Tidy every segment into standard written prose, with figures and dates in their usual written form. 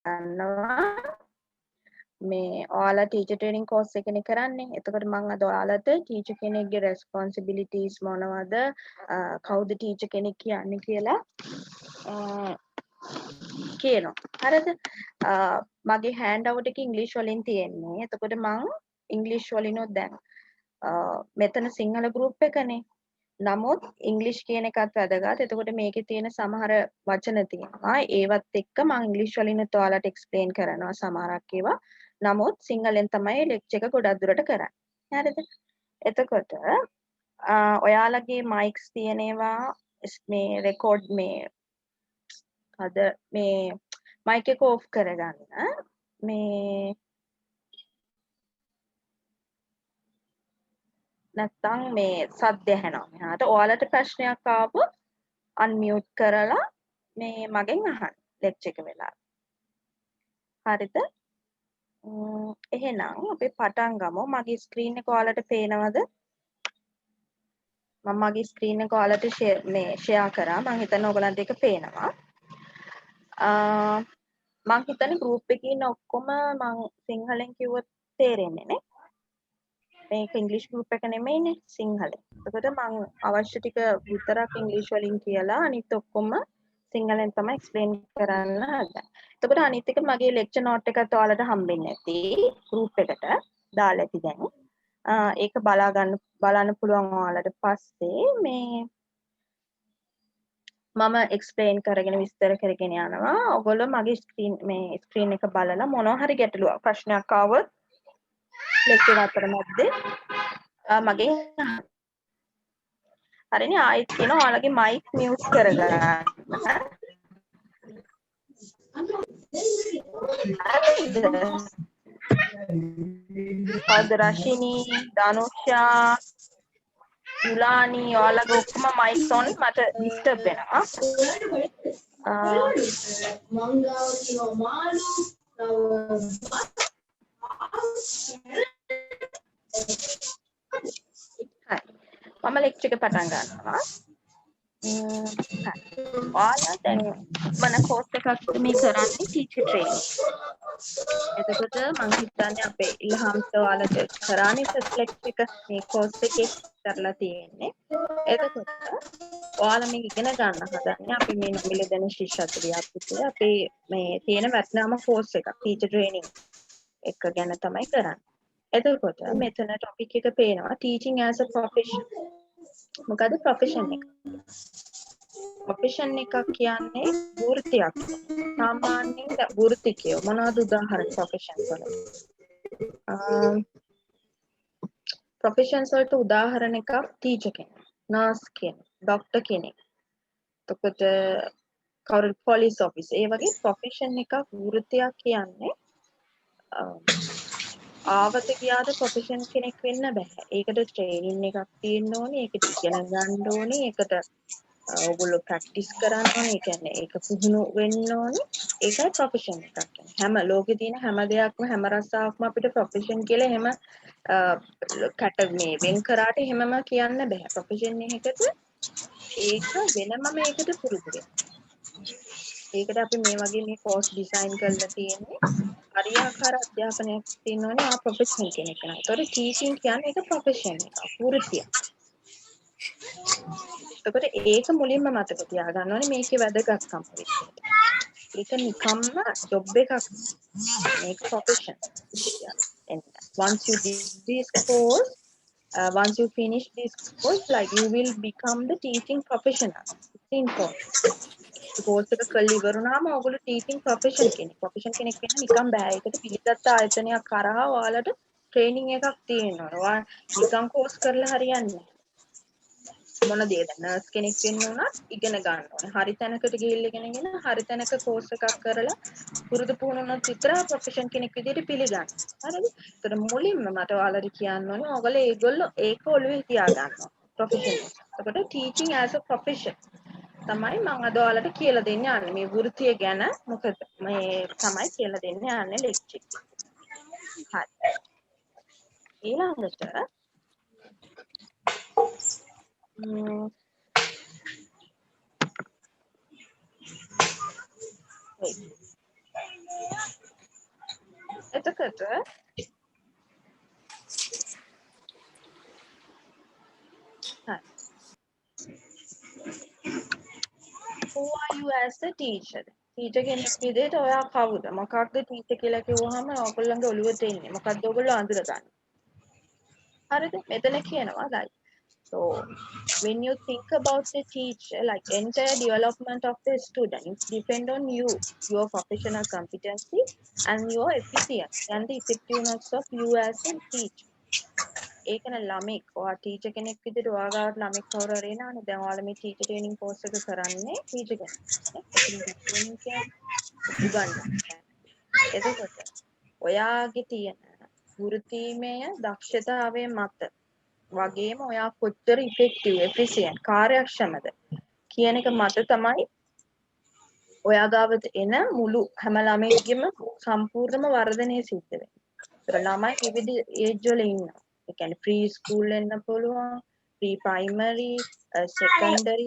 ගන්නවා මේ ඔයාලා ටීචර් ට්‍රේනින් කෝස් එකනේ කරන්නේ. එතකොට මම අද ඔයාලට ටීචර් කෙනෙක්ගේ රෙස්පොන්සිබිලිටීස් මොනවද? කවුද ටීචර් කෙනෙක් කියන්නේ කියලා කියනවා. හරිද? මගේ හෑන්ඩ් අවුට් එක ඉංග්‍රීසි වලින් තියෙන්නේ. එතකොට මම ඉංග්‍රීසි වලිනුත් දැන් මෙතන සිංහල ගෲප් එකනේ. නමුත් ඉංග්‍රීසි කියන එකත් වැදගත්. එතකොට මේකේ තියෙන සමහර වචන තියෙනවා. ඒවත් එක්ක මම ඉංග්‍රීසි වලිනුත් ඔයාලට එක්ස්ප්ලেইন කරනවා සමහරක් ඒවා. නමුත් සිංහලෙන් තමයි ලෙක්චර් එක ගොඩක් දුරට කරන්නේ. හරිද? එතකොට ඔයාලගේ මයික්ස් තියෙනවා මේ රෙකෝඩ් මේ අද මේ මයික් එක ඕෆ් කරගන්න. මේ නැත්තම් මේ සද්ද ඇහෙනවා මෙහාට. ඔයාලට ප්‍රශ්නයක් ආවොත් අන්මියුට් කරලා මේ මගෙන් අහන්න ලෙක්චර් එක වෙලාව. හරිද? එහෙනම් අපි පටන් ගමු. මගේ ස්ක්‍රීන් එක ඔයාලට පේනවද? මම මගේ ස්ක්‍රීන් එක ඔයාලට ෂෙයා කරා. මම හිතන්නේ ඔයගලන්ට ඒක පේනවා. මම හිතන්නේ ගෲප් එකේ ඉන්න ඔක්කොම මම සිංහලෙන් කිව්වොත් තේරෙන්නේ නේ. මේක ඉංග්‍රීසි ගෲප් එක නෙමෙයිනේ සිංහලෙන්. එතකොට මම අවශ්‍ය ටික විතරක් ඉංග්‍රීසි වලින් කියලා අනිත් ඔක්කොම සිංහලෙන් තමයි එක්ස්ප්ලেইন කරන්න හදන්නේ. එතකොට අනිත් එක මගේ ලෙක්චර් නෝට් එකත් ඔයාලට හම්බෙන්නේ නැති ගෲප් එකට දාලා ඇති දැන්. ඒක බලන්න පුළුවන් ඔයාලට පස්සේ මේ මම එක්ස්ප්ලেইন කරගෙන විස්තර කරගෙන යනවා. ඔයගොල්ලෝ මගේ ස්ක්‍රීන් එක බලලා මොනවා හරි ගැටලුවක් ප්‍රශ්නයක් ආවොත් ලෙක්චර් අතර මැද්දේ මගෙන් අහන්න. හරිනේ ආයෙත් කියනවා ඔයාලගේ මයික් මියුට් කරගන්න. කවුද රශිනී, දනුෂා, යුලානි ඔයාලගේ ඔක්කොම මයික්ස් ඔන් මට ඩිස්ටර්බ් වෙනවා. මම ලෙක්චර් එක පටන් ගන්නවා. ඔයාලා දැන් මොන කෝස් එකක් මේ කරන්නේ ටීචර් ට්‍රේනින්. එතකොට මම හිතන්නේ අපේ ඉල්හාම්ට ඔයාලට කරානේ ෆස්ට් ලෙක්චර් එක මේ කෝස් එකේ කරලා තියෙන්නේ. එතකොට ඔයාලා මේ ඉගෙන ගන්න හදන්නේ අපි මේ නොමිලේ දෙන ශිෂ්‍යත්ව ව්‍යාපෘතිය අපේ මේ තියෙන වැටනාම කෝස් එකක් ටීචර් ට්‍රේනින් එක ගැන තමයි කරන්නේ. එතකොට මෙතන ටොපික් එක පේනවා teaching as a profession. මොකද ප්‍රොෆෙෂන් එක. ප්‍රොෆෙෂන් එකක් කියන්නේ වෘත්තියක්. සාමාන්‍යයෙන් වෘත්තිකයෝ මොනවද උදාහරණ ප්‍රොෆෙෂන්ස් වල? ප්‍රොෆෙෂන්ස් වලට උදාහරණ එකක් ටීචර් කෙනෙක්, නර්ස් කෙනෙක්, ડોක්ටර් කෙනෙක්. එතකොට කවුරු පොලිස් ඔෆිසර්. ඒ වගේ ප්‍රොෆෙෂන් එකක් වෘත්තියක් කියන්නේ ආවත ගියාද ප්‍රොෆෙෂන් කෙනෙක් වෙන්න බෑ. ඒකට ට්‍රේනින් එකක් තියෙන්න ඕනේ. ඒකට ඉගෙන ගන්න ඕනේ. ඒකට ඔයගොල්ලෝ ප්‍රැක්ටිස් කරන්න ඕනේ. ඒ කියන්නේ ඒක පුහුණු වෙන්න ඕනේ. ඒකයි ප්‍රොෆෙෂන් එකක් කියන්නේ. හැම ලෝකේ තියෙන හැම දෙයක්ම හැම රස්සාවක්ම අපිට ප්‍රොෆෙෂන් කියලා එහෙම මේ වෙන් කරාට එහෙමම කියන්න බෑ. ප්‍රොෆෙෂන් එකකට ඒක වෙනම මේකට පුරුදු වෙන්න. ඒකට අපි මේ වගේ මේ කෝස් ඩිසයින් කරලා තියෙන්නේ. හරියාකාර අධ්‍යාපනයක් තියෙනවනේ ආ ප්‍රොෆෙෂනල් කෙනෙක් නයි. ඒතකොට ටීචින් කියන්නේ ඒක ප්‍රොෆෙෂන් එකක්. වෘත්තියක්. එතකොට ඒක මුලින්ම මතක තියාගන්න ඕනේ මේකේ වැදගත්කම විදිහට. ඒක නිකම්ම ජොබ් එකක්. මේක profession. And once you did this course, once you finish this course, like you will become the teaching professional. It's important. Course එක කළා ඉවරුනහම ඔයගොල්ලෝ ටීචින් ප්‍රොෆෙෂන් කෙනෙක්. ප්‍රොෆෙෂන් කෙනෙක් වෙන්න නිකන් බෑ. ඒකට පිළිගත් ආයතනයක් කරා ඔයාලට ට්‍රේනින් එකක් තියෙනවා. ඔයා නිකන් කෝස් කරලා හරියන්නේ නැහැ. මොන දේද නර්ස් කෙනෙක් වෙන්න උනත් ඉගෙන ගන්න ඕනේ. හරි තැනකට ගිහිල්ලා ඉගෙනගෙන හරි තැනක කෝස් එකක් කරලා පුරුදු පුහුණුනොත් විතර ප්‍රොෆෙෂන් කෙනෙක් විදිහට පිළිගන්න. හරිද? ඒතර මුලින්ම මට ඔයාලට කියන්න ඕනේ ඔයගොල්ලෝ ඒක ඔළුවේ තියාගන්න ඕනේ. ප්‍රොෆෙෂන් එක. එතකොට ටීචින් as a profession තමයි මම අද ඔයාලට කියලා දෙන්න යන්නේ. මේ වෘත්තිය ගැන මොකද මේ තමයි කියලා දෙන්න යන්නේ ලෙක්චර් එක. හරි. ඊළඟට එතකොට who are you as a teacher? teacher කෙනෙක් විදිහට ඔයා කවුද? මොකක්ද teacher කියලා කිව්වහම ඔයගොල්ලන්ගේ ඔළුවට එන්නේ. මොකක්ද ඔයගොල්ලෝ අඳුරගන්නේ? හරිද? මෙතන කියනවා like so when you think about the teacher, like entire development of the student, it depend on you, your professional competency and your efficiency and the effectiveness of you as a teacher. ඒකන ළමෙක් ඔයා teacher කෙනෙක් විදිහට ඔයා ගාවට ළමෙක් කවුරු හරි එනවනේ දැන් ඔයාලා මේ ටීචර් ට්‍රේනින් කෝස් එක කරන්නේ ටීචර් කෙනෙක් නේ එතන ට්‍රේනින් කියන්නේ උගන්වන්න. එතකොට ඔයාගේ තියෙන වෘත්තීමය දක්ෂතාවය මත වගේම ඔයා කොච්චර ඉෆෙක්ටිව් එෆිෂියන්ට් කාර්යක්ෂමද කියන එක මත තමයි ඔයා ගාවට එන මුළු හැම ළමෙක්ගෙම සම්පූර්ණම වර්ධනය සිද්ධ වෙන්නේ. ඒතර ළමයි විවිධ ඒජ් වල ඉන්නවා. ඒ කියන්නේ ප්‍රී ස්කූල් එන්න පුළුවන්, ප්‍රී ප්‍රයිමරි, සෙකන්ඩරි,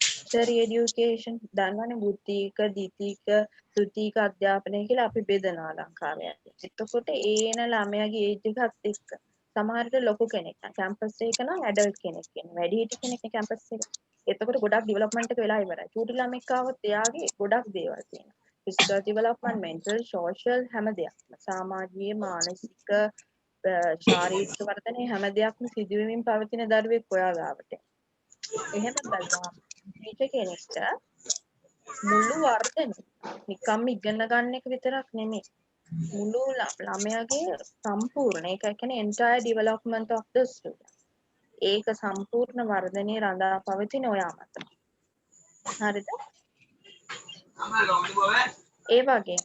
ටර්ෂරි එඩියුකේෂන්, දන්නවනේ බුද්ධික, ද්විතීක, තෘතීක අධ්‍යාපනය කියලා අපි බෙදනවා ලංකාවේ. එතකොට ඒන ළමයාගේ ඒජ් එකත් එක්ක සමහරට ලොකු කෙනෙක් නම් කැම්පස් එක නම් ඇඩල්ට් කෙනෙක් කියන්නේ වැඩිහිටි කෙනෙක් නේ කැම්පස් එක. එතකොට ගොඩක් ඩෙවලොප්මන්ට් එක වෙලා ඉවරයි. චූටි ළමෙක් ආවොත් එයාගේ ගොඩක් දේවල් තියෙනවා. ෆිසිකල් ඩෙවලොප්මන්ට්, මෙන්ටල්, සෝෂල් හැම දෙයක්ම. සමාජීය, මානසික, ශාරීරික වර්ධනය හැම දෙයක්ම සිදුවෙමින් පවතින දරුවෙක් ඔයා ගාවට. එහෙම බැලුවම ටීචර් කෙනෙක්ට මුළු වර්ධනය නිකම්ම ඉගෙන ගන්න එක විතරක් නෙමෙයි. මුළු ළමයාගේ සම්පූර්ණ ඒක කියන්නේ entire development of the student. ඒක සම්පූර්ණ වර්ධනයේ රඳා පවතින ඔයා මත. හරිද? ඒ වගේම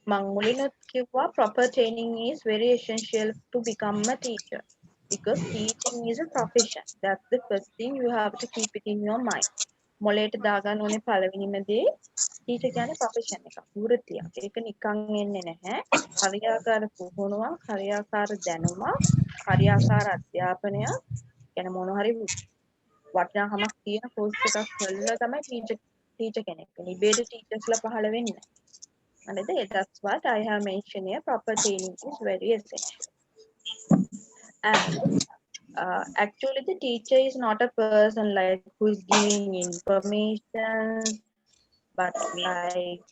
මම මුලින්ම කිව්වා proper training is very essential to become a teacher because teaching is a profession. That's the first thing you have to keep it in your mind. මොලේට දාගන්න ඕනේ පළවෙනිම දේ ටීචර් කියන්නේ ප්‍රොෆෙෂන් එකක් වෘත්තියක්. ඒක නිකන් එන්නේ නැහැ. හරියාකාර පුහුණුවක්, හරියාකාර දැනුමක්, හරියාකාර අධ්‍යාපනයක් කියන මොන හරි වටිනාකමක් තියෙන කෝස් එකක් කරලා තමයි ටීචර් කෙනෙක් වෙන්නේ. ඉබේට ටීචර්ස්ලා පහළ වෙන්නේ නැහැ. That's what I have mentioned here. Proper training is very essential. And actually, the teacher is not a person like who is giving information, but like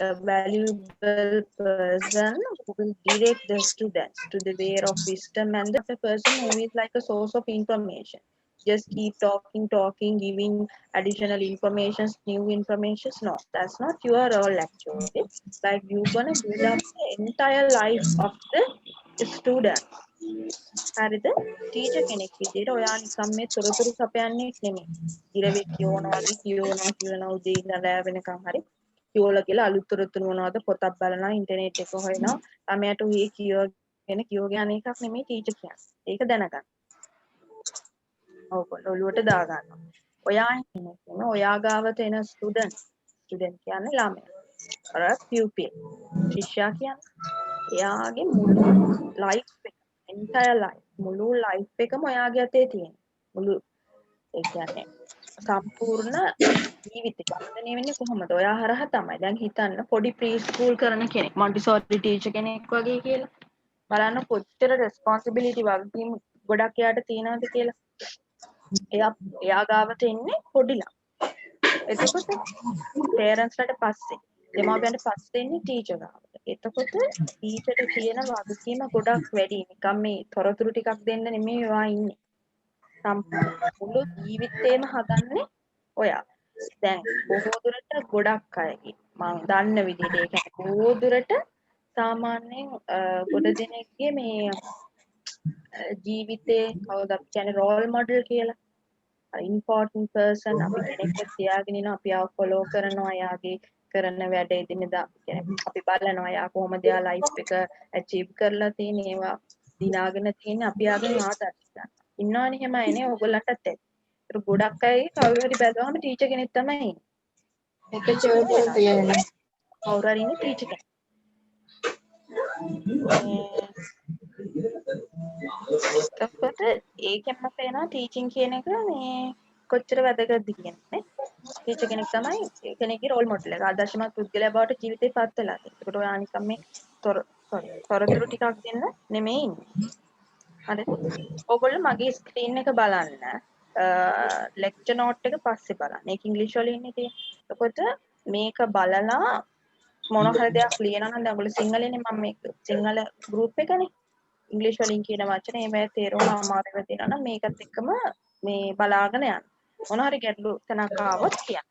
a valuable person who will direct the students to the way of wisdom, and the person who is like a source of information. Just keep talking, giving additional informations, new informations. No, that's not your role actually. Like you're gonna build up the entire life of the student. හරිද? Teacher කෙනෙක් විදිහට ඔයා නිකම් මේ තොරතුරු සපයන්නේ නෙමෙයි. ඉරවෙක් කියවනවා වගේ කියවනවා කියනවා උදේ ඉඳලා රැ වෙනකම් හරි. කියවලා කියලා අලුත් තොරතුරු මොනවද පොතක් බලනවා ඉන්ටර්නෙට් එක හොයනවා. ළමයාට උයේ කියවගෙන කියවගෙන එකක් නෙමෙයි ටීචර් කියන්නේ. ඒක දැනගන්න. ඔළුවට දා ගන්නවා. ඔයා කියන්නේ ඔයා ගාවට එන ස්ටුඩන්ට් කියන්නේ ළමයා. අර පියුපිල්. ශිෂ්‍යයා කියන්නේ එයාගේ මුළු ලයිෆ් එක entire life මුළු ලයිෆ් එකම ඔයාගේ අතේ තියෙන. මුළු ඒ කියන්නේ සම්පූර්ණ ජීවිතය වර්ධනය වෙන්නේ කොහොමද? ඔයා හරහා තමයි. දැන් හිතන්න පොඩි ප්‍රී ස්කූල් කරන කෙනෙක් මොන්ටිසෝරි ටීචර් කෙනෙක් වගේ කියලා. බලන්න කොච්චර රෙස්පොන්සිබිලිටි වගකීම් ගොඩක් එයාට තියෙනවද කියලා. එයා ගාවට එන්නේ පොඩි ළමයි. එතකොට පේරන්ට්ස්ලාට පස්සේ දෙමාපියන්ට පස්සේ ඉන්නේ ටීචර් ගාවට. එතකොට ටීචර්ට තියෙන වගකීම ගොඩක් වැඩි. නිකම් මේ තොරතුරු ටිකක් දෙන්න නෙමෙයි ඔයා ඉන්නේ. මුළු ජීවිතේම හදන්නේ ඔයා. දැන් බොහෝ දුරට ගොඩක් අයගේ මම දන්න විදිහට ඒ කියන්නේ බොහෝ දුරට සාමාන්‍යයෙන් ගොඩ දෙනෙක්ගේ මේ ජීවිතේ කවුද අපි කියන්නේ රෝල් මොඩල් කියලා. important person අපි කෙනෙක්ව තියාගෙන ඉනවා අපි ආව ෆලෝ කරනවා යාගේ කරන වැඩ එදිනෙදා කියන්නේ අපි බලනවා යා කොහොමද යා ලයිෆ් එක ඇචීව් කරලා තියෙන්නේ ඒවා දිනාගෙන තියෙන්නේ අපි ආගෙන ආදර්ශ ගන්න. ඉන්නවනේ එහෙමයි ඕගොල්ලන්ටත් ඇති. ඒක ගොඩක් අය කවුරු හරි බැලුවම ටීචර් කෙනෙක් තමයි ඉන්නේ. එක චෝදල් තියෙනවා. කවුරු හරි ඉන්නේ ටීචර් කෙනෙක්. එතකොට ඒකෙන්ම පේනවා ටීචින් කියන එක මේ කොච්චර වැදගත්ද කියන්නේ. ටීචර් කෙනෙක් තමයි කෙනෙක්ගේ රෝල් මොඩල් එක. ආදර්ශමත් පුද්ගලයා බවට ජීවිතේ පත් වෙලා තියෙනවා. ඒකට ඔයා නිකම් මේ තොරතුරු ටිකක් දෙන්න නෙමෙයි ඉන්නේ. හරිද? ඔයගොල්ලෝ මගේ ස්ක්‍රීන් එක බලන්න. ලෙක්චර් නෝට් එක පස්සේ බලන්න. ඒක ඉංග්‍රීසි වලින් ඉන්නේ තියෙන්නේ. එතකොට මේක බලලා මොන හරි දෙයක් ලියනවා නම් දැන් ඔයගොල්ලෝ සිංහලෙන්නේ මම මේක සිංහල ගෲප් එකනේ. ඉංග්‍රීසි වලින් කියන වචන ඒවැ තේරුම අමාරු වෙලා තියෙනවා නම් මේකත් එක්කම මේ බලාගෙන යන්න. මොන හරි ගැටලු තැනක් ආවොත් කියන්න.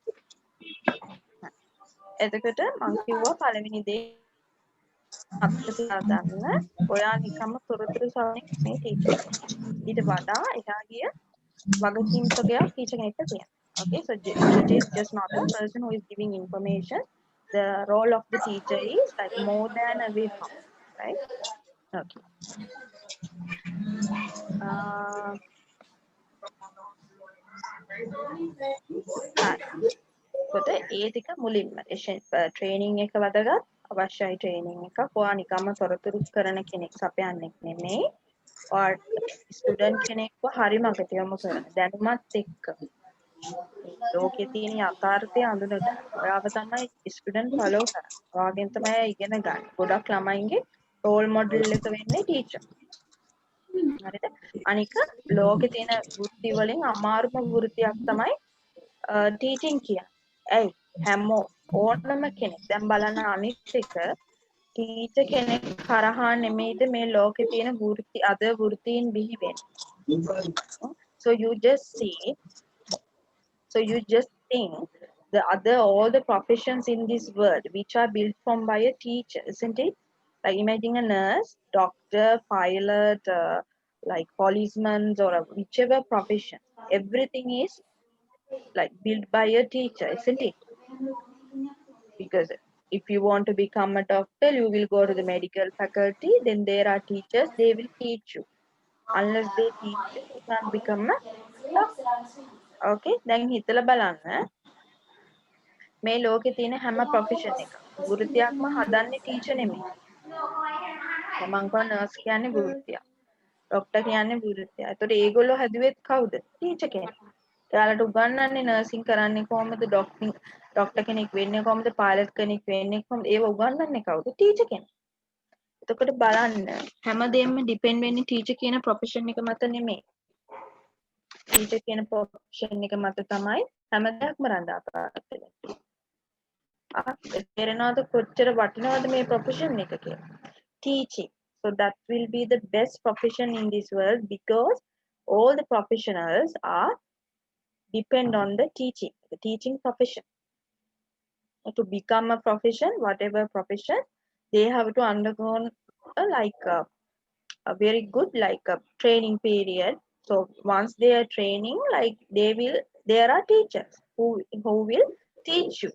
එතකොට මම කිව්වා පළවෙනි දේ මතක තියාගන්න ඔයා නිකම්ම තොරතුරු සොයන්නේ මේ ටීචර් කෙනෙක්. ඊට වඩා එහා ගිය වගකීම් සොගයක් ටීචර් කෙනෙක්ට තියෙනවා. Okay, so teacher is just not a person who is giving information. The role of the teacher is like more than a way from, right? Okay. කොට ඒ ටික මුලින්ම ට්‍රේනින් එක වැදගත් අවශ්‍යයි ට්‍රේනින් එකක්. ඔයා නිකම්ම තොරතුරු කරන කෙනෙක් සපයන්නෙක් නෙමෙයි. ඔයා ස්ටුඩන්ට් කෙනෙක්ව හරි මගට යොමු කරන දැනුමත් එක්ක ලෝකයේ තියෙන යථාර්ථය අඳුනගන්න. ඔයාව තමයි ස්ටුඩන්ට් ෆලෝ කරන්නේ. ඔයාගෙන් තමයි ඉගෙන ගන්න. ගොඩක් ළමයින්ගේ රෝල් මොඩල් එක වෙන්නේ ටීචර්. හරිද? අනික ලෝකේ තියෙන වෘත්ති වලින් අමාරුම වෘත්තියක් තමයි ටීචින් කියන්නේ. ඇයි? හැමෝ ඕනම කෙනෙක් දැන් බලන්න අනිත් එක ටීචර් කෙනෙක් කරහා නෙමෙයිද මේ ලෝකේ තියෙන වෘත්ති අද වෘත්තීන් බිහි වෙන්නේ. So you just think the other all the professions in this world which are built from by a teacher, isn't it? Like imagine a nurse, doctor, pilot, like policeman or whichever profession, everything is like built by a teacher, isn't it? Because if you want to become a doctor, you will go to the medical faculty, then there are teachers, they will teach you. Unless they teach you, you can't become a doctor. Okay, දැන් හිතලා බලන්න මේ ලෝකේ තියෙන හැම profession එකක් වෘත්තියක්ම හදන්නේ teacher නෙමෙයි. දැන් මං කියනවා නර්ස් කියන්නේ වෘත්තියක්. ડોක්ටර් කියන්නේ වෘත්තියක්. ඒතකොට ඒගොල්ලෝ හැදුවෙත් කවුද? ටීචර් කෙනෙක්. එයාලට උගන්වන්නේ නර්සින් කරන්නේ කොහොමද? ડોක්ටර් කෙනෙක් වෙන්නේ කොහොමද? පයිලට් කෙනෙක් වෙන්නේ කොහොමද? ඒව උගන්වන්නේ කවුද? ටීචර් කෙනෙක්. එතකොට බලන්න හැමදේම ඩිපෙන්ඩ් වෙන්නේ ටීචර් කියන ප්‍රොෆෙෂන් එක මත නෙමෙයි. ටීචර් කියන ප්‍රොෆෙෂන් එක මත තමයි හැම දෙයක්ම රඳාපවතින්නේ. තේරෙනවද කොච්චර වටිනවද මේ ප්‍රොෆෙෂන් එක කියලා? Teaching. So that will be the best profession in this world because all the professionals are depend on the teaching profession. To become a profession, whatever profession, they have to undergo a very good training period. So once they are training, there are teachers who will teach you.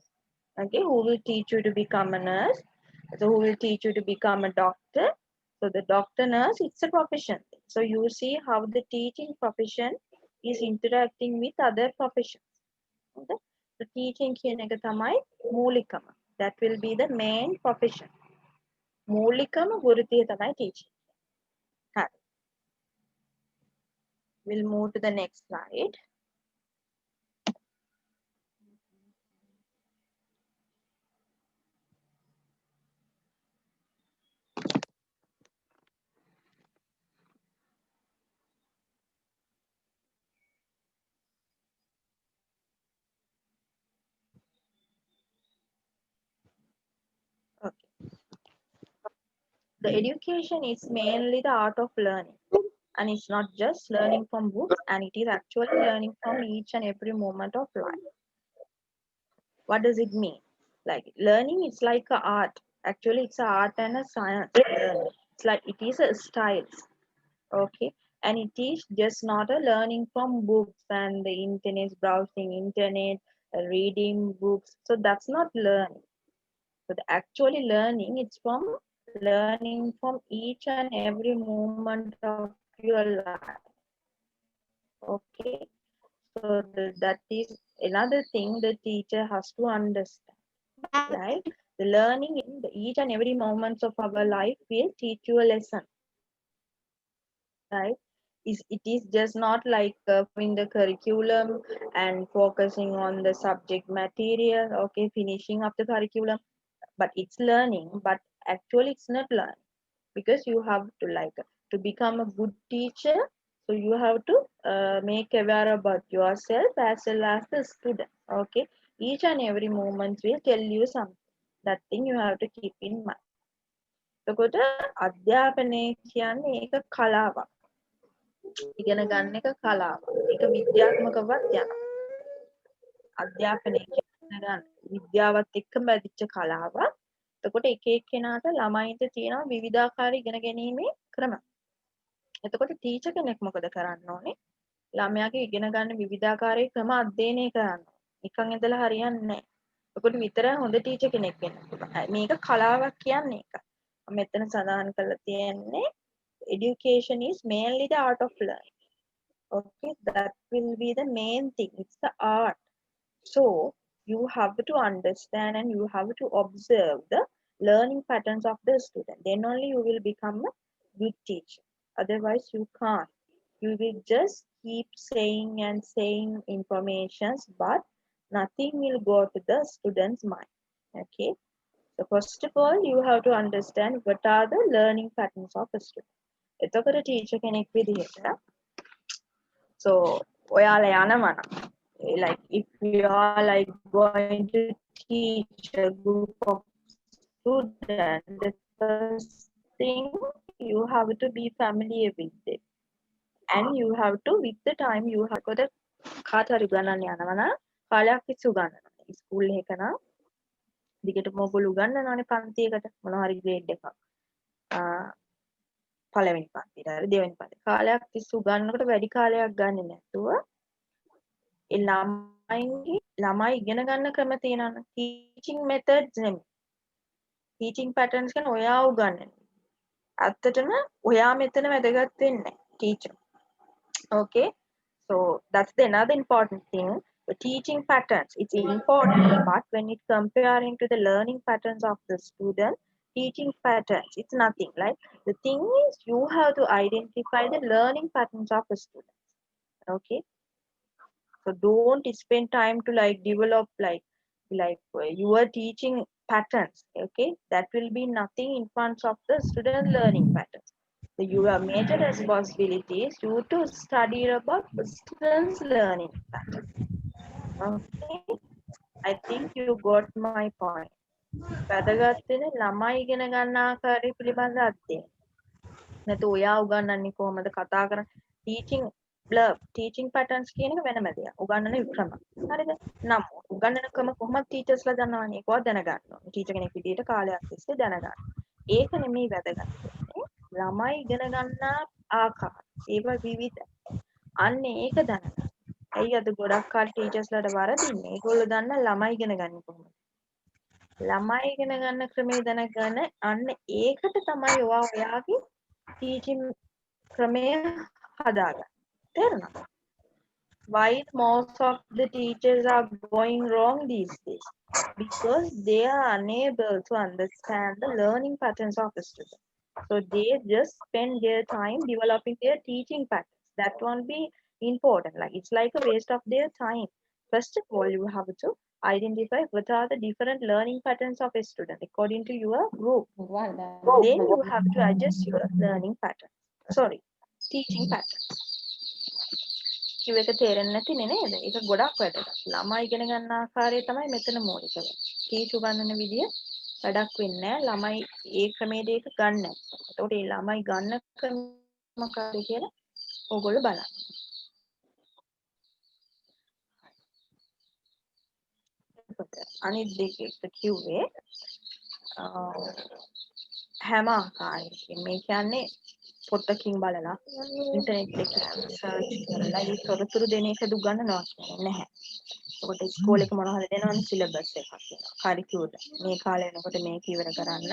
Okay, who will teach you to become a nurse? So who will teach you to become a doctor? So the doctor nurse, it's a profession. So you see how the teaching profession is interacting with other professions. Okay? So teaching කියන එක තමයි මූලිකම. That will be the main profession. මූලිකම වෘත්තිය තමයි teaching. හරි. We'll move to the next slide. Okay. The education is mainly the art of learning. And it's not just learning from books, and it is actually learning from each and every moment of life. What does it mean? Like learning is like a art. Actually, it's an art and a science. Learning. It's like it is a style. Okay. And it is just not a learning from books and the internet, browsing internet, reading books. So that's not learning. But actually learning, it's from learning from each and every moment of your life. Okay. So that is another thing the teacher has to understand. Right? The learning in each and every moments of our life will teach you a lesson. Right? It is just not like in the curriculum and focusing on the subject material, okay, finishing up the curriculum, but it's learning. But Actually, it's not learning because you have to like to become a good teacher. So you have to make aware about yourself as well as the student. Okay, each and every moment will tell you something. That thing you have to keep in mind. එතකොට අධ්‍යාපනය කියන්නේ ඒක කලාවක්. ඉගෙන ගන්න එක කලාවක්. ඒක විද්‍යාත්මකවත් යනවා. අධ්‍යාපනය කියන්නේ විද්‍යාවත් එක්කම බැඳිච්ච කලාවක්. එතකොට එක එක්කෙනාට ළමයින්ට තියෙනවා විවිධාකාර ඉගෙන ගැනීමේ ක්‍රම. එතකොට ටීචර් කෙනෙක් මොකද කරන්න ඕනේ? ළමයාගේ ඉගෙන ගන්න විවිධාකාරයේ ක්‍රම අධ්‍යයනය කරන්න. නිකන් ඉඳලා හරියන්නේ නැහැ. එතකොට විතරයි හොඳ ටීචර් කෙනෙක් වෙන්න පුළුවන්. මේක කලාවක් කියන්නේ ඒක. මෙතන සඳහන් කරලා තියෙන්නේ education is mainly the art of learning. Okay, that will be the main thing. It's the art. So you have to understand and you have to observe the learning patterns of the student. Then only you will become a good teacher. Otherwise, you can't. You will just keep saying and saying informations, but nothing will go to the student's mind. Okay. So first of all, you have to understand what are the learning patterns of a student. එතකොට teacher කෙනෙක් විදිහට so ඔයාලා යනවා like if you are like going to teach a group of students, the first thing you have to be familiar with it. And you have to with the time you have got කාට හරි උගන්වන්න යනවා නම් කාලයක් තිස්සේ උගන්වනවා. School එකක නම් දිගටම ඔයගොල්ලෝ උගන්වනවානේ පන්තියකට මොනවා හරි ග්‍රේඩ් එකක්. පළවෙනි පන්තියට හරි දෙවෙනි පන්තියට කාලයක් තිස්සේ උගන්වනකොට වැඩි කාලයක් ගන්න නැතුව ඒ ළමයි ඉගෙන ගන්න ක්‍රම තියෙනවා. teaching methods නෙමෙයි. teaching patterns කියන ඔයා උගන්වන්නේ. ඇත්තටම ඔයා මෙතන වැදගත් වෙන්නේ teacher. Okay, so that's the another important thing. The teaching patterns, it's important, but when it comparing to the learning patterns of the student, teaching patterns, it's nothing. Like the thing is, you have to identify the learning patterns of the student. Okay, so don't spend time to like develop like your teaching patterns. Okay, that will be nothing in front of the student learning patterns. So your major responsibility is you to study about the students' learning pattern. Okay, I think you got my point. වැදගත් වෙන ළමයි ඉගෙන ගන්න ආකාරය පිළිබඳ අධ්‍යයනය. නැතු ඔයා උගන්වන්නේ කොහොමද කතා කරන්නේ? teaching patterns කියන එක වෙනම දෙයක්. උගන්වන ක්‍රම. හරිද? නම් උගන්වන ක්‍රම කොහොමද ටීචර්ස්ලා දන්නවනේ. ඒකවත් දැනගන්න ඕනේ. ටීචර් කෙනෙක් විදිහට කාලයක් තිස්සේ දැනගන්න. ඒක නෙමෙයි වැදගත් වෙන්නේ. ළමයි ඉගෙන ගන්න ආකාරය. ඒවා විවිධයි. අන්න ඒක දැනගන්න. ඇයි අද ගොඩක් කාල ටීචර්ස්ලාට වරදින්නේ? ඒගොල්ලෝ දන්න ළමයි ඉගෙන ගන්න කොහොමද? ළමයි ඉගෙන ගන්න ක්‍රමේ දැනගන්න අන්න ඒකට තමයි ඔයාගේ teaching ක්‍රමය හදාගන්න. තේරුණාද? Why most of the teachers are going wrong these days? Because they are unable to understand the learning patterns of the student. So they just spend their time developing their teaching patterns. That won't be important. Like it's like a waste of their time. First of all, you have to identify what are the different learning patterns of a student according to your group. Then you have to adjust your learning pattern. Sorry, teaching pattern. කිව්ව එක තේරෙන්නේ නැතිනේ නේද? ඒක ගොඩක් වැදගත්. ළමයි ඉගෙන ගන්න ආකාරය තමයි මෙතන මූලික වෙන්නේ. ටීචර් උගන්වන විදිය වැඩක් වෙන්නේ නැහැ. ළමයි ඒ ක්‍රමයේද ඒක ගන්න නැත්නම්. එතකොට මේ ළමයි ගන්න ක්‍රම මොකක්ද කියලා ඕගොල්ලෝ බලන්න. අනිත් දෙක කිව්වේ හැම ආකාරයකින් මේ කියන්නේ පොතකින් බලලා ඉන්ටර්නෙට් එකේ සර්ච් කරලා ඒ තොරතුරු දෙන එක උගන්වනවා කියන්නේ නැහැ. ඒකට ඉස්කෝලේ එක මොනවා හරි දෙනවනේ සිලබස් එකක් තියෙනවා. කරිකියුලම්. මේ කාලේ වෙනකොට මේක ඉවර කරන්න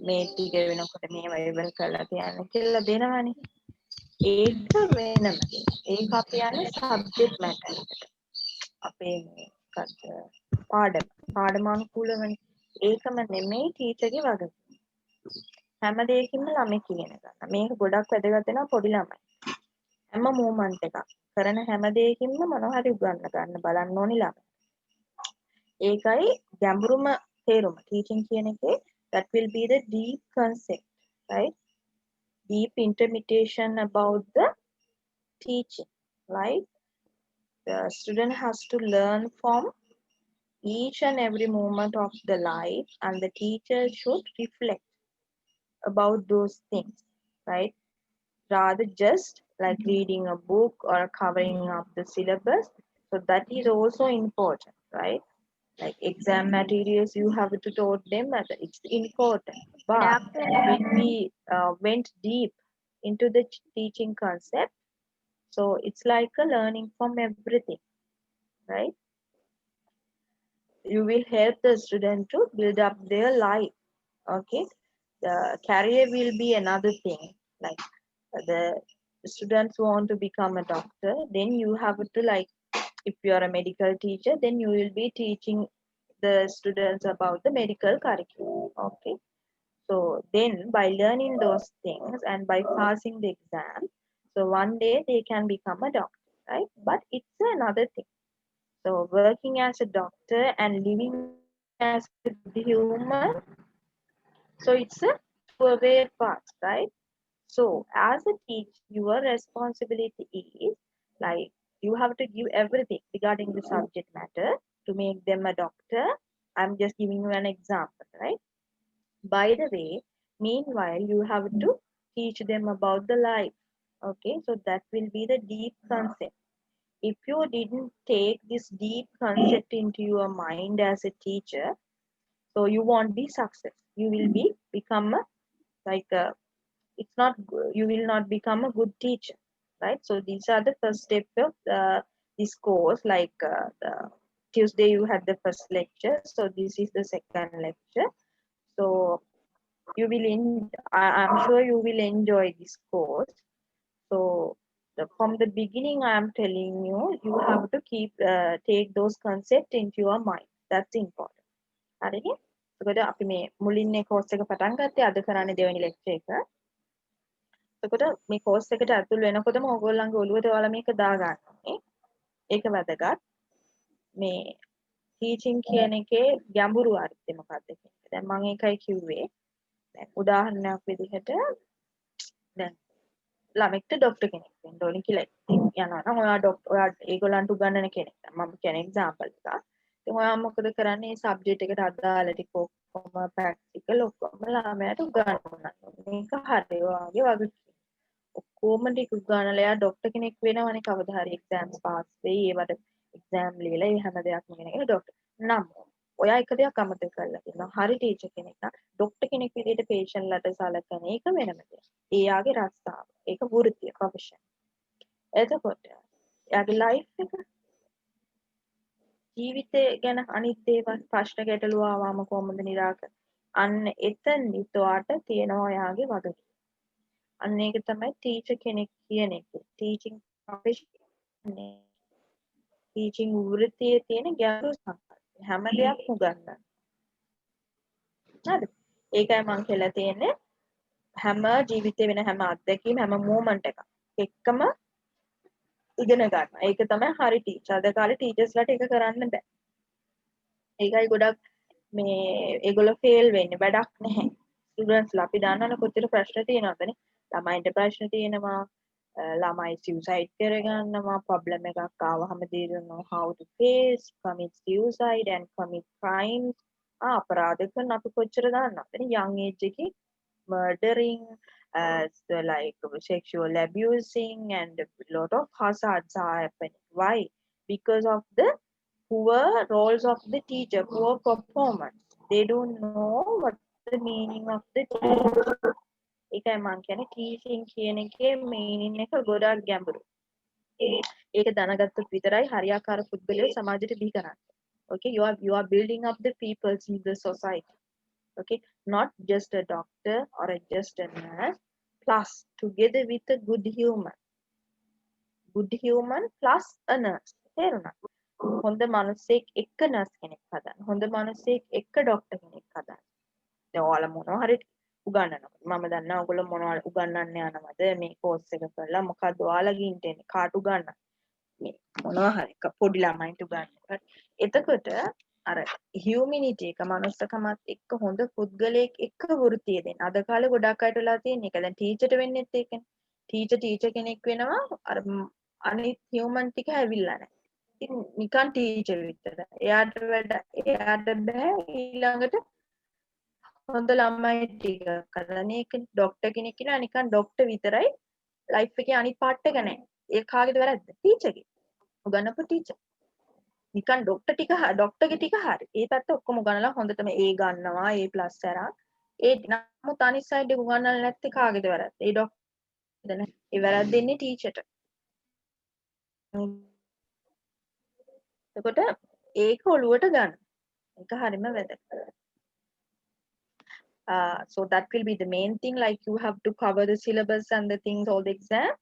මේ ටික වෙනකොට මේව ඉවර කරලා තියන්න කියලා දෙනවනේ. ඒක වෙනම. ඒක අපි යන්නේ සබ්ජෙක්ට් මැටර් එකට. අපේ මේකත් පාඩමානුකූලවනේ. ඒකම නෙමෙයි ටීචර්ගේ වගකීම. හැම දෙයකින්ම ළමෙක් ඉගෙන ගන්න. මේක ගොඩක් වැදගත් වෙනවා පොඩි ළමයි. හැම මූමන්ට් එකක් කරන හැම දෙයකින්ම මොනවා හරි උගන්වන්න ගන්න බලන්න ඕනි ළමයි. ඒකයි ගැඹුරුම තේරුම ටීචින් කියන එකේ That will be the deep concept, right? Deep interpretation about the teaching, right? The student has to learn from each and every moment of the life, and the teacher should reflect about those things, right? Rather just like reading a book or covering up the syllabus. So that is also important, right? Like exam materials, you have to taught them that it's important. But when we went deep into the teaching concept, so it's like a learning from everything, right? You will help the student to build up their life. Okay, the career will be another thing. Like the students want to become a doctor, then you have to like, if you are a medical teacher, then you will be teaching the students about the medical curriculum. Okay, so then by learning those things and by passing the exam, so one day they can become a doctor, right? But it's another thing. So working as a doctor and living as a good human, so it's a two-way path, right? So as a teacher, your responsibility is like you have to give everything regarding the subject matter to make them a doctor. I'm just giving you an example, right? By the way, meanwhile, you have to teach them about the life. Okay, so that will be the deep concept. If you didn't take this deep concept into your mind as a teacher, so you won't be success. You will be become a like a, it's not you will not become a good teacher, right? So these are the first step of this course. Like the Tuesday you had the first lecture, so this is the second lecture. So you will I'm sure you will enjoy this course. So from the beginning I am telling you, you have to keep take those concepts into your mind. That's important. හරිනේ? එතකොට අපි මේ මුලින්ම course එක පටන් ගත්තේ අද කරන්නේ දෙවෙනි lecture එක. එතකොට මේ course එකට ඇතුල් වෙනකොටම ඕගොල්ලන්ගේ ඔළුවට ඔයාලා මේක දාගන්න ඕනේ. ඒක වැදගත්. මේ teaching කියන එකේ ගැඹුරු අර්ථය මොකක්ද කියන එක. දැන් මම ඒකයි කිව්වේ. දැන් උදාහරණයක් විදිහට දැන් ළමෙක්ට ડોක්ටර් කෙනෙක් වෙන්න ඕනේ කියලා යනවා නම් ඔයා ඔයා ඒගොල්ලන්ට උගන්වන කෙනෙක්. මම කියන එක්සැම්පල් එකක්. ඉතින් ඔයා මොකද කරන්නේ? සබ්ජෙක්ට් එකට අදාළ ටික ඔක්කොම ප්‍රැක්ටිකල් ඔක්කොම ළමයාට උගන්වනවා. මේක හරි ඔයාගේ වගකීම. ඔක්කොම ටික උගන්වලා එයා ડોක්ටර් කෙනෙක් වෙනවනේ කවදා හරි එක්සෑම්ස් පාස් වෙයි. ඒවට එක්සෑම් ලියලා ඒ හැම දෙයක්ම ඉගෙනගෙන ડોක්ටර්. නම් ඔයා එක දෙයක් අමතක කරලා තියෙනවා. හරි ටීචර් කෙනෙක් නම් ડોක්ටර් කෙනෙක් විදිහට පේෂන්ට්ලට සලකන එක වෙනම දෙයක්. එයාගේ රස්සාව. ඒක වෘත්තිය, ප්‍රොෆෙෂන්. එතකොට එයාගේ ලයිෆ් එක ජීවිතය ගැන අනිත් දේවල් ප්‍රශ්න ගැටලු ආවම කොහොමද නිරාකරන්නේ? අන්න එතනදිත් ඔයාට තියෙනවා ඔයාගේ වගකීම. අන්න ඒක තමයි ටීචර් කෙනෙක් කියන එක. ටීචින් ප්‍රොෆෙෂන් ටීචින් වෘත්තියේ තියෙන ගැඹුරු සංකල්ප. හැම දෙයක්ම උගන්වන්න. හරිද? ඒකයි මම කියලා තියෙන්නේ හැම ජීවිතේ වෙන හැම අත්දැකීම් හැම මූමන්ට් එකක් එක්කම ඉගෙන ගන්න. ඒක තමයි හරි ටීචර්. අද කාලේ ටීචර්ස්ලාට ඒක කරන්න බෑ. ඒකයි ගොඩක් මේ ඒගොල්ලෝ ෆේල් වෙන්නේ. වැඩක් නැහැ. ස්ටුඩන්ට්ස්ලා අපි දන්නවනේ කොච්චර ප්‍රශ්න තියෙනවදනේ. ළමයින්ට ප්‍රශ්න තියෙනවා. ළමයි suicide කරගන්නවා. problem එකක් ආවහම they don't know how to face, commit suicide and commit crimes. අපරාධ කරන අපි කොච්චර දන්නවද? young age එකේ murdering, so like sexual abusing and a lot of hazards are happening. Why? Because of the poor roles of the teacher, poor performance. They don't know what the meaning of the teacher. ඒකයි මම කියන්නේ teaching කියන එකේ meaning එක ගොඩක් ගැඹුරු. ඒක දැනගත්තොත් විතරයි හරියාකාර පුද්ගලයෝ සමාජයට බිහි කරන්නේ. Okay, you are building up the people in the society. Okay, not just a doctor or just a nurse, plus together with a good human plus a nurse. තේරුණා? හොඳ මිනිස්සෙක් එක්ක නර්ස් කෙනෙක් හදන්න. හොඳ මිනිස්සෙක් එක්ක ડોක්ටර් කෙනෙක් හදන්න. දැන් ඔයාලා මොනවා හරි උගන්වනවා. මම දන්නවා ඔයගොල්ලෝ මොනවා උගන්වන්න යනවද මේ කෝස් එක කරලා මොකද්ද ඔයාලගේ ඉන්ටෙන් කාට උගන්වන්න. මේ මොනවා හරි පොඩි ළමයින්ට උගන්වන්න. එතකොට අර හියුමිනිටි එක මනුස්සකමත් එක්ක හොඳ පුද්ගලයෙක් එක්ක වෘත්තිය දෙන්න. අද කාලේ ගොඩක් අයට වෙලා තියෙන එක. දැන් ටීචර්ට වෙන්නෙත් ඒකනේ. ටීචර් කෙනෙක් වෙනවා අර අනිත් හියුමන් ටික ඇවිල්ලා නැහැ. ඉතින් නිකන් ටීචර් විතරයි. එයාට බෑ ඊළඟට හොඳ ළමයි ටික කරන්න. ඒක ඩොක්ටර් කෙනෙක් ඉන්නවා නිකන් ඩොක්ටර් විතරයි. ලයිෆ් එකේ අනිත් පාර්ට් එක නැහැ. ඒ කාගේද වැරද්ද? ටීචර්ගේ. උගන්නපු ටීචර්. නිකන් ඩොක්ටර්ගේ ටික හරි. ඒ පැත්ත ඔක්කොම උගන්නලා හොඳටම ඒ ගන්නවා. ඒ+ අරන්. ඒ නමුත් අනිත් සයිඩ් එක උගන්නලා නැත්තේ කාගේද වැරද්ද? ඒ ඩොක්ටර්ද නැහැ. ඒ වැරද්ද දෙන්නේ ටීචර්ට. එතකොට ඒක ඔලුවට ගන්න. ඒක හරිම වැදගත්. So that will be the main thing, like you have to cover the syllabus and the things, all the exam,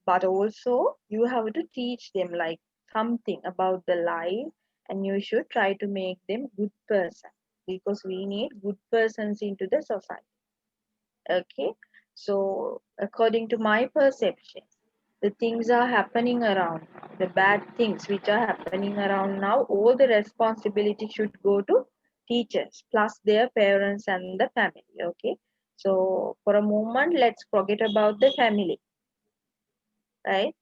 but also you have to teach them like something about the life, and you should try to make them good person, because we need good persons into the society. Okay, so according to my perception, the things are happening around, the bad things which are happening around now, all the responsibility should go to teachers plus their parents and the family. Okay, so for a moment let's forget about the family, right?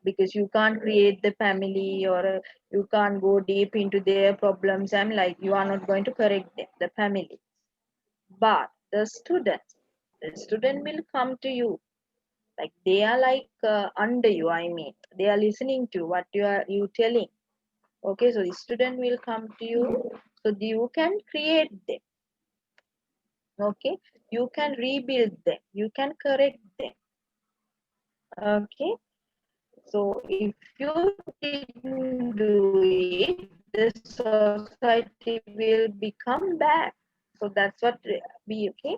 Because you can't create the family, or you can't go deep into their problems, and like you are not going to correct them, the family. But the student will come to you, like they are like under you, I mean they are listening to what you telling. Okay, so the student will come to you, so you can create them. Okay, you can rebuild them, you can correct them. Okay, so if you didn't do it, the society will become bad. So that's what we, okay.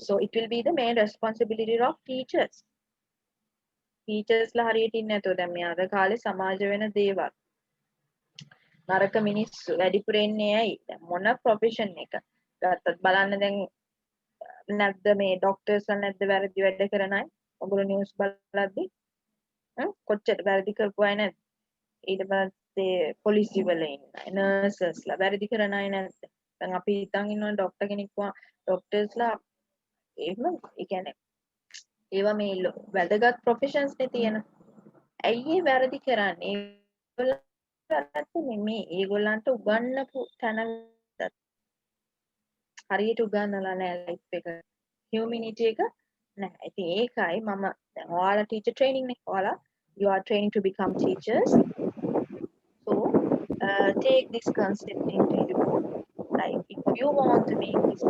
So it will be the main responsibility of teachers. ටීචර්ස්ලා හරියට ඉන්නේ නැතෝ දැන් මේ අද කාලේ සමාජ වෙන දේවල්. නරක මිනිස්සු වැඩිපුර එන්නේ ඇයි? දැන් මොන ප්‍රොෆෙෂන් එක ගත්තත් බලන්න දැන් නැද්ද මේ ડોක්ටර්ස්ලා නැද්ද වැරදි වැඩ කරන අය? ඔයගොල්ලෝ නිවුස් බලද්දි කොච්චර වැරදි කරපු අය නැද්ද? ඊට පස්සේ පොලිසිය වල ඉන්න අය, නර්සස්ලා වැරදි කරන අය නැද්ද? දැන් අපි හිතන් ඉන්නවා ડોක්ටර් කෙනෙක් ડોක්ටර්ස්ලා එහෙම ඒ කියන්නේ ඒවා මේ වැදගත් ප්‍රොෆෙෂන්ස් නේ තියෙන. ඇයි ඒ වැරදි කරන්නේ? ඒගොල්ලන්ට වැරද්ද නෙමෙයි. ඒගොල්ලන්ට උගන්වපු තැන හරියට උගන්වලා නැහැ ලයිෆ් එක. හියුමිනිටි එක නැහැ. ඉතින් ඒකයි මම දැන් ඔයාලා ටීචර් ට්‍රේනින් නේ. ඔයාලා you are training to become teachers. So take this concept into you. Like if you want to make this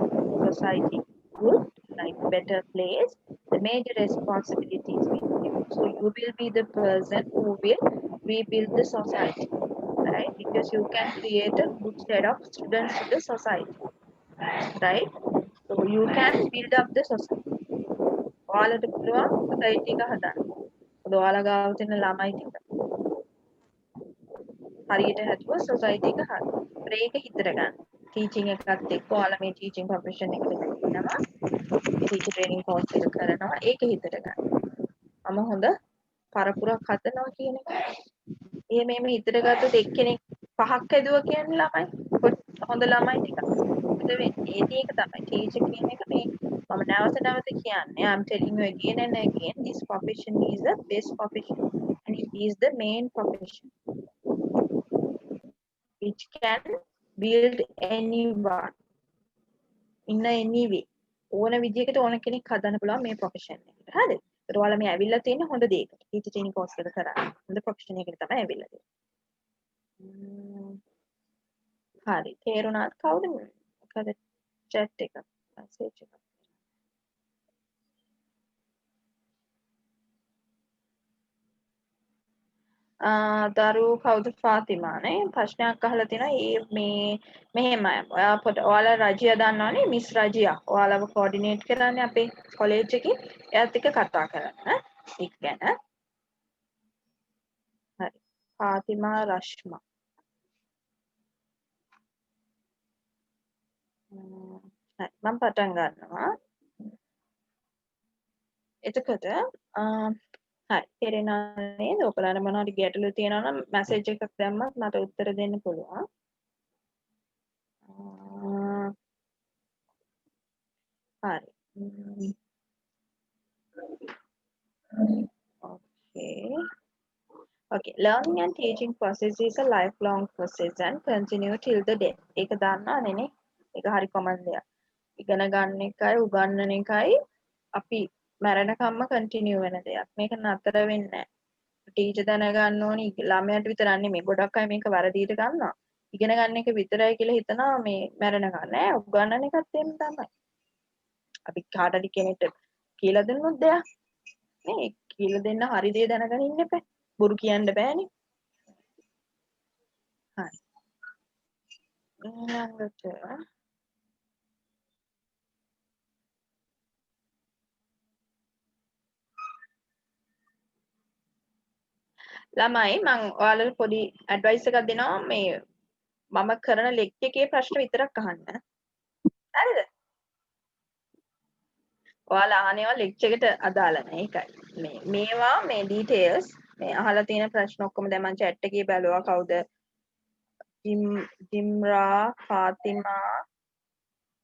society good, like better place, the major responsibility is with you. So you will be the person who will rebuild the society, right? Because you can create a good set of students to the society, right? So you can build up the society. ඔයාලට පුළුවන් society එක හදන්න. ඔයාලා ගාව තියෙන ළමයි ටික හරියට හැදුවා society එක හරි. ඒක හිතට ගන්න. ටීචින් එකත් එක්ක ඔයාලා මේ ටීචින් ප්‍රොෆෙෂන් එකට යනවා. ටීචර් ට්‍රේනින් කෝස් එක කරනවා. ඒක හිතට ගන්න. මම හොඳ පරපුරක් හදනවා කියන එක. එහෙම හිතට ගත්තොත් එක්කෙනෙක් පහක් හැදුවා කියන්නේ ළමයි. හොඳ ළමයි ටික. මොකද වෙන්නේ? ඒක තමයි ටීචර් කියන එක මේ මම නැවත කියන්නේ. I'm telling you again and again, this profession is the best profession and it is the main profession which can build anyone in any way. ඕන විදියකට ඕන කෙනෙක් හදන්න පුළුවන් මේ ප්‍රොෆෙෂන් එකට. හරිද? ඒත් ඔයාලා මේ ඇවිල්ලා තියෙන හොඳ දෙයකට. ටීචර් ට්‍රේනින් කෝස් එක කරා. හොඳ ප්‍රොෆෙෂන් එකකට තමයි ඇවිල්ලා තියෙන්නේ. හරි. තේරුණාද කවුද මොකද chat එක message එක. දරු කවුද ෆාතිමානේ ප්‍රශ්නයක් අහලා තිනවා. මේ මෙහෙමයි. ඔයාලා රජියා දන්නවනේ මිස් රජියා. ඔයාලව කෝඩිනේට් කරන්නේ අපේ කොලෙජ් එකේ. එයාත් එක්ක කතා කරන්න. ඒක ගැන. හරි. ෆාතිමා රශ්මා. හරි. මම පටන් ගන්නවා. එතකොට හරි තේරෙනවා නේද? ඔයාලට මොනවද ගැටලු තියෙනවා නම් මැසේජ් එකක් දැම්මත් මට උත්තර දෙන්න පුළුවන්. හරි. Okay. Okay. Learning and teaching process is a lifelong process and continue till the death. ඒක දන්නවනේ නේ? ඒක හරි කොමන් දෙයක්. ඉගෙන ගන්න එකයි උගන්වන එකයි අපි මරණකම්ම කන්ටිනියු වෙන දෙයක්. මේක නතර වෙන්නේ නැහැ. ටීචර් දැනගන්න ඕනි ළමයාට විතරක් නෙමෙයි ගොඩක් අය මේක වැරදියට ගන්නවා. ඉගෙන ගන්න එක විතරයි කියලා හිතනවා මේ මැරෙනකන් නෑ උගන්වන එකත් එහෙම තමයි. අපි කාට හරි කෙනෙක්ට කියලා දෙන්නොත් දෙයක් නේ කියලා දෙන්න හරි දේ දැනගෙන ඉන්න එපා. බොරු කියන්න බෑනේ. හරි. ඊළඟට ළමයි මම ඔයාලට පොඩි ඇඩ්වයිස් එකක් දෙනවා මේ මම කරන ලෙක්චර් එකේ ප්‍රශ්න විතරක් අහන්න. හරිද? ඔයාලා අහනවා ලෙක්චර් එකට අදාළ නැහැ ඒකයි. මේවා මේ ඩීටේල්ස් මේ අහලා තියෙන ප්‍රශ්න ඔක්කොම දැන් මම chat එකේ බැලුවා කවුද? ජිම්රා ෆාතිමා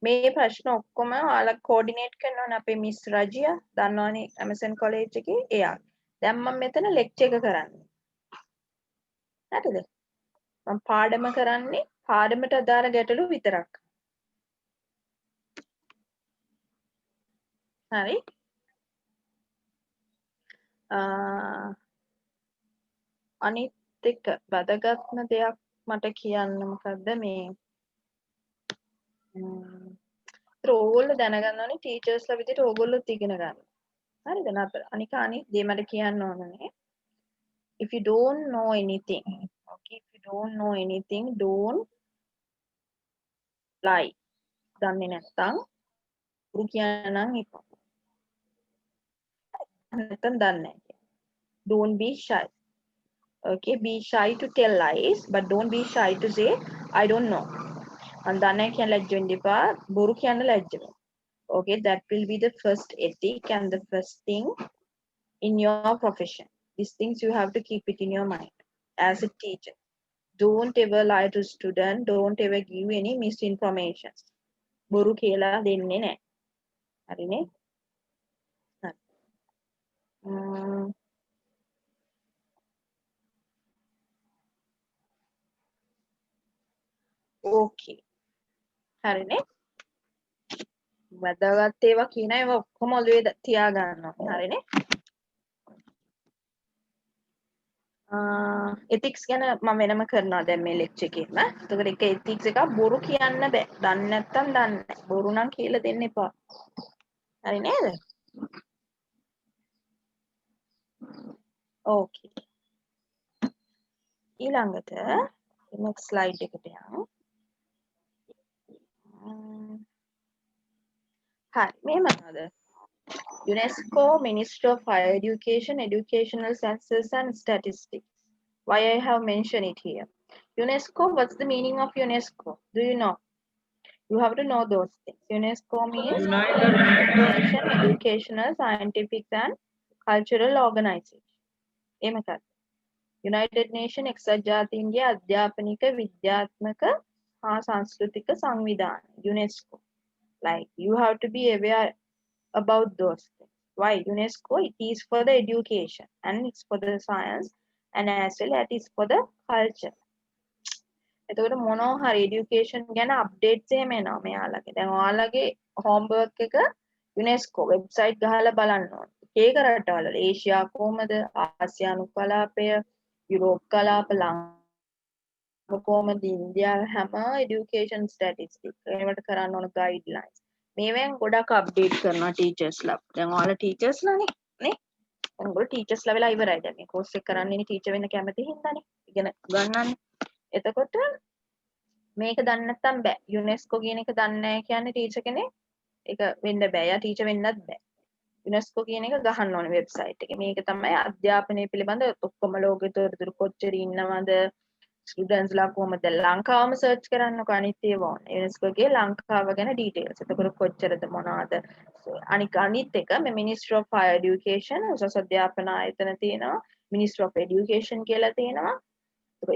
මේ ප්‍රශ්න ඔක්කොම ඔයාලා කෝඩිනේට් කරනවනේ අපේ මිස් රජියා දන්නවනේ ඇමසන් කොලෙජ් එකේ එයා. දැන් මම මෙතන ලෙක්චර් එක කරන්නේ. හරිද? මම පාඩම කරන්නේ පාඩමට අදාළ ගැටලු විතරක්. හරි? අනිත් එක වැදගත්ම දෙයක් මට කියන්න මොකද්ද මේ ඕගොල්ලෝ දැනගන්න ඕනේ ටීචර්ස්ලා විදිහට ඕගොල්ලොත් ඉගෙන ගන්න. හරිද? නතර. අනිත් දේ මට කියන්න ඕනේ if you don't know anything, okay, if you don't know anything, don't lie. දන්නේ නැත්තම් උරු කියනනම් එපා. නැත්තම් දන්නේ නැහැ. Don't be shy. Okay, be shy to tell lies, but don't be shy to say I don't know. And දන්නේ කියන ලැජ්ජ වෙන්න එපා. බොරු කියන්න ලැජ්ජ වෙන්න. Okay, that will be the first ethic and the first thing in your profession. These things you have to keep it in your mind as a teacher. Don't ever lie to student. Don't ever give any misinformation. බොරු කියලා දෙන්නේ නැහැ. හරිනේ? හරි. Okay. හරිනේ? වැදගත් ඒවා කියන ඒවා ඔක්කොම ඔළුවේ තියාගන්න ඕනේ. හරිනේ? ethics ගැන මම වෙනම කරනවා දැන් මේ ලෙක්චර් එකේම. එතකොට එක ethics එකක් බොරු කියන්න බෑ. දන්නේ නැත්තම් දන්නේ නැහැ. බොරු නම් කියලා දෙන්න එපා. හරි නේද? ඕකේ. ඊළඟට next slide එකට යමු. හරි මේ මොනවද? UNESCO, Ministry of Higher Education, Educational Census and Statistics. Why I have mentioned it here. UNESCO, what's the meaning of UNESCO? Do you know? You have to know those things. UNESCO means United Nation, Educational, Scientific and Cultural Organization. United Nation එක්සත් ජාතීන්ගේ අධ්‍යාපනික විද්‍යාත්මක හා සංස්කෘතික සංවිධාන UNESCO. Like you have to be aware about those things. Why? UNESCO, it is for the education and it's for the science and as well as it is for the culture. එතකොට මොනවා හරි education ගැන updates එහෙම එනවා මෙයාලගේ. දැන් ඔයාලගේ homework එක UNESCO website ගහලා බලන්න ඕනේ. ඒක රටවල ඒෂියා කොහමද? ආසියානු කලාපය, යුරෝප් කලාප, ලංකාව කොහමද? ඉන්දියාව හැම education statistics ඒවට කරන්න ඕන guidelines. මේවෙන් ගොඩක් අප්ඩේට් කරනවා ටීචර්ස්ලා. දැන් ඔයාලා ටීචර්ස්ලානේ නේ? ඔයගොල්ලෝ ටීචර්ස්ලා වෙලා ඉවරයි. දැන් මේ කෝස් එක කරන්නේ ටීචර් වෙන්න කැමති හින්දානේ. ඉගෙන ගන්නන්නේ. එතකොට මේක දන්නේ නැත්තම් බෑ. UNESCO කියන එක දන්නේ නැහැ කියන්නේ ටීචර් කෙනෙක් ඒක වෙන්න බෑ. යා ටීචර් වෙන්නත් බෑ. UNESCO කියන එක ගහන්න ඕනේ වෙබ්සයිට් එකේ. මේක තමයි අධ්‍යාපනය පිළිබඳ ඔක්කොම ලෝකෙ තොරතුරු කොච්චර ඉන්නවද ස්ටුඩන්ට්ස් ලා කොහමද ලංකාවම සර්ච් කරන්නකො අනිත් ඒවා ඕනේ යුනෙස්කෝගේ ලංකාව ගැන ඩීටේල්ස් එතකොට කොච්චරද මොනවද අනිත් එක මේ මිනිස්ට්‍රි ඔෆ් හයර් එඩියුකේෂන් උසස් අධ්‍යාපන ආයතන තියෙනවා මිනිස්ට්‍රි ඔෆ් එඩියුකේෂන් කියලා තියෙනවා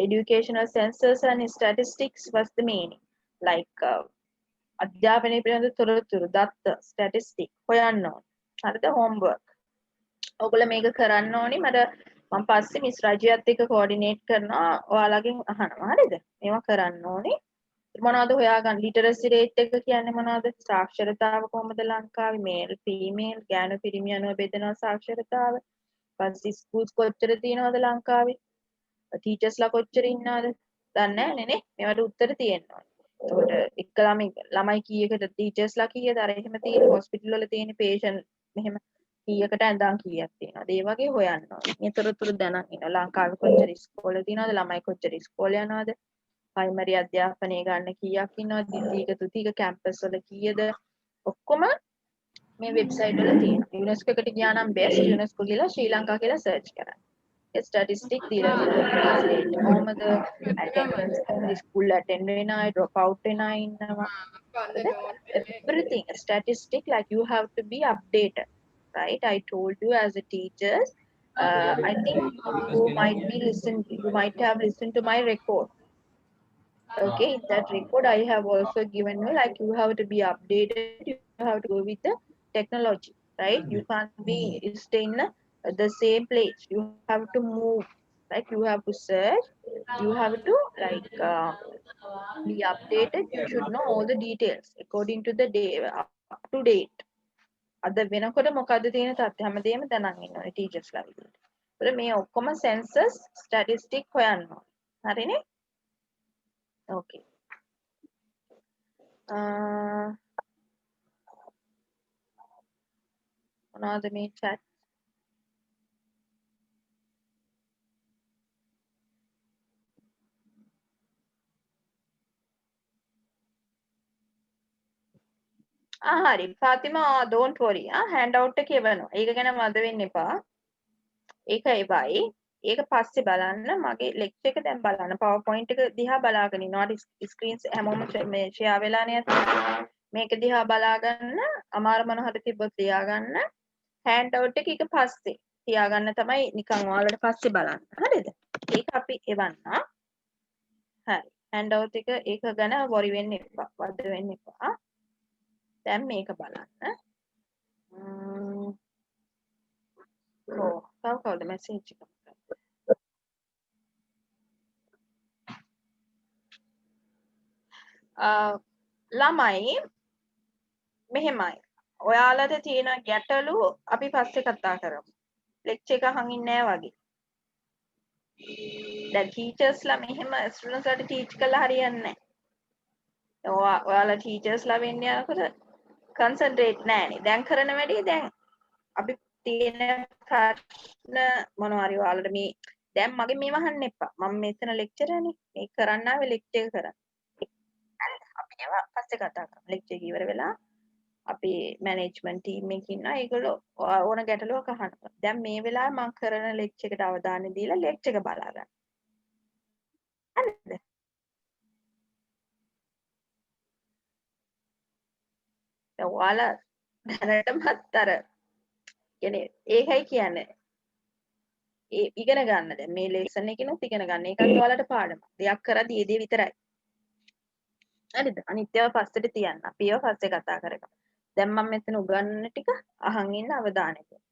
educational census and statistics was the meaning like අධ්‍යාපනය පිළිබඳ තොරතුරු දත්ත ස්ටැටිස්ටික් හොයන්න ඕනේ හරිද homework ඔයගොල්ලෝ මේක කරන්න ඕනි මට මම පස්සේ මිස් රජියත් එක්ක කෝඩිනේට් කරනවා ඔයාලගෙන් අහනවා හරිද මේවා කරන්න ඕනි මොනවද හොයාගන්න ලිටරසි රේට් එක කියන්නේ මොනවද සාක්ෂරතාව කොහොමද ලංකාවේ මේල් ෆීමේල් ගෑනු පිරිමි අනුව බෙදෙනවා සාක්ෂරතාව පස්සේ ස්කූල්ස් කොච්චර තියෙනවද ලංකාවේ ටීචර්ස්ලා කොච්චර ඉන්නවද දන්නේ නැහැ නේ මේවට උත්තර තියෙනවා එතකොට එක ළමයි කීයකට ටීචර්ස්ලා කීයද අර එහෙම තියෙන හොස්පිටල් වල තියෙන පේෂන්ට් මෙහෙම කීයකට ඇඳන් කීයක් තියෙනවද ඒ වගේ හොයන්න ඕනේ. මේතරතුරු දැනන් ඉන්න ලංකාවේ කොච්චර ඉස්කෝලේ තියෙනවද ළමයි කොච්චර ඉස්කෝලේ යනවද ප්‍රයිමරි අධ්‍යාපනය ගන්න කීයක් ඉන්නවද ද්විතීක තෘතීක කැම්පස් වල කීයද ඔක්කොම මේ වෙබ්සයිට් වල තියෙනවා. යුනෙස්කෝ එකට ගියා නම් බෙස්ට් යුනෙස්කෝ කියලා ශ්‍රී ලංකා කියලා සර්ච් කරන්න. ඒ ස්ටැටිස්ටික් දීලා තියෙනවා. කොහමද ඇටෙන්ඩන්ස් ස්කූල් ඇටෙන්ඩ් වෙන අය ඩ්‍රොප් අවුට් වෙන අය ඉන්නවා. everything statistic like you have to be updated right I told you as a teacher I think you might have listened to my record okay in that record I have also given you like you have to be updated you have to go with the technology right you can't be stay in the same place you have to move like you have to search you have to like be updated you should know all the details according to the day up to date අද වෙනකොට මොකද්ද තියෙන තත්ත්වය හැමදේම දැනන් ඉන්න ඕනේ ටීචර්ස්ලා විදිහට. ඒතර මේ ඔක්කොම සෙන්සස් ස්ටැටිස්ටික් හොයන්න ඕනේ. හරිනේ? ඕකේ. මොනවද මේ chat හරි Fathima don't worry hand out එක එවනවා. ඒක ගැන මද වෙන්න එපා. ඒක එවයි. ඒක පස්සේ බලන්න මගේ ලෙක්චර් එක දැන් බලන්න PowerPoint එක දිහා බලාගෙන ඉන්නවා. ස්ක්‍රීන්ස් හැමෝම මේ ෂෙයා වෙලා නේද? මේක දිහා බලාගන්න අමාරු මොන හරි තිබ්බොත් ලියාගන්න. hand out එක පස්සේ තියාගන්න තමයි නිකන් ඔයාලට පස්සේ බලන්න. හරිද? ඒක අපි එවන්න. හරි. hand out එක ඒක ගැන worry වෙන්න එපා. වද වෙන්න එපා. දැන් මේක බලන්න. කවුද මැසේජ් එක? ළමයි මෙහෙමයි. ඔයාලට තියෙන ගැටලු අපි පස්සේ කතා කරමු. ලෙක්චර් එක අහන් ඉන්නේ නැහැ වගේ. දැන් ටීචර්ස්ලා මෙහෙම ස්ටුඩන්ට්ස්ලාට ටීච් කළා හරියන්නේ නැහැ. ඔයාලා ටීචර්ස්ලා වෙන්නේ යනකොට කන්සන්ට්‍රේට් නැහැනේ. දැන් කරන වැඩේ දැන් අපි තියෙන ප්‍රශ්න මොනවා හරි ඔයාලට මේ දැන් මගේ මේව අහන්න එපා. මම මෙතන ලෙක්චරර්නේ. මේක කරන්න ආවේ ලෙක්චර් එක කරන්න. අපි ඒවා පස්සේ කතා කරමු. ලෙක්චර් එක ඉවර වෙලා අපි මැනේජ්මන්ට් ටීම් එකකින් ඉන්නවා. ඒගොල්ලෝ ඕන ගැටලුවක් අහනවා. දැන් මේ වෙලාවේ මම කරන ලෙක්චර් එකට අවධානය දීලා ලෙක්චර් එක බලා ගන්න. හරිද? දැන් ඔයාලා දැනටමත් අර කියන්නේ ඒකයි කියන්නේ. ඒ ඉගෙන ගන්න දැන් මේ ලෙසන් එකකිනුත් ඉගෙන ගන්න. ඒකත් ඔයාලට පාඩම. දෙයක් කරද්දී ඒ දේ විතරයි. හරිද? අනිත් ඒවා පස්සට තියන්න. අපි ඒවා පස්සේ කතා කරගමු. දැන් මම මෙතන උගන්වන ටික අහන් ඉන්න අවධානයෙන්.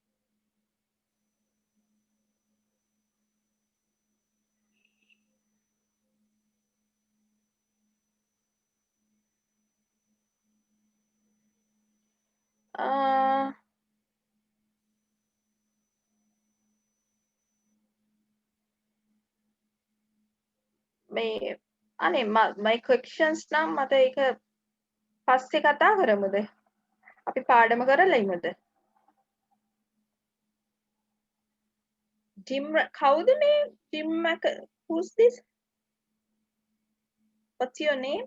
මේ අනේ my questions නම් මට ඒක පස්සේ කතා කරමුද? අපි පාඩම කරලා ඉමුද? Jim කවුද මේ Jim who's this? What's your name?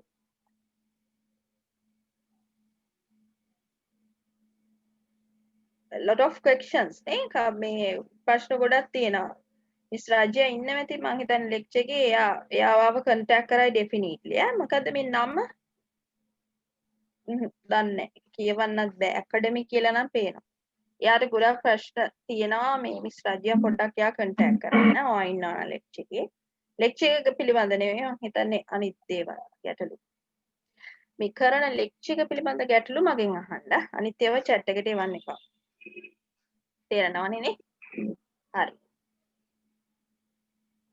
A lot of questions නේ මේ ප්‍රශ්න ගොඩක් තියෙනවා. මිස් රාජ්‍ය ඉන්න ඇති මං හිතන්නේ ලෙක්චර් එකේ එයාව කන්ටැක්ට් කරයි ඩෙෆිනිට්ලි මොකද්ද මේ නම දන්නේ කියවන්නත් බෑ ඇකඩමික් කියලා නම් පේනවා එයාට ගොඩක් ප්‍රශ්න තියෙනවා මේ මිස් රාජ්‍ය පොඩ්ඩක් එයා කන්ටැක්ට් කරන්න ඔයා ඉන්නවා ලෙක්චර් එක පිළිබඳ නෙවෙයි මං හිතන්නේ අනිත් දේවල් ගැටලු මේ කරන ලෙක්චර් එක පිළිබඳ ගැටලු මගෙන් අහන්න අනිත් ඒවා chat එකට එවන්න එපා තේරෙනවනේ නේ හරි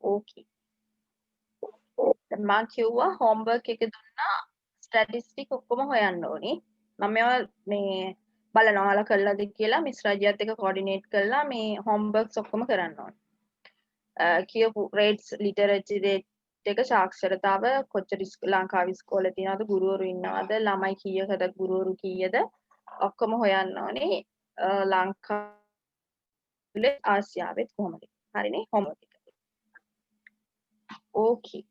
ඕකේ මම කිව්වා homework එක දුන්නා ස්ටැටිස්ටික් ඔක්කොම හොයන්න ඕනේ මම මේවා මේ බලනවා ඔයාලා කළාද කියලා මිස් රාජ්‍යත් එක්ක කෝඩිනේට් කරලා මේ homeworks ඔක්කොම කරන්න ඕනේ කියපු rates literacy rate එක සාක්ෂරතාව කොච්චර ලංකාවේ ඉස්කෝලේ තියෙනවද ගුරුවරු ඉන්නවද ළමයි කීයකද ගුරුවරු කීයද ඔක්කොම හොයන්න ඕනේ ලංකාවේ ආසියාවෙත් කොහොමද හරිනේ homework එක ඕකේ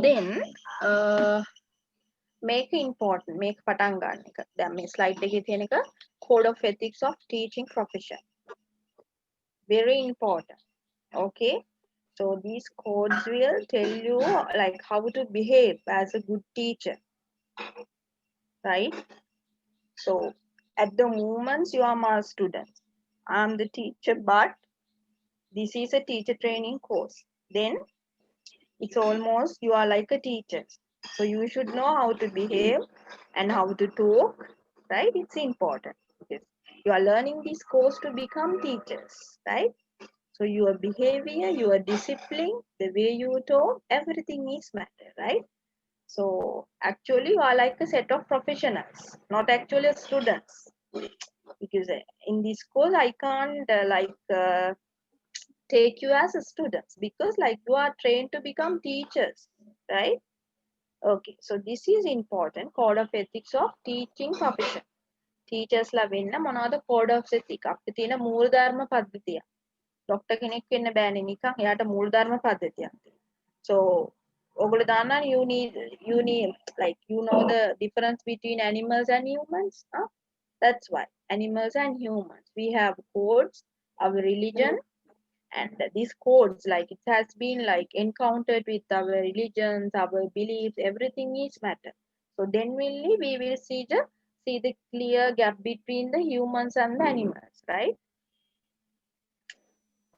then make important make පටන් ගන්න එක දැන් මේ slide එකේ තියෙන එක code of ethics of teaching profession very important okay so these codes will tell you like how to behave as a good teacher right so at the moment you are my student I am the teacher but this is a teacher training course then it's almost you are like a teacher so you should know how to behave and how to talk right it's important because you are learning this course to become teachers right so your behavior your discipline the way you talk everything is matter right so actually you are like a set of professionals not actually students because in this course I can't take you as students because like you are trained to become teachers right okay so this is important code of ethics of teaching profession teachers ලා වෙන්න මොනවද code of ethics අපිට තියෙන මූලධර්ම පද්ධතිය doctor කෙනෙක් වෙන්න බෑනේ නිකන් එයාට මූලධර්ම පද්ධතියක් තියෙනවා so ඔයගොල්ලෝ දන්නා you need like you know the difference between animals and humans huh? That's why animals and humans we have codes our religion and these codes like it has been like encountered with our religions our beliefs everything is matter so then only we will see the clear gap between the humans and the animals right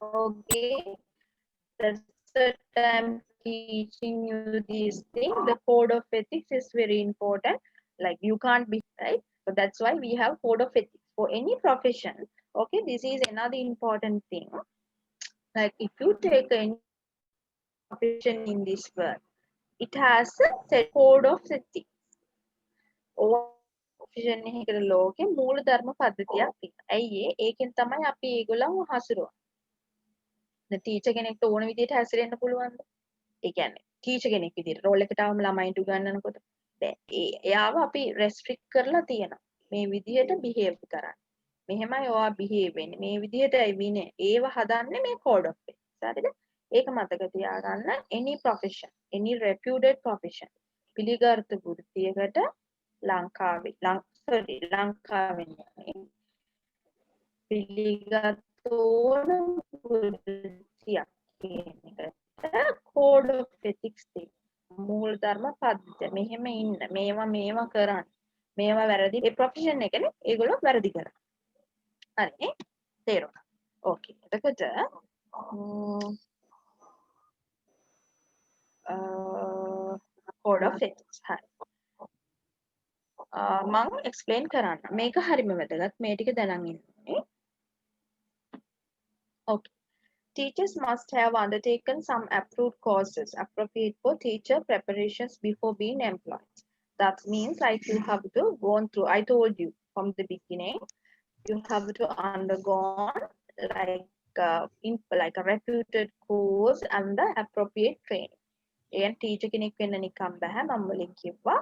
okay that's the time teaching you these things the code of ethics is very important like you can't be right so that's why we have code of ethics for any profession okay this is another important thing like if you take any profession in this world it has a set code of ethics profession එකකට ලෝකේ මූල ධර්ම පද්ධතියක් තියෙනවා. ඇයි ඒකෙන් තමයි අපි ඒගොල්ලන්ව හසුරුවන්නේ. දැන් ටීචර් කෙනෙක්ට ඕන විදිහට හැසිරෙන්න පුළුවන්ද? ඒ කියන්නේ ටීචර් කෙනෙක් විදිහට රෝල් එකට ආවම ළමයින්ට උගන්වනකොට දැන් එයාව අපි රෙස්ට්‍රික්ට් කරලා තියෙනවා. මේ විදිහට බිහේව් කරන්න. මෙහෙමයි ඔයා බිහේව් වෙන්නේ. මේ විදිහටයි විනේ. ඒව හදන්නේ මේ code of ethics. හරිද? ඒක මතක තියාගන්න any profession any reputed profession පිළිගත් වෘත්තියකට ලංකාවේ පිළිගත් ඕන වෘත්තියක් කියන එකට code of ethics තියෙනවා මූල ධර්ම පද්ධතිය මෙහෙම ඉන්න මේවා කරන්න මේවා වැරදි ඒ ප්‍රොෆෙෂන් එකනේ ඒගොල්ලෝ වැරදි කරා හරිනේ තේරුණා ඕකේ එතකොට code of ethics හරි මම explain කරන්න මේක හරිම වැදගත් මේ ටික දැනන් ඉන්න ඕනේ okay teachers must have undertaken some approved courses appropriate for teacher preparations before being employed that means like you have to go through I told you from the beginning you have to undergone like a reputed course and the appropriate training and teacher කෙනෙක් වෙන්න නිකම් බෑ මම මුලින් කිව්වා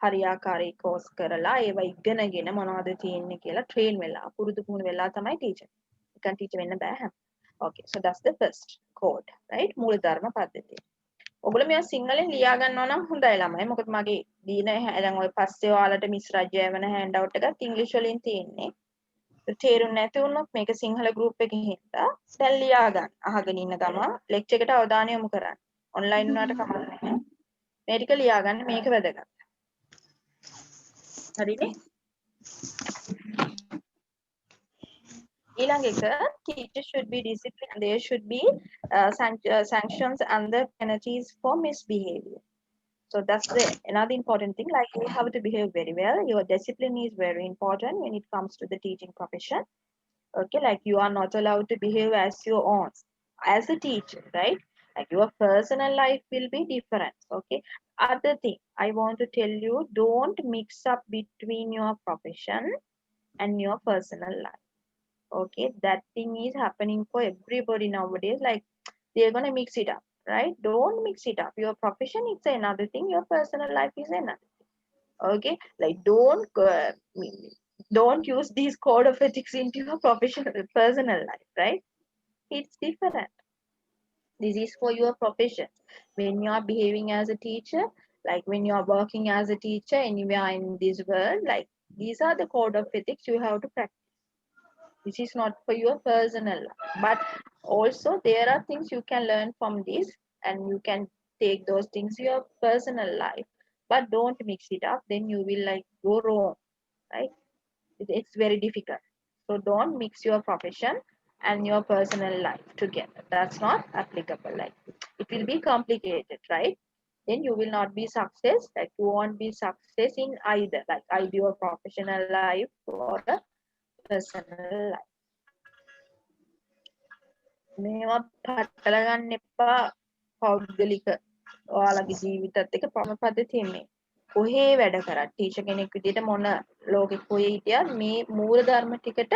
හරියාකාරී course කරලා ඒව ඉගෙනගෙන මොනවද තියෙන්නේ කියලා train වෙලා පුරුදු පුහුණු වෙලා තමයි teacher නිකන් teacher වෙන්න බෑ හැම okay so that's the first code right මූලධර්ම පද්ධතිය ඔයගොල්ලෝ මේවා සිංහලෙන් ලියා ගන්නවා නම් හොඳයි ළමයි මොකද මගේ දීන දැන් ඔය පස්සේ ඔයාලට මිස් රජය වෙන hand out එකත් ඉංග්‍රීසි වලින් තියෙන්නේ තේරුම් නැති වුණොත් මේක සිංහල ගෲප් එකකින් හින්දා දැන් ලියා ගන්න. අහගෙන ඉන්න ගම ලෙක්චර් එකට අවධානය යොමු කරන්න. ඔන්ලයින් වුණාට කමක් නැහැ. මේ ටික ලියා ගන්න මේක වැදගත්. හරිනේ? ඊළඟ එක teachers should be disciplined. There should be sanctions and the penalties for misbehavior. So that's another important thing. Like you have to behave very well. Your discipline is very important when it comes to the teaching profession. Okay, like you are not allowed to behave as your own as a teacher, right? Like your personal life will be different. Okay. Other thing I want to tell you, don't mix up between your profession and your personal life. Okay, that thing is happening for everybody nowadays. Like they're gonna mix it up, right? Don't mix it up. Your profession is another thing, your personal life is another thing. Okay, like don't use these code of ethics into your professional personal life, right? It's different. This is for your profession. When you are behaving as a teacher, like when you are working as a teacher anywhere in this world, like these are the code of ethics you have to practice. This is not for your personal life, but also there are things you can learn from this, and you can take those things to your personal life, but don't mix it up, then you will like go wrong, right? It's very difficult. So don't mix your profession and your personal life together. That's not applicable. Like it will be complicated, right? Then you will not be success. Like you won't be success in either, like either your professional life or a personal life. මේවා පටල ගන්න එපා පෞද්ගලික ඔයාලගේ ජීවිතත් එක්ක පදතිය මේ කොහේ වැඩ කරත් ටීචර් කෙනෙක් විදිහට මොන ලෝකෙ කොහේ හිටියත් මේ මූල ධර්ම ටිකට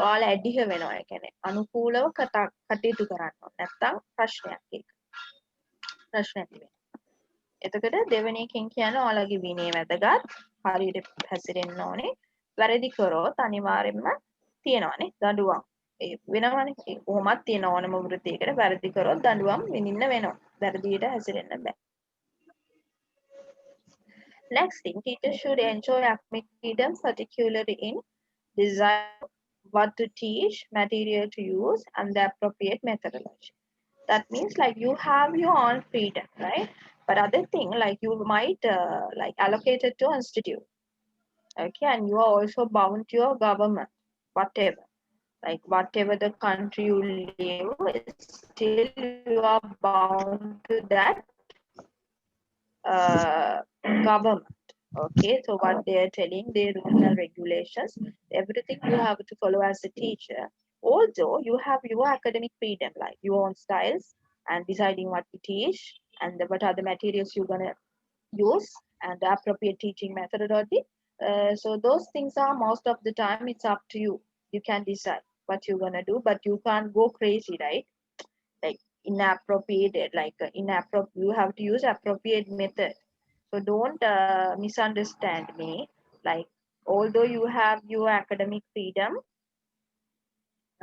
ඔයාලා ඇඩිහ වෙනවා. ඒ කියන්නේ අනුකූලව කටයුතු කරන්න ඕන. නැත්තම් ප්‍රශ්නයක් ඒක. ප්‍රශ්න ඇති වෙනවා. එතකොට දෙවෙනි එකෙන් කියන්නේ ඔයාලගේ විනය වැදගත්. හරියට හැසිරෙන්න ඕනේ. වැරදි කරොත් අනිවාර්යෙන්ම තියෙනවානේ දඬුවම්. ඒ වෙනවනේ. ඒ කොහොමත් තියෙන ඕනම වෘත්තියකට වැරදි කරොත් දඬුවම් විඳින්න වෙනවා. වැරදියට හැසිරෙන්න බෑ. Next thing, teachers should enjoy academic freedom, particularly in design what to teach, material to use, and the appropriate methodology. That means like you have your own freedom, right? But other thing, like you might like allocate it to institute, okay, and you are also bound to your government, whatever. Like whatever the country you live, still you are bound to that government. Okay, so what they are telling, their rules and regulations, everything you have to follow as a teacher. Although you have your academic freedom, like your own styles and deciding what to teach and what are the materials you're gonna use and the appropriate teaching methodology. So those things are most of the time it's up to you. You can decide what you're gonna do, but you can't go crazy, right? Like inappropriate, like inappropriate. You have to use appropriate method. So don't misunderstand me. Like although you have your academic freedom,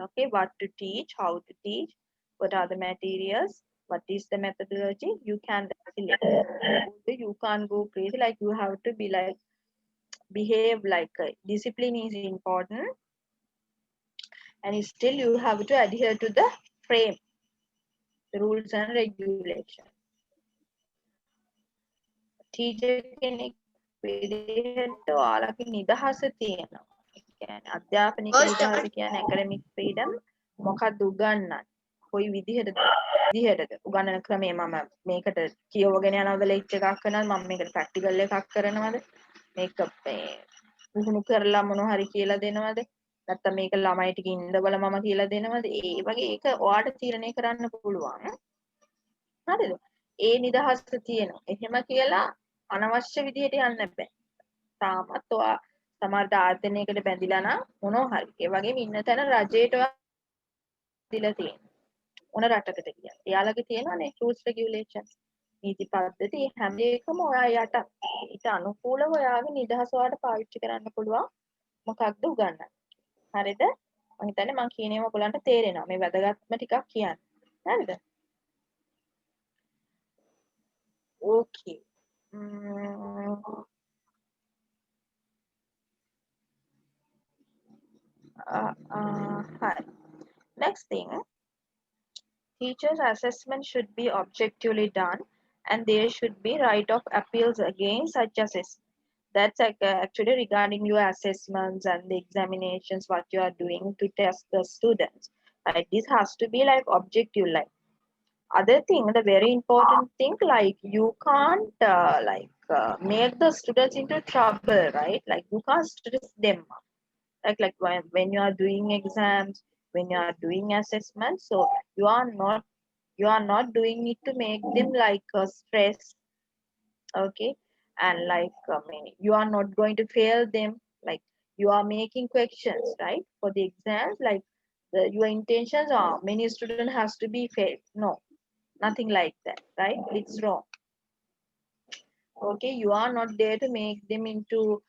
okay, what to teach, how to teach, what are the materials, what is the methodology, you can select. You can't go crazy. Like you have to be like behave like discipline is important, and still you have to adhere to the frame, the rules and regulations. Teacher කෙනෙක් විදිහට ඔයාලගේ නිදහස තියෙනවා. කියන්නේ අධ්‍යාපනික නිදහස කියන්නේ academic freedom මොකක්ද උගන්වන්නේ? කොයි විදිහටද උගන්වන ක්‍රමය මම මේකට කියවගෙන යනවද ලෙක්චර් එකක් කරනවද මම මේකට ප්‍රැක්ටිකල් එකක් කරනවද මේක මේ පුහුණු කරලා මොනවා හරි කියලා දෙනවද නැත්නම් මේක ළමයි ටික ඉඳබල මම කියලා දෙනවද ඒ වගේ ඒක ඔයාට තීරණය කරන්න පුළුවන්. හරිද? ඒ නිදහස තියෙනවා. එහෙම කියලා අනවශ්‍ය විදිහට යන්න බෑ. තාමත් ඔයා සමහර ආයතනයකට බැඳිලා නම් මොනවා හරි. ඒ වගේම ඉන්න තැන රජයට දීලා තියෙනවා. ඕන රටකට ගියා. එයාලගේ තියෙනවානේ rules regulations. නීති පද්ධති හැම එකම ඔයා යට ඊට අනුකූලව ඔයාගේ නිදහස ඔයාට පාවිච්චි කරන්න පුළුවන්. මොකක්ද උගන්නන්නේ. හරිද? මම හිතන්නේ මම කියන ඒවා ඔයගලන්ට තේරෙනවා. මේ වැදගත්ම ටිකක් කියන්න. හරිද? Okay. Hi. Next thing, teachers' assessment should be objectively done, and there should be right of appeals against such assessment. That's like, actually regarding your assessments and the examinations, what you are doing to test the students. Right? This has to be like objective. Like other thing, the very important thing, like you can't make the students into trouble, right? Like you can't stress them like when you are doing exams, when you are doing assessments, so you are not doing it to make them like stress, okay, and like you are not going to fail them, like you are making questions right for the exams, like your intentions are many student has to be failed, no, nothing like that, right? It's wrong. Okay, you are not there to make them into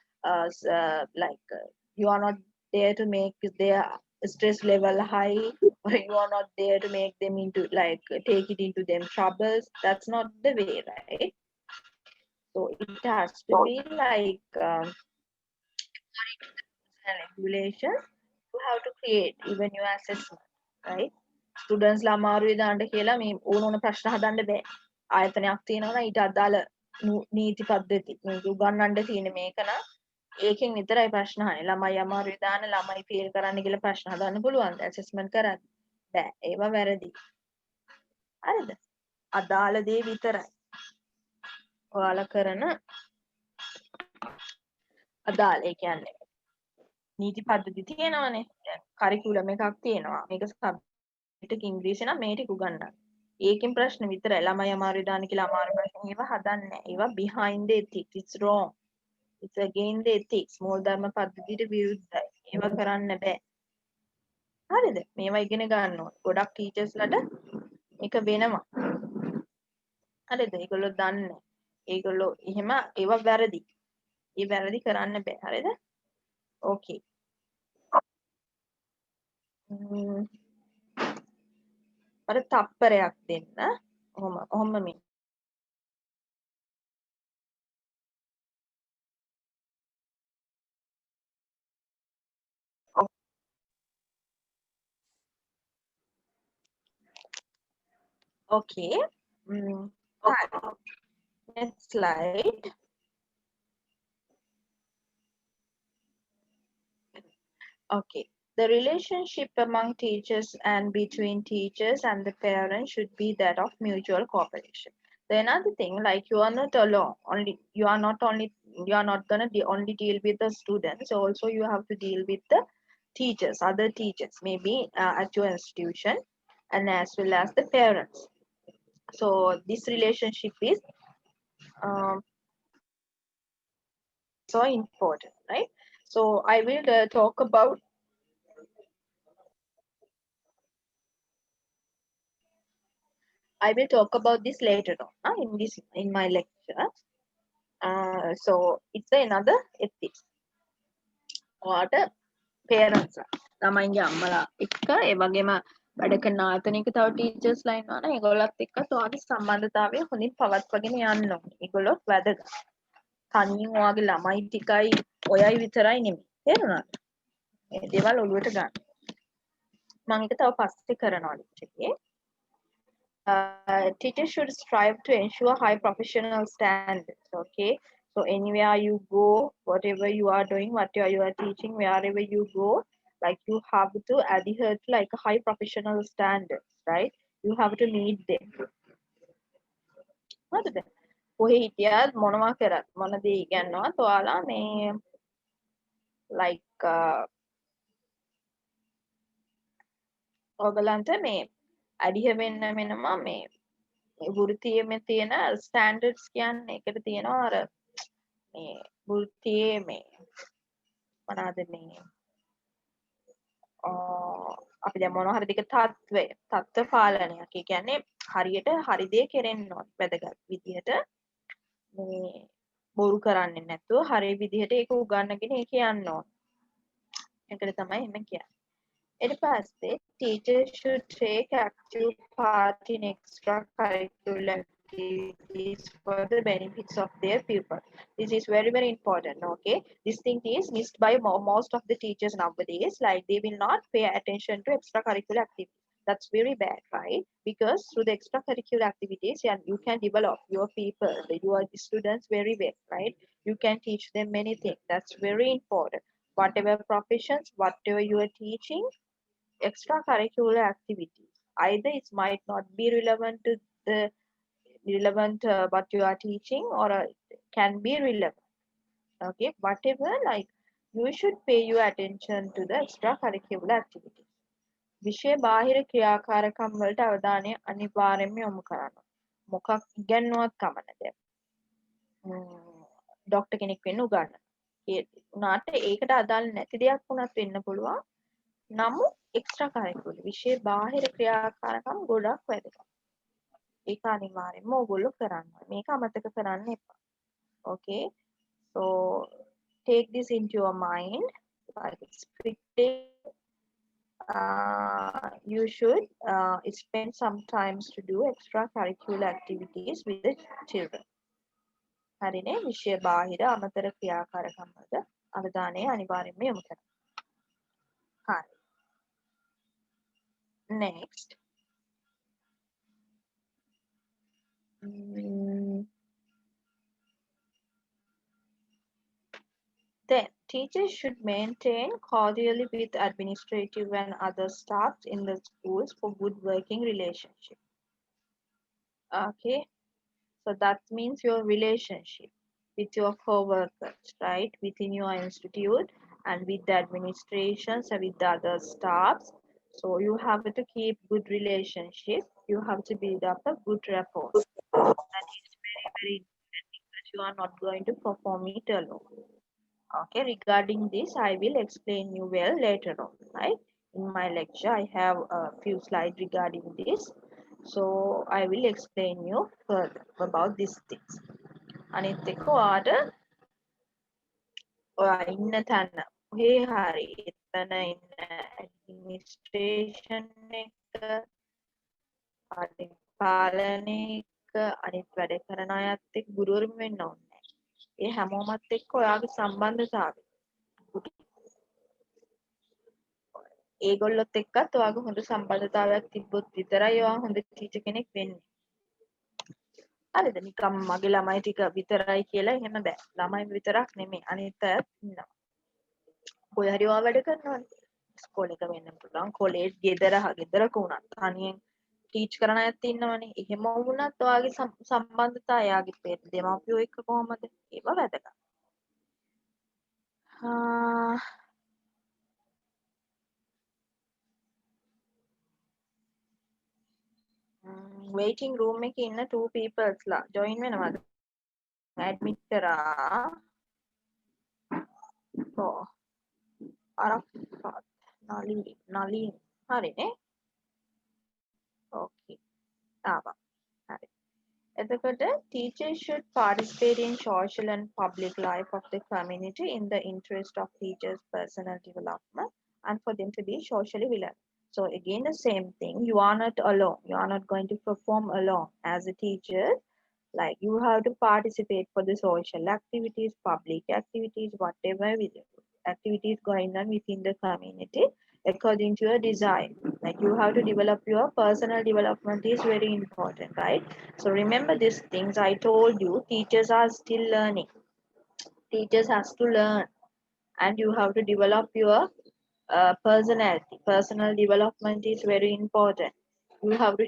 you are not there to make their stress level high, or you are not there to make them into like take it into them troubles. That's not the way, right? So it has to be like regulations you have to create even your assessment, right? Students ලා අමාරුවේ දාන්න කියලා මේ ඕන ඕන ප්‍රශ්න හදන්න බෑ. ආයතනයක් තියෙනවා ඊට අදාළ නීති පද්ධති මේක උගන්වන්න තියෙන මේක නම් ඒකෙන් විතරයි ප්‍රශ්න අහන්නේ. ළමයි අමාරුවේ දාන්න ළමයි ෆේල් කරන්න කියලා ප්‍රශ්න හදන්න පුළුවන්. ඇසෙස්මන්ට් කරන්න බෑ. ඒවා වැරදි. හරිද? අදාළ දේ විතරයි. ඔයාලා කරන අදාළ ඒ කියන්නේ නීති පද්ධති තියෙනවානේ. කරිකුලම් එකක් තියෙනවා. මේක සබ්ජෙක්ට් ඉංග්‍රීසි නම් මේ ටික උගන්වන්න. ඒකෙන් ප්‍රශ්න විතරයි. ළමයි අමාරුවේ දාන්න කියලා අමාරු ප්‍රශ්න ඒවා හදන්නේ නැහැ. ඒවා behind the ethics. It's wrong. It's against the ethics. මූලධර්ම පද්ධතියට විරුද්ධයි. ඒවා කරන්න බෑ. හරිද? මේවා ඉගෙන ගන්න ඕනේ. ගොඩක් ටීචර්ස්ලාට මේක වෙනවා. හරිද? ඒගොල්ලෝ දන්නේ නැහැ. ඒගොල්ලෝ එහෙම ඒවා වැරදි. ඒ වැරදි කරන්න බෑ. හරිද? ඕකේ. අර තප්පරයක් දෙන්න. ඔහොම මේ. Okay. Hi. Next slide. Okay. The relationship among teachers and between teachers and the parents should be that of mutual cooperation. The another thing, like you are not alone. You are not gonna only deal with the students. Also, you have to deal with the teachers, other teachers, maybe at your institution, and as well as the parents. So this relationship is so important, right? So I will talk about this later on in my lecture. So it's another ethics. ඔයාට parents ළමයින්ගේ අම්මලා එක්ක ඒ වගේම වැඩ කරන ආයතනයක තව ටීචර්ස්ලා ඉන්නවා නම් ඒගොල්ලොත් එක්ක ඔයාගේ සම්බන්ධතාවය හොඳින් පවත්වාගෙන යන්න ඕනේ. ඒගොල්ලෝ වැදගත්. තනියෙන් ඔයාගේ ළමයි ටිකයි ඔයයි විතරයි නෙමෙයි. තේරුණාද? මේ දේවල් ඔළුවට ගන්න. මම ඒක තව පස්සේ කරනවා lecture. Teachers should strive to ensure high professional standards. Okay, so anywhere you go, whatever you are doing, whatever you are teaching, wherever you go, like you have to adhere to like a high professional standards, right? You have to meet them. හරිද? කොහේ හිටියත් මොනවා කරත් මොන දේ ඉගෙනනවත් ඔයාලා මේ like ඔයගලන්ට මේ adhere වෙන්න වෙනවා මේ වෘත්තියේ තියෙන ස්ටෑන්ඩඩ්ස් කියන්නේ ඒකට තියෙනවා අර මේ වෘත්තියේ මේ මොනවාද මේ අපි දැන් මොනවා හරි දෙක තත්ත්ව පාලනයක්. ඒ කියන්නේ හරියට හරි දේ කෙරෙන්න ඕන. වැදගත් විදිහට මේ බොරු කරන්නේ නැතුව හරි විදිහට ඒක උගන්වගෙන ඒක යන්න ඕන. ඒකට තමයි එහෙම කියන්නේ. ඊට පස්සේ teachers should take active part in extracurricular activities for the benefits of their pupil. This is very, very important. Okay, this thing is missed by most of the teachers nowadays. Like they will not pay attention to extracurricular activities. That's very bad, right? Because through the extracurricular activities, yeah, you can develop your people, your students very well, right? You can teach them many things. That's very important. Whatever professions, whatever you are teaching, extracurricular activities, either it might not be relevant to the what you are teaching, or can be relevant. Okay, whatever, like you should pay your attention to the extracurricular activities. විෂය බාහිර ක්‍රියාකාරකම් වලට අවධානය අනිවාර්යයෙන්ම යොමු කරන්න. මොකක් ඉගෙනුවත් කමනද? Doctor කෙනෙක් වෙන්න උගන්න. ඒ උනාට ඒකට අදාළ නැති දෙයක් වුණත් වෙන්න පුළුවන්. නමුත් එක්ස්ට්‍රා කරිකුලර් විෂය බාහිර ක්‍රියාකාරකම් ගොඩක් වැදගත්. ඒක අනිවාර්යයෙන්ම ඕගොල්ලෝ කරන්න. මේක අමතක කරන්න එපා. Okay, so take this into your mind. Like strictly, you should spend some times to do extracurricular activities with the children. හරිනේ, විෂය බාහිර අමතර ක්‍රියාකාරකම් වලට අවධානය අනිවාර්යයෙන්ම යොමු කරන්න. හරි. Next. Then, teachers should maintain cordially with administrative and other staff in the schools for good working relationship. Okay, so that means your relationship with your co-workers, right, within your institute and with the administrations and with the other staffs. So you have to keep good relationship. You have to build up a good rapport. That is very, very important because you are not going to perform it alone. Okay, regarding this, I will explain you well later on, right? In my lecture, I have a few slides regarding this. So I will explain you further about these things. අනිත් එක ඔයා ඉන්න තැන ඔහේ හරි එතන ඉන්න administration එක පාලනයක අනිත් වැඩ කරන අයත් එක්ක ගුරුවරුන් වෙන්න ඕනේ. ඒ හැමෝමත් එක්ක ඔයාගේ සම්බන්ධතාවය ඒගොල්ලොත් එක්කත් ඔයාගේ හොඳ සම්බන්ධතාවයක් තිබ්බොත් විතරයි ඔයා හොඳ ටීචර් කෙනෙක් වෙන්නේ. හරිද? නිකම් මගේ ළමයි ටික විතරයි කියලා එහෙම බෑ. ළමයි විතරක් නෙමෙයි අනිත් අයත් ඉන්නවා. කොහේ හරි ඔයා වැඩ කරනවානේ. ඉස්කෝලේ එක වෙන්න පුළුවන්, කොලේජ්, ගෙදරක වුණත් තනියෙන් ටීච් කරන අයත් ඉන්නවනේ. එහෙම වුණත් ඔයාගේ සම්බන්ධතාවය එයාගේ දෙමාපියෝ එක්ක කොහොමද? ඒව වැදගත්. waiting room එකේ ඉන්න 2 peoples ලා join වෙනවද? admit කරා. so අරෆත් නලින් හරිනේ. okay ආවා. හරි. එතකොට teachers should participate in social and public life of the community in the interest of teachers' personal development and for them to be socially relevant. So again, the same thing. You are not alone. You are not going to perform alone as a teacher. Like you have to participate for the social activities, public activities, whatever with activities going on within the community according to your desire. Like you have to develop your personal development is very important, right? So remember these things I told you. Teachers are still learning. Teachers has to learn, and you have to develop your personality. Personal development is very important. You have to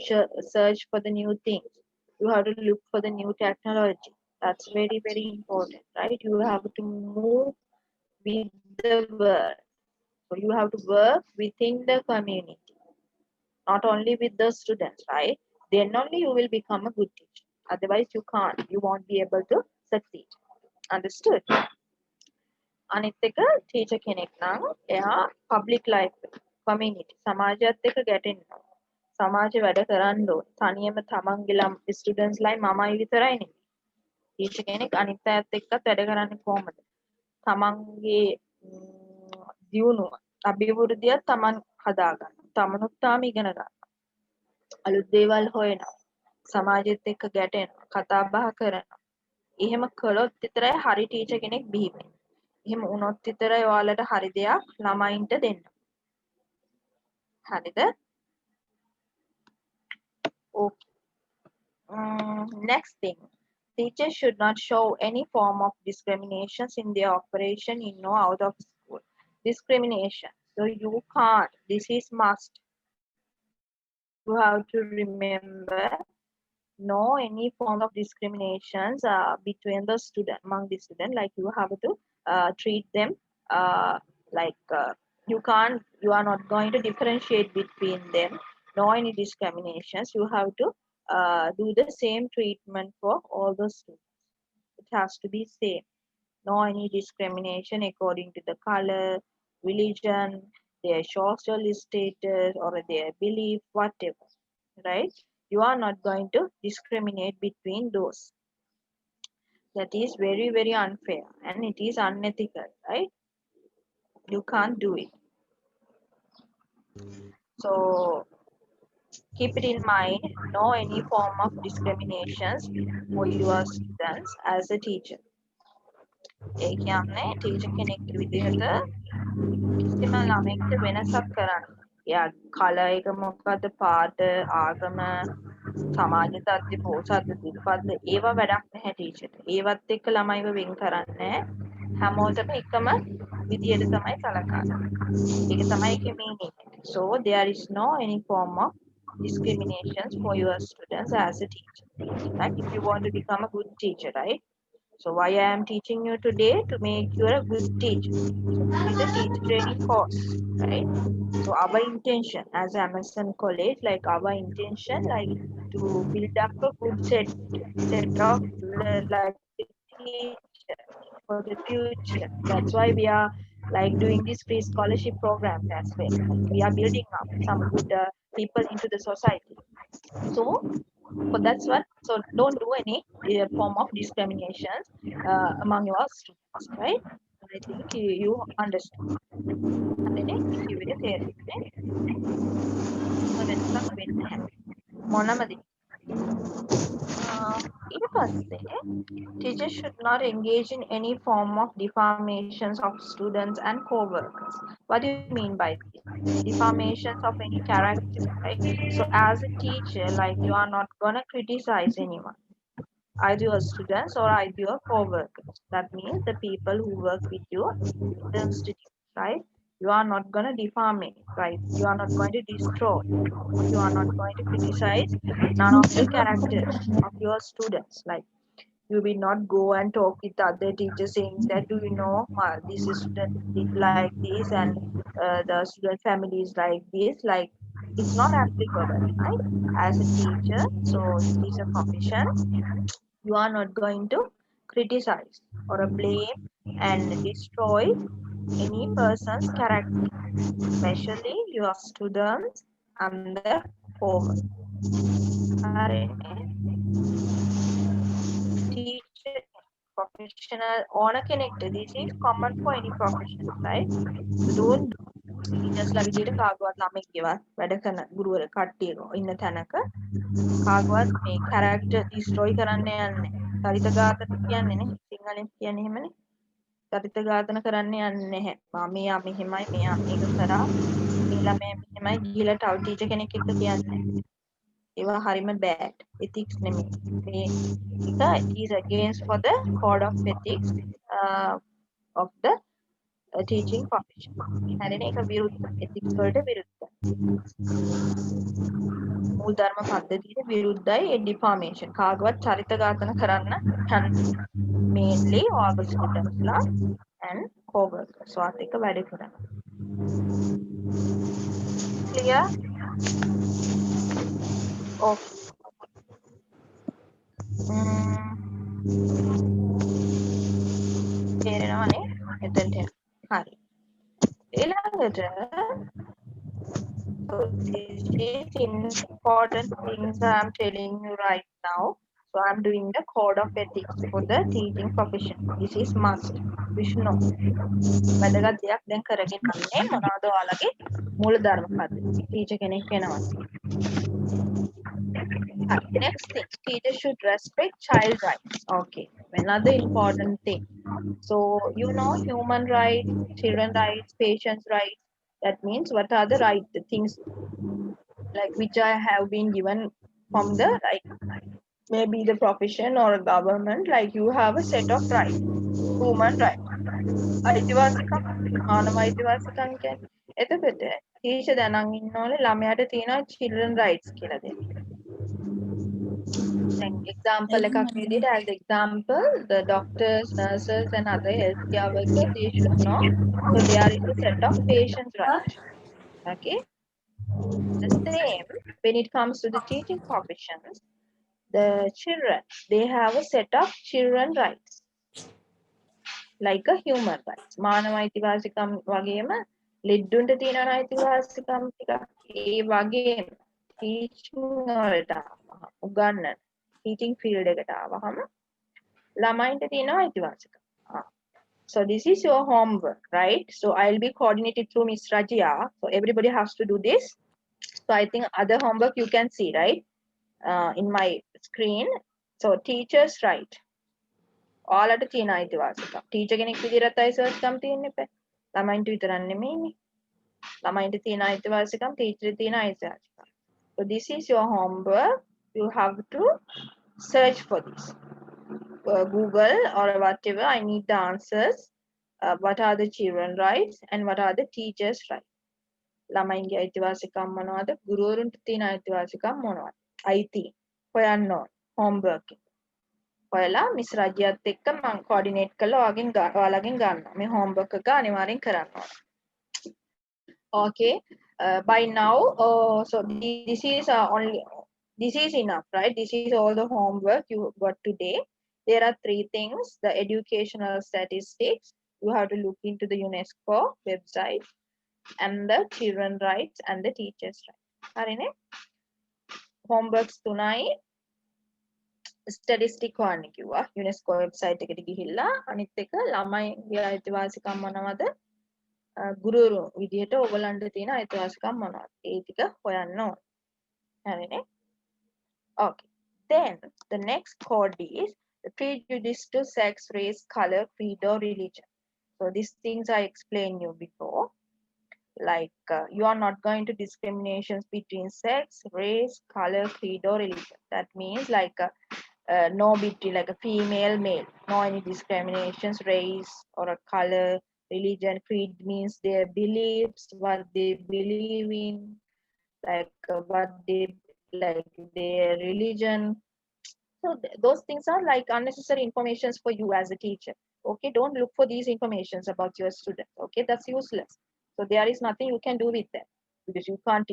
search for the new things. You have to look for the new technology. That's very, very important, right? You have to move with the world. So you have to work within the community, not only with the students, right? Then only you will become a good teacher. Otherwise, you can't. You won't be able to succeed. Understood? අනිත් එක teacher කෙනෙක් නම් එයා public life community සමාජයත් එක්ක ගැටෙන්න ඕන. සමාජේ වැඩ කරන්න ඕන. තනියම තමන්ගේ ස්ටුඩන්ට්ස් ලයි මමයි විතරයි නෙමෙයි. ටීචර් කෙනෙක් අනිත් අයත් එක්කත් වැඩ කරන්නේ කොහොමද? තමන්ගේ දියුණුව අභිවෘද්ධිය තමන් හදා ගන්න. තමනුත් තාම ඉගෙන ගන්න. අලුත් දේවල් හොයනවා. සමාජෙත් එක්ක ගැටෙනවා, කතා බහ කරනවා. එහෙම කළොත් විතරයි හරි ටීචර් කෙනෙක් බිහි වෙන්නේ. එහෙම වුණොත් විතරයි ඔයාලට හරි දෙයක් ළමයින්ට දෙන්න. හරිද? Okay. Next thing. Teachers should not show any form of discriminations in their operation in or out of school. Discrimination. So you can't. This is must. You have to remember no any form of discriminations between the student among the student. Like you have to treat them like you are not going to differentiate between them. No any discriminations. You have to do the same treatment for all the students. It has to be same. No any discrimination according to the color, religion, their social status, or their belief, whatever. Right? You are not going to discriminate between those. That is very, very unfair and it is unethical, right? You can't do it. So keep it in mind, no any form of discriminations for your students as a teacher. ඒ කියන්නේ teacher කෙනෙක් විදිහට කිසිම ළමෙක්ට වෙනසක් කරන්න. එයා colour එක මොකද්ද, පාට, ආගම, සමාජ තත්ත්වය, පොහොසත්ද, දුප්පත්ද ඒවා වැඩක් නැහැ ටීචර්ට. ඒවත් එක්ක ළමයිව වෙන් කරන්නේ හැමෝටම එකම විදියට තමයි සලකන්නේ. ඒක තමයි ඒකේ meaning. So there is no any form of discriminations for your students as a teacher. Like if you want to become a good teacher, right? So why I am teaching you today to make you a good teacher. So this is a teacher training course, right? So our intention as Amazon College, like our intention, like to build up a good set of like teacher for the future. That's why we are like doing this free scholarship program as well. Like we are building up some good people into the society. So that's what. So don't do any form of discriminations among your students, right? I think you understand. හරිනේ? කිව්වේ තේරෙන්නේ? වෙනසක් වෙන්නේ නැහැ. මොනමද? ඊට පස්සේ teachers should not engage in any form of defamations of students and co-workers. What do you mean by this? Defamations of any character, right? So as a teacher, like you are not gonna criticize anyone, either your students or either your co-workers. That means the people who work with you in the institute, right? You are not going to defame it, right? You are not going to destroy. You are not going to criticize none of the characters of your students. Like you will not go and talk with other teachers saying that, do you know, this student did like this and the student family is like this. Like it's not applicable, right? As a teacher, so this is a profession. You are not going to criticize or blame and destroy any person's character, especially your students and their co-workers. Teacher, professional, owner connected. This is common for any profession, right? So don't teachers ලා විදියට කාගවත් ළමෙක් ගෙවත් වැඩ කරන ගුරුවර කට්ටිය ඉන්න තැනක කාගවත් මේ character destroy කරන්න යන්නේ චරිත ඝාතන කියන්නේ නේ සිංහලෙන් කියන්නේ එහෙමනේ චරිත ඝාතන කරන්න යන්නේ නැහැ මෙයා මෙහෙමයි මෙයා මේක කරා මේ ළමයා මෙහෙමයි ගිහලා තව ටීචර් කෙනෙක් එක්ක කියන්නේ ඒවා හරිම bad ethics නෙමෙයි මේ ඒක is against for the code of ethics of the teaching profession. හරිනේ ඒක විරුද්ධ ethics වලට විරුද්ධයි. මූලධර්ම පද්ධතියට විරුද්ධයි ඒ defamation. කාගවත් චරිත ඝාතන කරන්න mainly all students ලා and co-workers. වාත් එක්ක වැඩ කරනවා. Clear? Okay. තේරෙනවනේ? එතනට හරි. ඊළඟට so this is important things I'm telling you right now. So I'm doing the code of ethics for the teaching profession. This is must. We should know. වැදගත් දෙයක් දැන් කරගෙන යන්නේ මොනවද ඔයාලගේ මූලධර්ම පද්ධතිය. ටීචර් කෙනෙක් වෙනවා. Next thing, teacher should respect child rights. Okay, another important thing. So, you know, human rights, children rights, patients' rights. That means what are the right the things like which I have been given from the like maybe the profession or a government. Like you have a set of rights, human rights. අයිතිවාසිකම් මානව අයිතිවාසිකම් කියන්නේ එතකොට teacher දැනන් ඉන්න ඕනේ ළමයාට තියෙනවා children rights කියලා දෙන්න. දැන් example එකක් විදිහට as example the doctors, nurses and other healthcare workers they should know. So there is a set of patient rights. Okay. The same when it comes to the teaching professions, the children they have a set of children rights like a human rights. මානව අයිතිවාසිකම් වගේම ලෙඩ්ඩුන්ට තියෙන අයිතිවාසිකම් ටිකක් ඒ වගේම teaching වලට උගන්වන teaching field එකට ආවහම ළමයින්ට තියෙන අයිතිවාසිකම්. So this is your homework, right? So I'll be coordinated through Miss Rajia. So everybody has to do this. So I think other homework you can see, right? In my screen. So teachers right. ඔයාලට තියෙන අයිතිවාසිකම්. Teacher කෙනෙක් විදිහට අයිතිවාසිකම් තියෙන්න එපා. ළමයින්ට විතරක් නෙමෙයිනේ. ළමයින්ට තියෙන අයිතිවාසිකම් ටීචර් තියෙන අයිතිවාසිකම්. So this is your homework. You have to search for this. Google or whatever. I need the answers. What are the children rights and what are the teachers rights? ළමයින්ගේ අයිතිවාසිකම් මොනවද? ගුරුවරුන්ට තියෙන අයිතිවාසිකම් මොනවද? අයිති හොයන්න ඕන homework එක. ඔයාලා මිස් රජියත් එක්ක මම කෝඩිනේට් කරලා ඔයාලගෙන් ගන්නවා. මේ homework එක අනිවාර්යෙන් කරන්න ඕන. Okay. By now, so this is only this is enough, right? This is all the homework you got today. There are 3 things: the educational statistics. You have to look into the UNESCO website, and the children rights and the teachers rights. හරිනේ? Homeworks තුනයි statistic හොයන්න කිව්වා UNESCO website එකට ගිහිල්ලා අනිත් එක ළමයින්ගේ අයිතිවාසිකම් මොනවද ගුරුවරු විදිහට ඕගලන්ට තියෙන අයිතිවාසිකම් මොනවද ඒ ටික හොයන්න ඕන හරිනේ okay then the next code is the prejudice to sex race color creed or religion so these things I explained you before like you are not going to discriminations between sex race color creed or religion that means like no between like a female male no any discriminations race or a color religion creed means their beliefs what they believe in like what they like their religion so those things are like unnecessary informations for you as a teacher okay don't look for these informations about your students okay that's useless so there is nothing you can do with them because you can't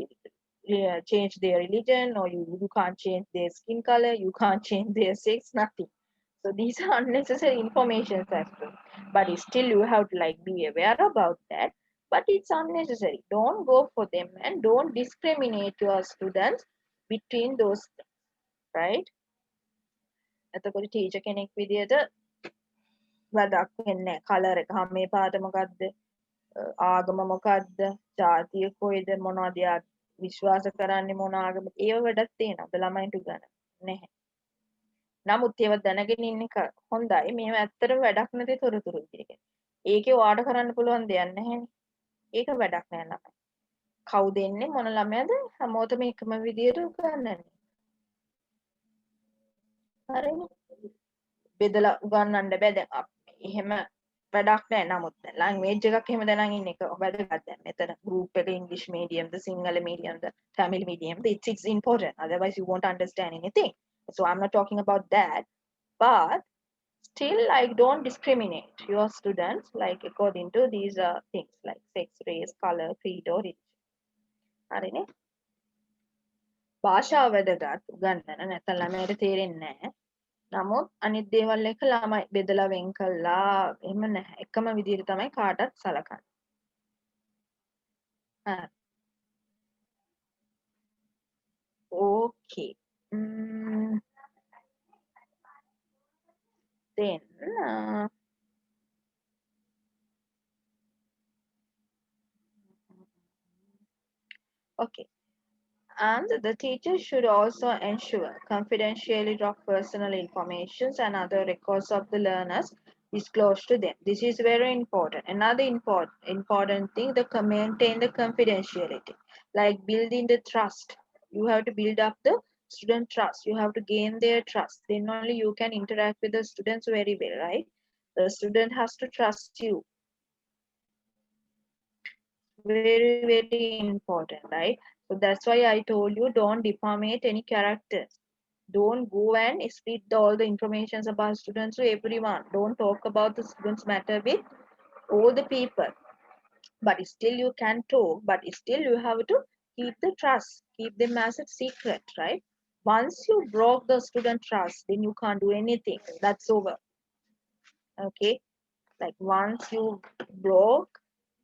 change their religion or you can't change their skin color you can't change their sex nothing so these are unnecessary information as well but still you have to like be aware about that but it's unnecessary don't go for them and don't discriminate your students between those things right එතකොට teacher කෙනෙක් විදියට වැඩක් වෙන්නේ colour එක හැම මේ පාට මොකද්ද ආගම මොකද්ද ජාතිය කොයිද මොනවද යා විශ්වාස කරන්නේ මොන ආගම ඒව වැඩක් තියෙනවා ළමයින්ට උගන්න නැහැ නමුත් ඒව දැනගෙන ඉන්න එක හොඳයි මේව ඇත්තටම වැඩක් නැති තොරතුරු විදිහට ඒකේ ඔයාට කරන්න පුළුවන් දෙයක් නැහැනේ ඒක වැඩක් නෑ ළමයි කවුද එන්නේ මොන ළමයාද හැමෝටම එකම විදියට උගන්නන්නේ හරිනේ බෙදලා උගන්නන්න බෑ දැන් එහෙම වැඩක් නෑ නමුත් ලැන්ග්වේජ් එකක් එහෙම දැනන් ඉන්න එක වැදගත් දැන් මෙතන group එක English medium the Sinhala medium the Tamil medium the it's important otherwise you won't understand anything so I'm not talking about that but still like don't discriminate your students like according to these things like sex race color creed or religion හරිනේ භාෂාව වැදගත් උගන්නන නැත්නම් ළමයට තේරෙන්නේ නැහැ නමුත් අනිත් දේවල් එක ළමයි බෙදලා වෙන් කළා එහෙම නැහැ එකම විදිහට තමයි කාටත් සලකන්නේ හරි okay then okay And the teacher should also ensure confidentiality of personal information and other records of the learners disclosed to them. This is very important. Another important thing, maintain the confidentiality, like building the trust. You have to build up the student trust. You have to gain their trust. Then only you can interact with the students very well, right? The student has to trust you. Very, very important, right? So that's why I told you don't defamate any characters. Don't go and split all the informations about students to everyone. Don't talk about the students matter with all the people. But still you can talk, but still you have to keep the trust, keep them as a secret, right? Once you broke the student trust, then you can't do anything. That's over. Okay? Like once you broke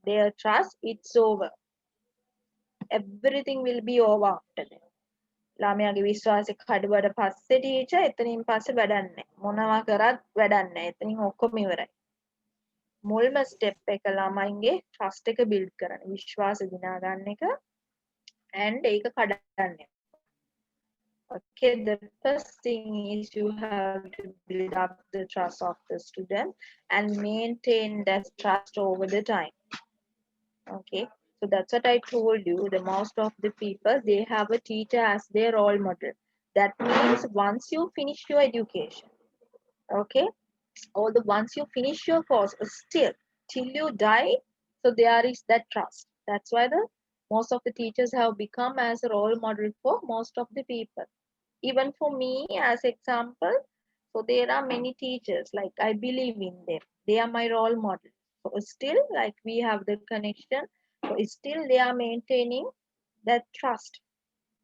their trust, it's over. Everything will be over after that. ළමයාගේ විශ්වාසය කඩුවට පස්සේ teacher එතනින් පස්සේ වැඩක් නැහැ. මොනවා කරත් වැඩක් නැහැ. එතනින් ඔක්කොම ඉවරයි. මුල්ම ස්ටෙප් එක ළමයින්ගේ ට්‍රස්ට් එක බිල්ඩ් කරන්න. විශ්වාස දිනා ගන්න එක and ඒක කඩන්න. Okay, the first thing is you have to build up the trust of the student and maintain that trust over the time. Okay, so that's what I told you. The most of the people, they have a teacher as their role model. That means once you finish your education, okay, or once you finish your course, still till you die, so there is that trust. That's why the most of the teachers have become as a role model for most of the people. Even for me, as example, so there are many teachers, like I believe in them. They are my role model. So still, like we have the connection. So still they are maintaining that trust.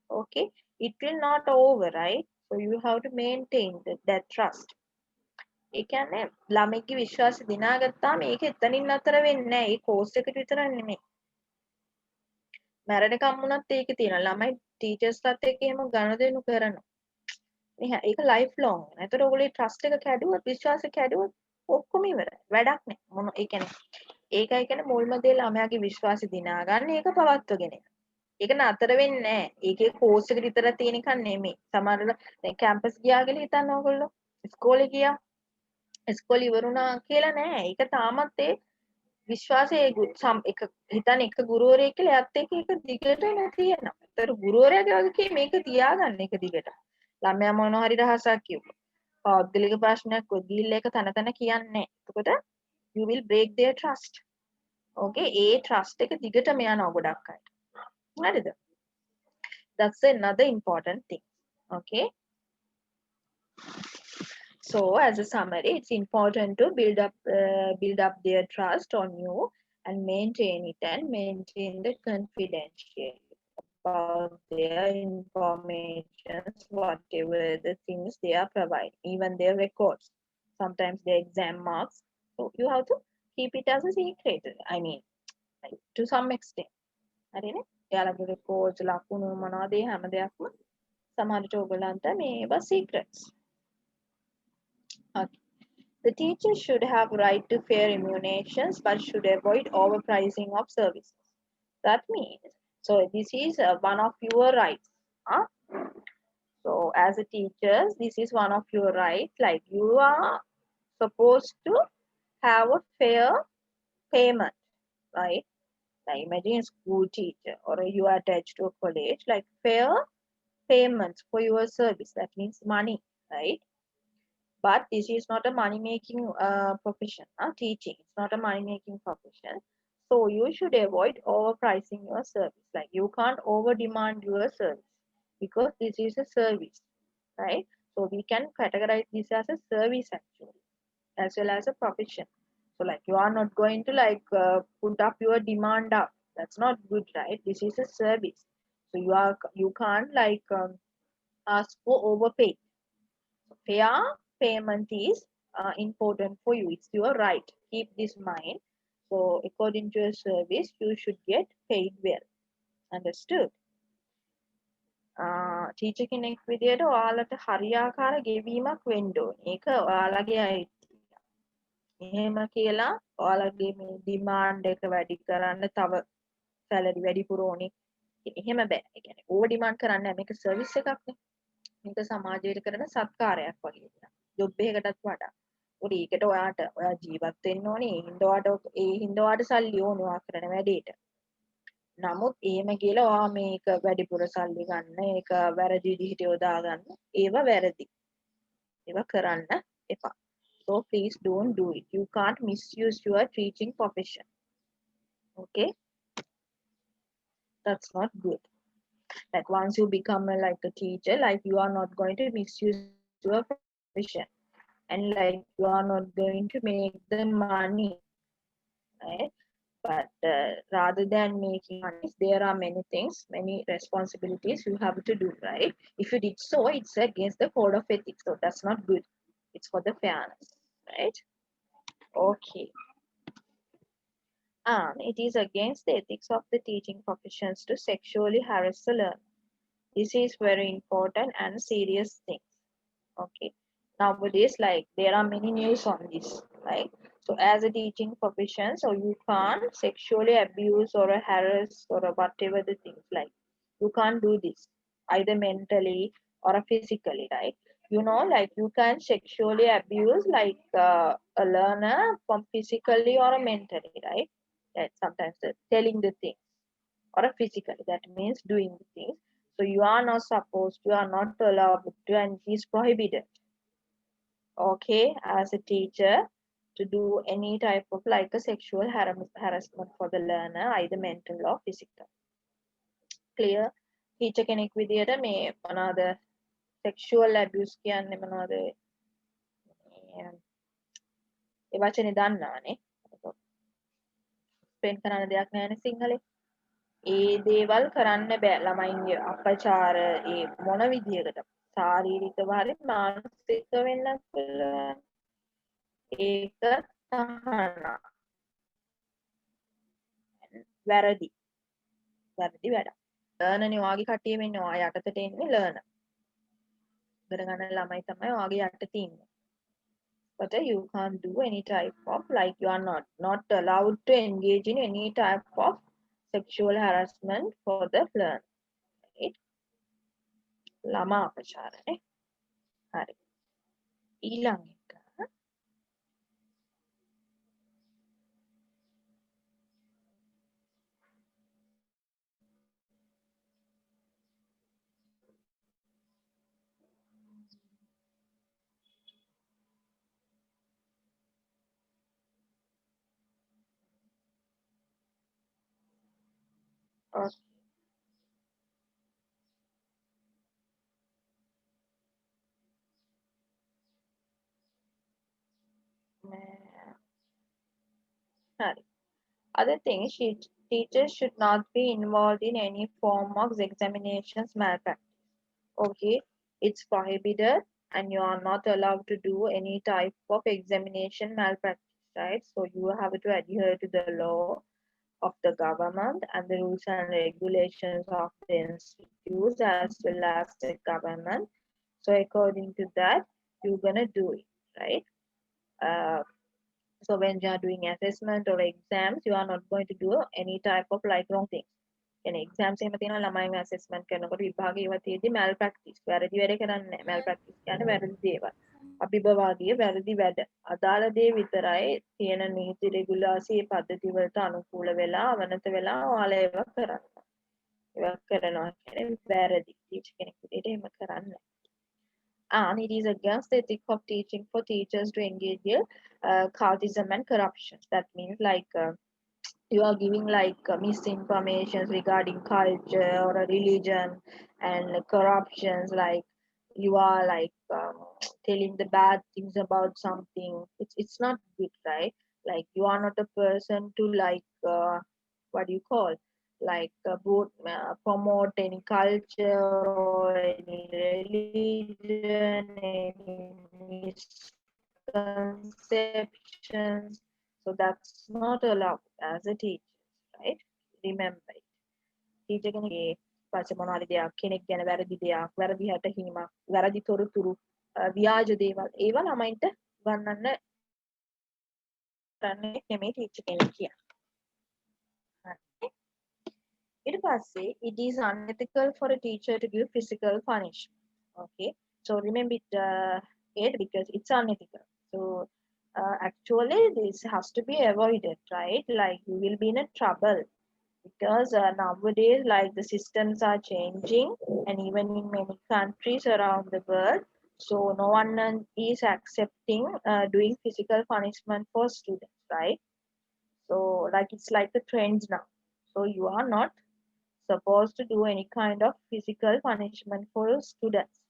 Okay, it will not over, right? So you have to maintain that trust. ඒ කියන්නේ ළමයිගේ විශ්වාසය දිනාගත්තාම ඒක එතනින් නතර වෙන්නේ නැහැ. ඒ course එකට විතරක් නෙමෙයි. මැරෙනකම් වුණත් ඒක තියෙනවා. ළමයි ටීචර්ස්ලත් එක්ක එහෙම ගනුදෙනු කරනවා. ඒක ලයිෆ් ලොන්ග්. ඒතර ඔයගොල්ලෝ ට්‍රස්ට් එක කැඩුවොත් විශ්වාසය කැඩුවොත් ඔක්කොම ඉවරයි. වැඩක් නැහැ. මොන ඒ කියන්නේ ඒකයි කියන්නේ මුල්ම දේ ළමයාගේ විශ්වාසය දිනා ගන්න ඒක පවත්වගෙන යන්න. ඒක නතර වෙන්නේ නැහැ. ඒකේ කෝස් එකට විතරක් තියෙන එකක් නෙමෙයි. සමහරවිට දැන් කැම්පස් ගියා කියලා හිතන්න ඕගොල්ලෝ. ඉස්කෝලේ ගියා. ඉස්කෝලේ ඉවරුණා කියලා නෑ. ඒක තාමත් ඒ විශ්වාසය එක හිතන්න එක ගුරුවරයෙක් කියලා එයත් එක්ක ඒක දිගටම තියෙනවා. ඒතර ගුරුවරයාගේ වගකීම මේක තියාගන්න එක දිගට. ළමයා මොනවා හරි රහසක් කිව්වා. පෞද්ගලික ප්‍රශ්නයක් ගිහිල්ලා ඒක තන තන කියන්නේ නෑ. එතකොට you will break their trust. Okay, A trust එක දිගටම යනවා ගොඩක් අයට. හරිද? That's another important thing. Okay. So, as a summary, it's important to build up their trust on you and maintain it and maintain the confidentiality about their information, whatever the things they are providing, even their records, sometimes their exam marks. So you have to keep it as a secret. I mean, like, to some extent. හරිනේ? එයාලගේ records ලකුණු මොනවද ඒ හැම දෙයක්ම සමහරට ඔයගලන්ට මේවා secrets. Okay. The teacher should have right to fair remunerations but should avoid overpricing of services. That means, so this is one of your rights. Huh? So as a teacher, this is one of your rights. Like you are supposed to have a fair payment, right? Like imagine a school teacher or you are attached to a college, like fair payments for your service. That means money, right? But this is not a money-making profession. Teaching, it's not a money-making profession. So you should avoid overpricing your service. Like you can't over-demand your service because this is a service, right? So we can categorize this as a service actually, as well as a profession. So like you are not going to like put up your demand up. That's not good, right? This is a service. So you can't like ask for overpay. Fair payment is important for you. It's your right. Keep this in mind. So according to your service, you should get paid well. Understood? Teacher කෙනෙක් විදියට ඔයාලට හරියාකාර ගෙවීමක් වෙන්න ඕනේ. ඒක ඔයාලගේ අයිතිය. එහෙම කියලා ඔයාලගේ මේ demand එක වැඩි කරන්න තව salary වැඩිපුර ඕනේ. එහෙම බෑ. ඒ කියන්නේ ඕවර් ඩිමාන්ඩ් කරන්නේ නැහැ. මේක සර්විස් එකක් නේ. මේක සමාජයට කරන සත්කාරයක් වගේ දෙයක්. ජොබ් එකකටත් වඩා. ඒකට ඔයා ජීවත් වෙන්න ඕනේ. ඒ හින්දා ඔයාට සල්ලි ඕනේ ඔයා කරන වැඩේට. නමුත් එහෙම කියලා ඔයා මේක වැඩිපුර සල්ලි ගන්න, ඒක වැරදි විදිහට යොදා ගන්න. ඒව වැරදි. ඒව කරන්න එපා. So please don't do it. You can't misuse your teaching profession. Okay? That's not good. Like once you become like a teacher, like you are not going to misuse your profession, and like you are not going to make the money, right? But rather than making money, there are many things, many responsibilities you have to do, right? If you did so, it's against the code of ethics, so that's not good. It's for the fairness, right? Okay. And it is against the ethics of the teaching professions to sexually harass the learner. This is very important and serious thing. Okay. Nowadays, like there are many news on this. Like so, as a teaching profession, so you can't sexually abuse or harass or whatever the things like. You can't do this either mentally or physically, right? You know, like you can sexually abuse like a learner from physically or mentally, right? That sometimes telling the things or physically. That means doing the things. So you are not supposed, you are not allowed to, and it is prohibited. Okay, as a teacher, to do any type of like a sexual harassment for the learner, either mental or physical. Clear? Teacher කෙනෙක් විදියට මේ මොනවාද sexual abuse කියන්නේ මොනවද ඒ වචනේ දන්නවනේ. ස්පෙන් කරන්න දෙයක් නැහැනේ සිංහලේ. ඒ දේවල් කරන්න බෑ ළමයින්ගේ අපචාර ඒ මොන විදියකට ශාරීරිකව හරි මානසික වෙන්න පුළුවන්. ඒක තහනම්. වැරදි. වැරදි වැඩක්. ලර්නනේ ඔයාගේ කට්ටිය වෙන්නේ ඔයා යටතට එන්නේ ලර්නර්. ඉගෙන ගන්න ළමයි තමයි ඔයාගේ යටතේ ඉන්නේ. But you can't do any type of like you are not allowed to engage in any type of sexual harassment for the learner. Right? ළමා අපචාරනේ. හරි. ඊළඟ එක Sorry. Other thing, teachers should not be involved in any form of examinations malpractice. Okay, it's prohibited and you are not allowed to do any type of examination malpractice, right? So you have to adhere to the law of the government and the rules and regulations of the institutes as well as the government. So according to that, you're gonna do it, right? So when you are doing assessment or exams, you are not going to do any type of like wrong things. In exams එහෙම තියෙනවා ළමයින්ව assessment කරනකොට විභාග ඒවා තියෙද්දි malpractice වැරදි වැඩ කරන්නේ නැහැ. malpractice කියන්නේ වැරදි දේවල්. අභිභවාගිය වැරදි වැඩ. අදාළ දේ විතරයි තියෙන නීති රෙගුලාසි පද්ධති වලට අනුකූල වෙලා අවනත වෙලා ඔයාලා ඒවා කරන්න. ඒවා කරනවා කියන්නේ වැරදි. ටීචර් කෙනෙක් විදිහට එහෙම කරන්නේ. And it is against the ethic of teaching for teachers to engage in cultism and corruption. That means like you are giving like misinformation regarding culture or a religion and corruptions, like you are like telling the bad things about something. It's not good, right? Like you are not a person to like what do you call like promote any culture or any religion, any misconceptions. So that's not allowed as a teacher, right? Remember it. Teacher කෙනෙක්ගේ පස්සේ මොනවාරි දෙයක් කෙනෙක් ගැන වැරදි දෙයක්, වැරදි හැටහීමක්, වැරදි තොරතුරු, ව්‍යාජ දේවල් ඒවා ළමයින්ට ගන්නන්න කරන්නේ නෙමෙයි ටීචර් කෙනෙක් කියන්නේ. ඊට පස්සේ it is unethical for a teacher to give physical punishment. Okay, so remember it because it's unethical. So actually this has to be avoided, right? Like you will be in a trouble because nowadays like the systems are changing, and even in many countries around the world, so no one is accepting doing physical punishment for students, right? So like it's like the trends now. So you are not supposed to do any kind of physical punishment for students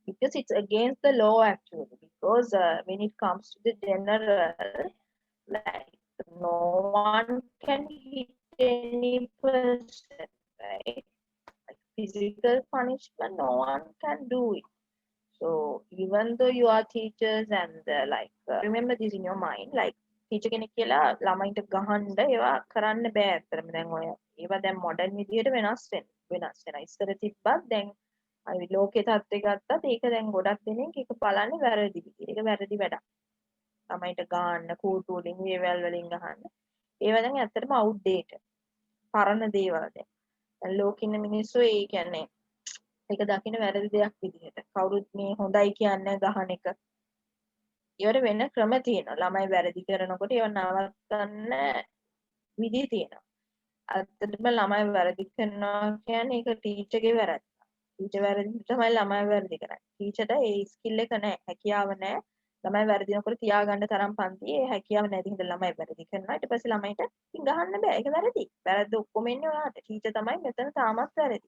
because it's against the law actually. Because when it comes to the general, like no one can hit any person, right? Like physical punishment, no one can do it. So even though you are teachers and remember this in your mind, like teacher කෙනෙක් කියලා ළමයින්ට ගහන්න ඒවා කරන්න බෑ අතරම දැන් ඔය ඒවා දැන් මොඩර්න් විදියට වෙනස් වෙනවා ඉස්සර තිබ්බත් දැන් අයි ලෝකේ තත්ත්වය ගත්තත් ඒක දැන් ගොඩක් දෙනෙක් ඒක බලන්නේ වැරදි විදියට. ඒක වැරදි වැඩක්. ළමයින්ට ගහන්න කූටු වලින් වේවැල් වලින් ගහන්න. ඒවා දැන් ඇත්තටම අවුට්ඩේටඩ්. පරණ දේවල් දැන්. දැන් ලෝකෙ ඉන්න මිනිස්සු ඒ කියන්නේ ඒක දකින්න වැරදි දෙයක් විදිහට. කවුරුත් මේ හොඳයි කියන්නේ ගහන එක. ඒවට වෙන ක්‍රම තියෙනවා. ළමයි වැරදි කරනකොට ඒව නවත්තන්න විදි තියෙනවා. ඇත්තටම ළමයි වැරදි කරනවා කියන්නේ ඒක ටීචර්ගේ වැරද්ද. ටීචර් වැරදි තමයි ළමයි වැරදි කරන්නේ. ටීචර්ට ඒ ස්කිල් එක නැහැ, හැකියාව නැහැ. ළමයි වැරදිනකොට තියාගන්න තරම් පන්තියේ ඒ හැකියාව නැති හින්දා ළමයි වැරදි කරනවා. ඊට පස්සේ ළමයිට ඉතින් ගහන්න බෑ. ඒක වැරදි. වැරද්ද ඔක්කොම එන්නේ ඔයාට. ටීචර් තමයි මෙතන තාමත් වැරදි.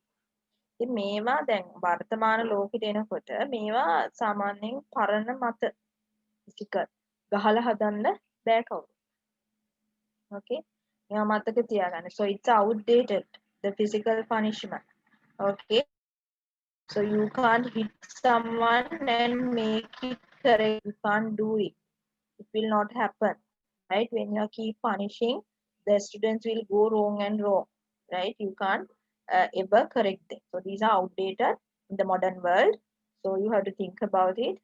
ඉතින් මේවා දැන් වර්තමාන ලෝකෙට එනකොට මේවා සාමාන්‍යයෙන් පරණ මත ටික ගහලා හදන්න බෑ කවුරු. Okay? මේවා මතක තියාගන්න. So it's outdated, the physical punishment. Okay? So you can't hit someone and make it correct. You can't do it. It will not happen. Right? When you keep punishing, the students will go wrong and wrong. Right? You can't ever correct them. So these are outdated in the modern world. So you have to think about it.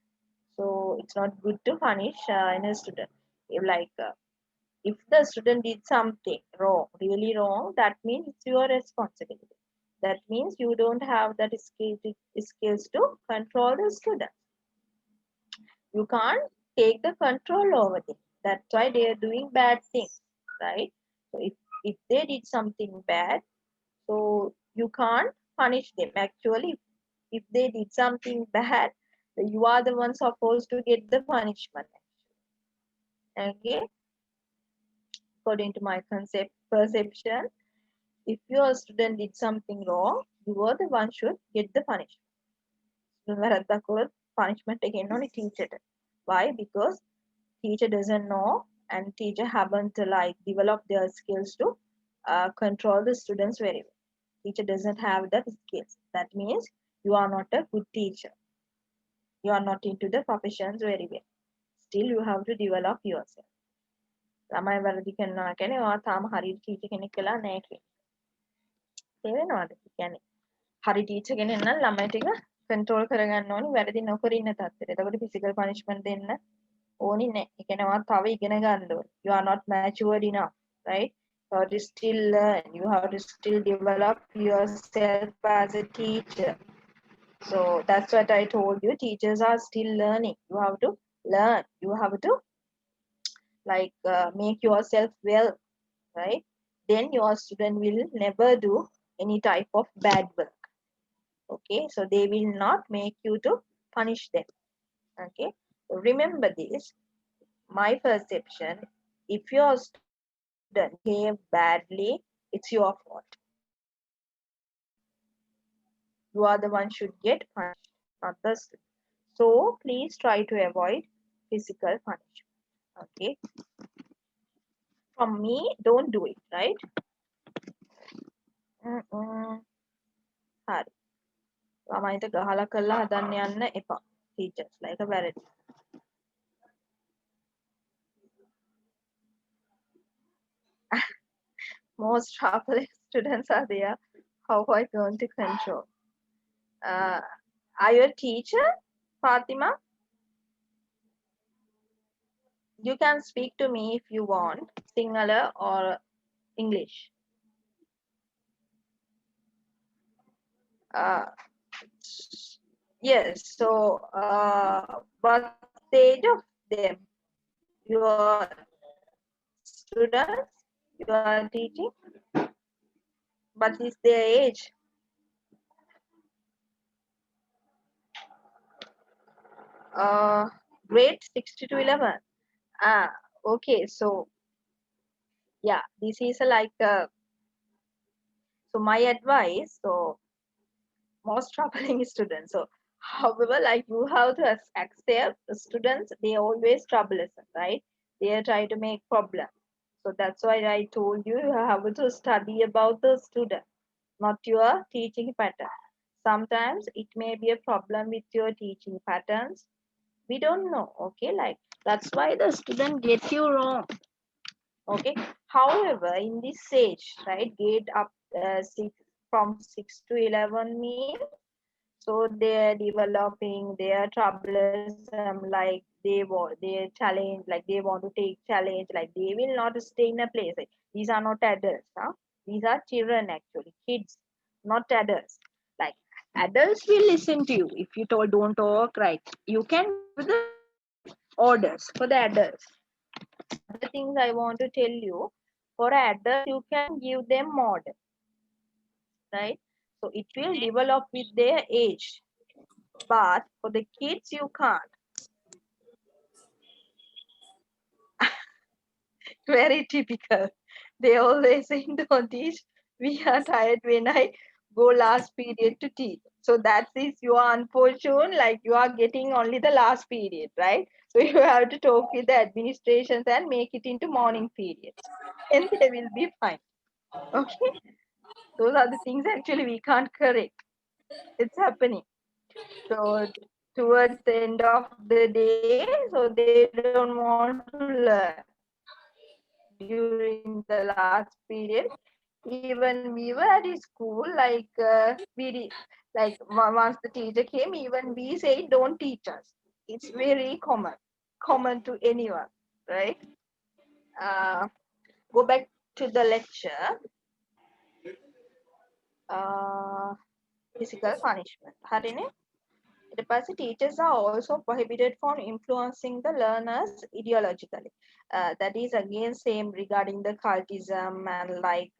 So it's not good to punish in a student. If the student did something wrong, really wrong, that means it's your responsibility. That means you don't have that skills to control the student. You can't take the control over them. That's why they are doing bad things, right? So if they did something bad, so you can't punish them. Actually, if they did something bad, you are the one supposed to get the punishment. Okay? According to my perception, if your student did something wrong, you are the one should get the punishment. Punishment again only teacher. Why? Because teacher doesn't know and teacher haven't like developed their skills to control the students very well. Teacher doesn't have that skills. That means you are not a good teacher. You are not into the professions very well. Still you have to develop yourself. ළමයි වැරදි කරනවා කියන්නේ ඔයා තාම හරියට teacher කෙනෙක් වෙලා නැහැ කියන්නේ. තේරෙනවද? කියන්නේ හරි ටීචර් කෙනෙක් නම් ළමයි ටික කන්ට්‍රෝල් කරගන්න ඕනි වැරදි නොකර ඉන්න තත්ත්වෙට. එතකොට ෆිසිකල් පනිෂ්මන්ට් දෙන්න ඕනි නැහැ. ඒ කියන්නේ ඔයා තව ඉගෙන ගන්න ඕනි. You are not matured enough, right? You have to still learn. You have to still develop yourself as a teacher. So that's what I told you. Teachers are still learning. You have to learn. You have to make yourself well, right? Then your student will never do any type of bad work. Okay, so they will not make you to punish them. Okay, so remember this. My perception: if your student behave badly, it's your fault. You are the one should get punished, not the student. So please try to avoid physical punishment. Okay. From me, don't do it, right? හරි. ළමයින්ට ගහලා කරලා හදන්න යන්න එපා. Teachers like a වැරදි. Most trouble students are there. How are I going to control? Are you a teacher, Fatima? You can speak to me if you want, Sinhala or English. Uh, yes. So, what stage of them? Your students you are teaching? What is their age? Uh, grade 6 to 11. Ah, okay. So, yeah, this is like so my advice. So most troubling students. So, however, like you have to accept the students, they always troublesome, right? They try to make problem. So that's why I told you you have to study about the student, not your teaching pattern. Sometimes it may be a problem with your teaching patterns. We don't know, okay? Like that's why the student get you wrong, okay? However, in this stage, right, grade up from 6 to 11 means so they're developing, they're troublesome, like they challenge, like they want to take challenge, like they will not stay in a place. Like, these are not adults, huh? These are children actually, kids, not adults. Like adults will listen to you if you told don't talk, right? You can give the orders for the adults. Other things I want to tell you, for adults you can give them order, right? So it will develop with their age. But for the kids, you can't. Very typical. They always say, don't teach. We are tired when I go last period to teach. So that is you are unfortunate, like you are getting only the last period, right? So you have to talk with the administrations and make it into morning periods. And they will be fine. Okay. Those are the things actually we can't correct. It's happening. So towards the end of the day, so they don't want to learn during the last period. Even we were at school, like once the teacher came, even we say don't teach us. It's very common to anyone, right? Uh, go back to the lecture. Uh, physical punishment. හරිනේ? ඊට පස්සේ teachers are also prohibited from influencing the learners ideologically. That is again same regarding the cultism and like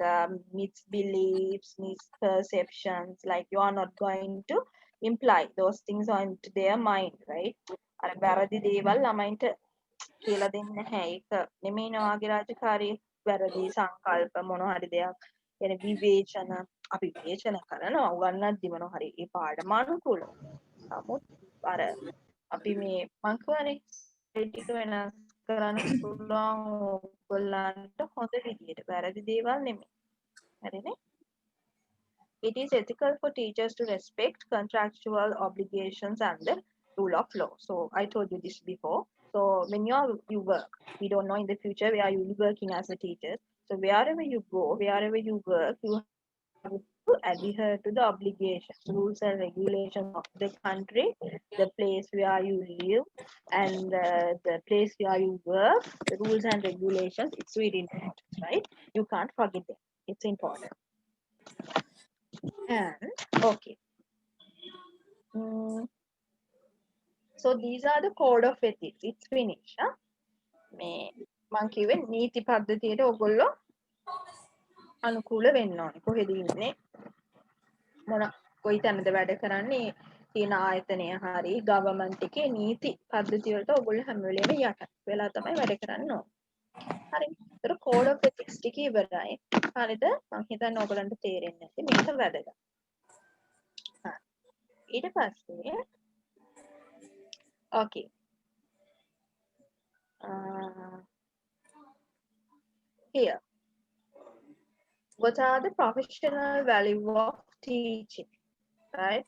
misbeliefs, misperceptions. Like you are not going to imply those things onto their mind, right? අර වැරදි දේවල් ළමයින්ට කියලා දෙන්නේ නැහැ. ඒක නෙමෙයි වාගේ රාජකාරී වැරදි සංකල්ප මොන හරි දෙයක් එන විවේචන අපි විවේචන කරනවා උගන්නද්දි මොන හරි ඒ පාඩම අනුකූලව. නමුත් අර අපි මේ මං කියවනේ ඒ ටික වෙනස් කරන්න පුළුවන් ඕගොල්ලන්ට හොඳ විදියට වැරදි දේවල් නෙමෙයි. හරිනේ? It is ethical for teachers to respect contractual obligations and the rule of law. So I told you this before. So when you work, we don't know in the future where you will be working as a teacher. So wherever you go, wherever you work, you have to adhere to the obligations, rules and regulations of the country, the place where you live, and the place where you work. The rules and regulations. It's really important, right? You can't forget them. It's important. And okay. Mm, so these are the code of ethics. It's finished. Huh? මේ මං කිව්වේ නීති පද්ධතියට ඔයගොල්ලෝ අනුකූල වෙන්න ඕනේ. කොහෙද ඉන්නේ? මොන කොයි තැනද වැඩ කරන්නේ? තියෙන ආයතනය හරි ගවර්න්මන්ට් එකේ නීති පද්ධති වලට ඔයගොල්ලෝ හැම වෙලේම යට වෙලා තමයි වැඩ කරන්න ඕනේ. හරි. ඒතර code of ethics ටික ඉවරයි. හරිද? මං හිතන්නේ ඔයගොල්ලන්ට තේරෙන්නේ නැති මේක වැදගත්. හරි. ඊට පස්සේ okay. Here, what are the professional value of teaching? Right?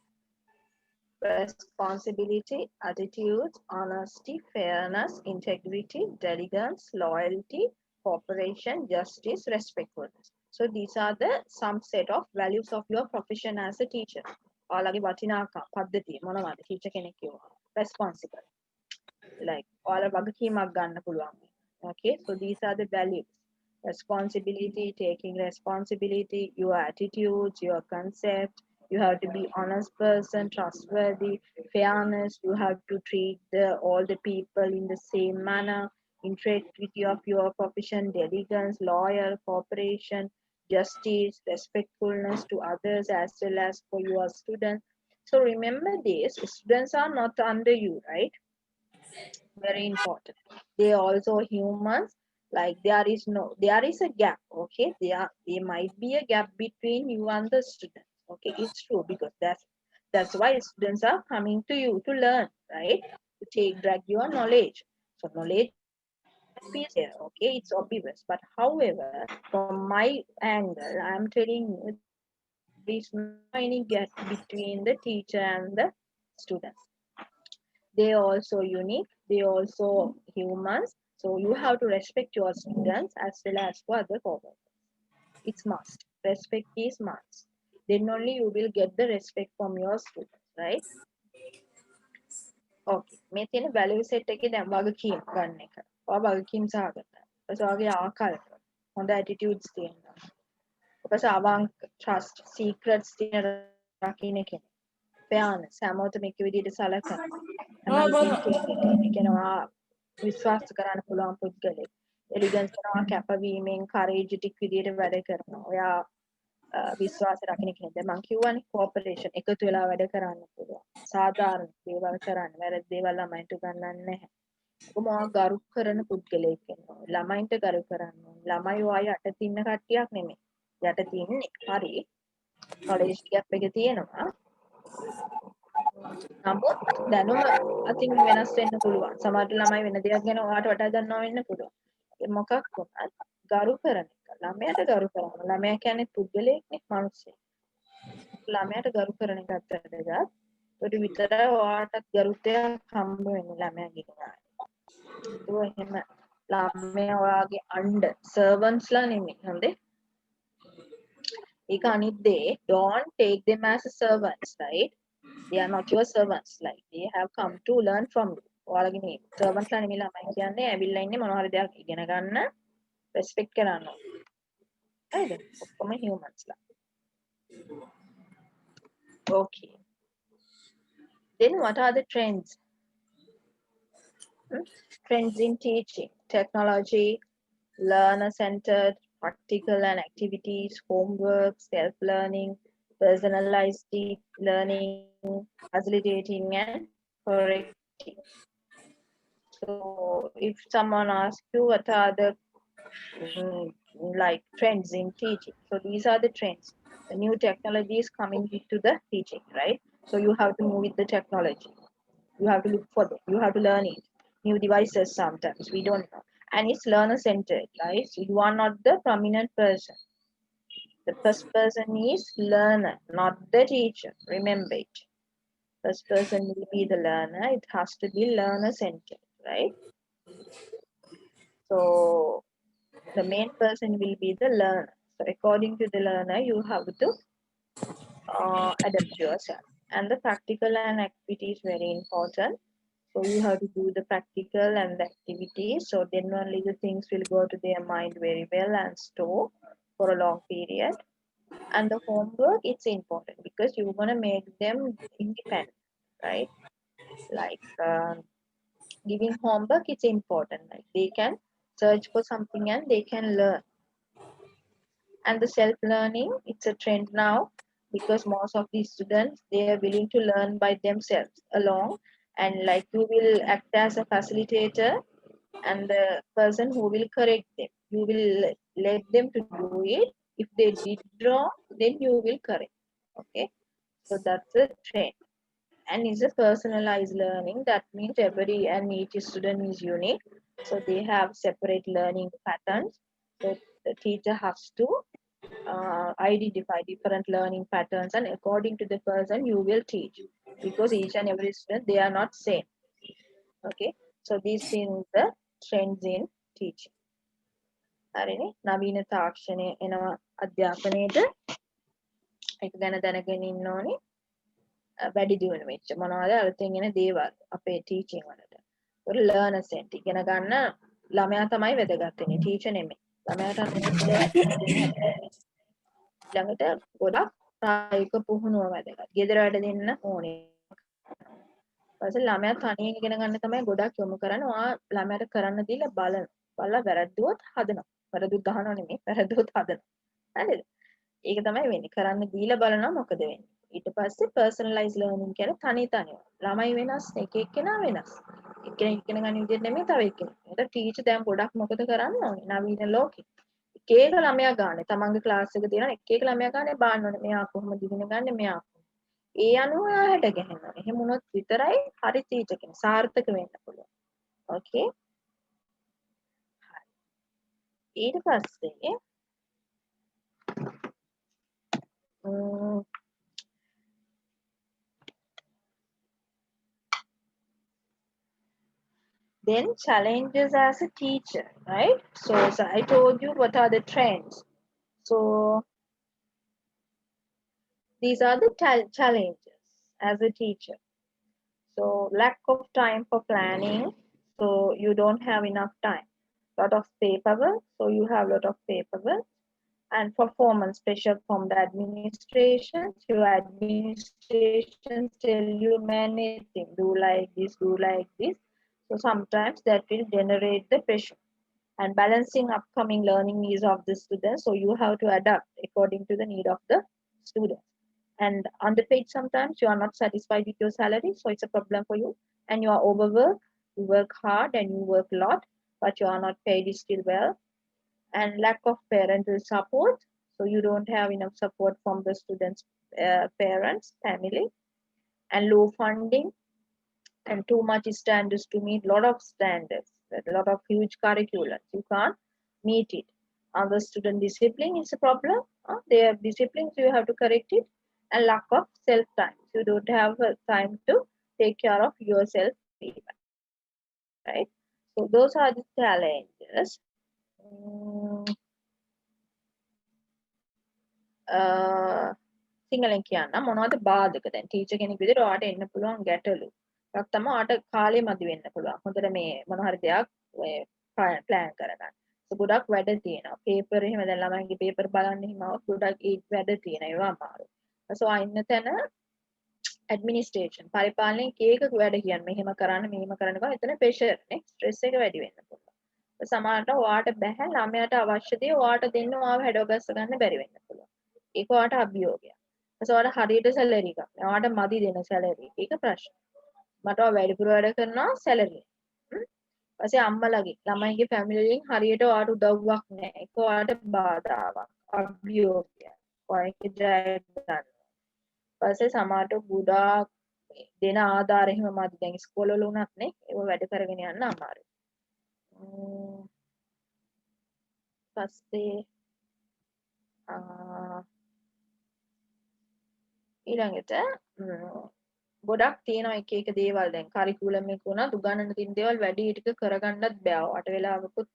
Responsibility, attitude, honesty, fairness, integrity, diligence, loyalty, cooperation, justice, respectfulness. So these are the some set of values of your profession as a teacher. ඔයාලගේ වටිනාකම් පද්ධතිය මොනවද? teacher කෙනෙක් කියනවා. Responsible. Like ඔයාලා වගකීමක් ගන්න පුළුවන්. Okay, so these are the values. Responsibility, taking responsibility, your attitudes, your concept, You have to be honest person, trustworthy, fairness. You have to treat all the people in the same manner. Integrity of your profession, diligence, loyal, cooperation, justice, respectfulness to others as well as for your students. So remember this, students are not under you, right? Very important. They are also humans. Like there is a gap. Okay, there might be a gap between you and the students. Okay, it's true because that's why students are coming to you to learn, right? To take drag your knowledge. So knowledge gap is there. Okay, it's obvious. But however, from my angle, I'm telling you there is no any gap between the teacher and the students. They are also unique, they are also humans. So you have to respect your students as well as for other coworkers. It's must. Respect is must. Then only you will get the respect from your students, right? Okay. මේ තියෙන value set එකේ දැන් වගකීම් ගන්න එක. ඔයා වගකීම් සහගතයි. ඊපස්සේ ඔයාගේ ආකල්ප. හොඳ attitudes තියෙනවා. ඊපස්සේ අවංක trust, secrets තියෙන රකින්න කෙනෙක්. fairness හැමෝටම එක විදිහට සලකනවා. හැමෝටම integrity කියනවා විශ්වාස කරන්න පුළුවන් පුද්ගලෙක්. එලිගන්ස් කරනවා කැපවීමෙන් couragetic විදිහට වැඩ කරනවා. ඔයා විශ්වාස රකින්න කෙනෙක්ද මං කියවනේ cooperation එකතු වෙලා වැඩ කරන්න පුළුවන්. සාධාරණ දේවල් කරන්න වැරදි දේවල් ළමයින්ට උගන්වන්නේ නැහැ. ඔබම ගරු කරන පුද්ගලයෙක් වෙනවා. ළමයින්ට ගරු කරන්න ඕනේ. ළමයි ඔය යට තින්න කට්ටියක් නෙමෙයි. යට තින්නේ හරි කොලෙජ් ගෑප් එක තියෙනවා. නමුත් දැනුම අතින් වෙනස් වෙන්න පුළුවන්. සමහර ළමයි වෙන දෙයක් ගැන ඔයාට වඩා දන්නවා වෙන්න පුළුවන්. ඒ මොකක් වුණත් ගරු කරන එක. ළමයාට ගරු කරනවා. ළමයා කියන්නේ පුද්ගලයෙක්නේ මිනිස්සෙක්. ළමයාට ගරු කරන එකත් වැදගත්. ඒකට විතරයි ඔයාටත් ගරුත්වයක් හම්බ වෙන්නේ ළමයාගෙන් ආයේ. ඒක එහෙම ළමයා ඔයාගේ අnder servants ලා නෙමෙයි. හොඳේ. ඒක අනිත් දේ don't take them as a servants, right? They are not your servants. Like they have come to learn from you. ඔයාලගේ මේ servants ලා නෙමෙයි ළමයි කියන්නේ ඇවිල්ලා ඉන්නේ මොනවා හරි දෙයක් ඉගෙන ගන්න respect කරන්න ඕනේ. හරිද? ඔක්කොම humans ලා. Okay. Then what are the trends? Trends in teaching, technology, learner-centered, practical and activities, homework, self-learning, personalized learning, facilitating and correcting. So if someone asks you what are the like trends in teaching, so these are the trends. The new technology is coming into the teaching, right? So you have to move with the technology. You have to look for them. You have to learn it. New devices sometimes we don't know, and it's learner centered, right? So you are not the prominent person. The first person is learner, not the teacher. Remember it. First person will be the learner. It has to be learner centered, right? So the main person will be the learner. So according to the learner, you have to adapt yourself. And the practical and activity is very important. So you have to do the practical and the activities. So then only the things will go to their mind very well and store for a long period. And the homework, it's important because you're going to make them independent, right? Like giving homework, it's important. Like they can search for something and they can learn. And the self-learning, it's a trend now because most of these students, they are willing to learn by themselves alone. And like you will act as a facilitator and the person who will correct them. You will let them to do it. If they did wrong, then you will correct. Okay. So that's a trend. And it's a personalized learning. That means every and each student is unique. So they have separate learning patterns. So the teacher has to identify different learning patterns, and according to the person you will teach, because each and every student, they are not same. Okay, so these things the trends in teaching. හරිනේ නවීන තාක්ෂණය එනවා අධ්‍යාපනයේට ඒක ගැන දැනගෙන ඉන්න ඕනේ වැඩි දියුණු වෙච්ච මොනවද අලුතෙන් එන දේවල් අපේ ටීචින් වලට. ඒක ලර්නර් සෙන්ට් ඉගෙන ගන්න ළමයා තමයි වැදගත් වෙන්නේ ටීචර් නෙමෙයි. ළමයාට ළඟට ගොඩක් ප්‍රායෝගික පුහුණුව වැදගත්. ගෙදර වැඩ දෙන්න ඕනේ. ඊපස්සේ ළමයා තනියෙන් ඉගෙන ගන්න තමයි ගොඩක් යොමු කරන්නේ. ඔයා ළමයාට කරන්න දීලා බලන. බලලා වැරද්දුවොත් හදනවා. වැරදුත් ගහනවා නෙමෙයි. වැරදුවොත් හදනවා. හරිද? ඒක තමයි වෙන්නේ. කරන්න දීලා බලනවා මොකද වෙන්නේ. ඊට පස්සේ personalized learning කියන්නේ තනියම. ළමයි වෙනස්, එක එක්කෙනා වෙනස්. එක්කෙනෙක් ඉගෙන ගන්න විදිහට නෙමෙයි තව එක්කෙනෙක්. ඒකට ටීචර් දැන් ගොඩක් මොකද කරන්න ඕනේ? නවීන ලෝකෙ. එක එක ළමයා ගන්න. තමන්ගේ ක්ලාස් එක තියෙනවා එක එක ළමයා ගන්න බාන්න ඕනේ. මෙයා කොහොමද ඉගෙන ගන්නේ? මෙයා ඒ අනුව හැට ගහනවා. එහෙම වුණොත් විතරයි හරි ටීචර් කෙනෙක් සාර්ථක වෙන්න පුළුවන්. ඕකේ. ඊට පස්සේ then challenges as a teacher, right? So I told you what are the trends. So these are the challenges as a teacher. So lack of time for planning. So you don't have enough time. Lot of paperwork. So you have lot of paperwork. And performance pressure from the administration. Your administration tell you many things. Do like this, do like this. So sometimes that will generate the pressure. And balancing upcoming learning needs of the students. So you have to adapt according to the need of the students. And underpaid sometimes you are not satisfied with your salary. So it's a problem for you. And you are overworked. You work hard and you work a lot, but you are not paid still well. And lack of parental support. So you don't have enough support from the students' parents, family, and low funding and too much standards to meet. Lot of standards, a lot of huge curriculums. You can't meet it. Other student discipline is a problem. Their discipline, so you have to correct it. And lack of self-time. You don't have time to take care of yourself even. Right? So those are the challenges. සිංහලෙන් කියන්න මොනවද බාධක දැන් teacher කෙනෙක් විදිහට ඔයාට එන්න පුළුවන් ගැටලු. එකක් තමයි ඔයාට කාලය මදි වෙන්න පුළුවන්. හොඳට මේ මොන හරි දෙයක් ප්ලෑන් කරගන්න. So ගොඩක් වැඩ තියෙනවා. පේපර් එහෙම දැන් ළමයින්ගේ පේපර් බලන්න එහෙම ගොඩක් ඒ වැඩ තියෙනවා. ඒවා අමාරුයි. So අයින්න තැන ඇඩ්මිනිස්ට්‍රේෂන් පරිපාලනයේ එක වැඩ කියන්නේ මෙහෙම කරන්න මෙහෙම කරන්න ගමන් එතන ප්‍රෙෂර් නේ ස්ට්‍රෙස් එක වැඩි වෙන්න පුළුවන්. සමහරට ඔයාට බැහැ ළමයාට අවශ්‍ය දේ ඔයාට දෙන්න ඔයාව හැඩගස්ස ගන්න බැරි වෙන්න පුළුවන්. ඒක ඔයාට අභියෝගයක්. ඊට ඔයාට හරියට සැලරි එකක් නෑ. ඔයාට මදි දෙන සැලරි. ඒක ප්‍රශ්න. මට ඔයා වැඩිපුර වැඩ කරනවා සැලරි. ඊපස්සේ අම්මලාගේ ළමයිගේ ෆැමිලියෙන් හරියට ඔයාට උදව්වක් නෑ. ඒක ඔයාට බාධාවක්. අභියෝගයක්. ඔයාට ජය ගන්න. ඊපස්සේ සමහරට ගොඩාක් දෙන ආධාර එහෙම මදි. දැන් ඉස්කෝලවල උනත් නේ ඒව වැඩ කරගෙන යන්න අමාරුයි. පස්සේ ඊළඟට ගොඩක් තියෙනවා එක එක දේවල් දැන් කරිකුලම් එක උනත් උගන්නන තියෙන දේවල් වැඩි ටික කරගන්නත් බෑ. ඔයාට වෙලාවකුත්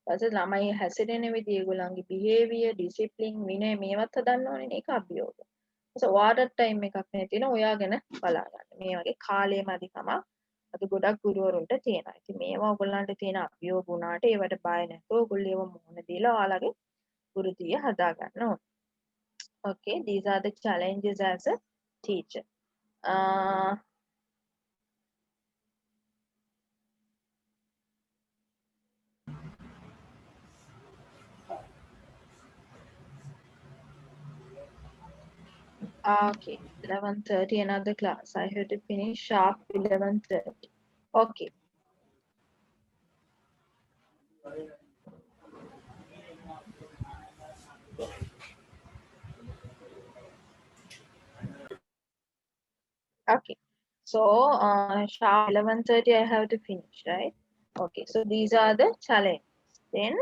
ඊපස්සේ ළමයි හැසිරෙන විදිය ඒගොල්ලන්ගේ බිහේවියර් ඩිසිප්ලින් විනය මේවත් හදන්න ඕනේ නේ. ඒක අභියෝග. ඊපස්සේ ඔයාට ටයිම් එකක් නැති වෙන ඔයා ගැන බලා ගන්න. මේ වගේ කාලය මදිකමක් අද ගොඩක් ගුරුවරුන්ට තියෙනවා. ඉතින් මේවා ඔයගොල්ලන්ට තියෙන අභියෝග වුණාට ඒවට බය නැතුව ඔයගොල්ලෝ ඒව මුහුණ දීලා ඔයාලගේ වෘත්තිය හදා ගන්න ඕනේ. Okay, these are the challenges as a teacher. Okay, 11:30 another class. I have to finish sharp 11:30. Okay. Okay, so sharp 11:30 I have to finish, right? Okay, so these are the challenges. Then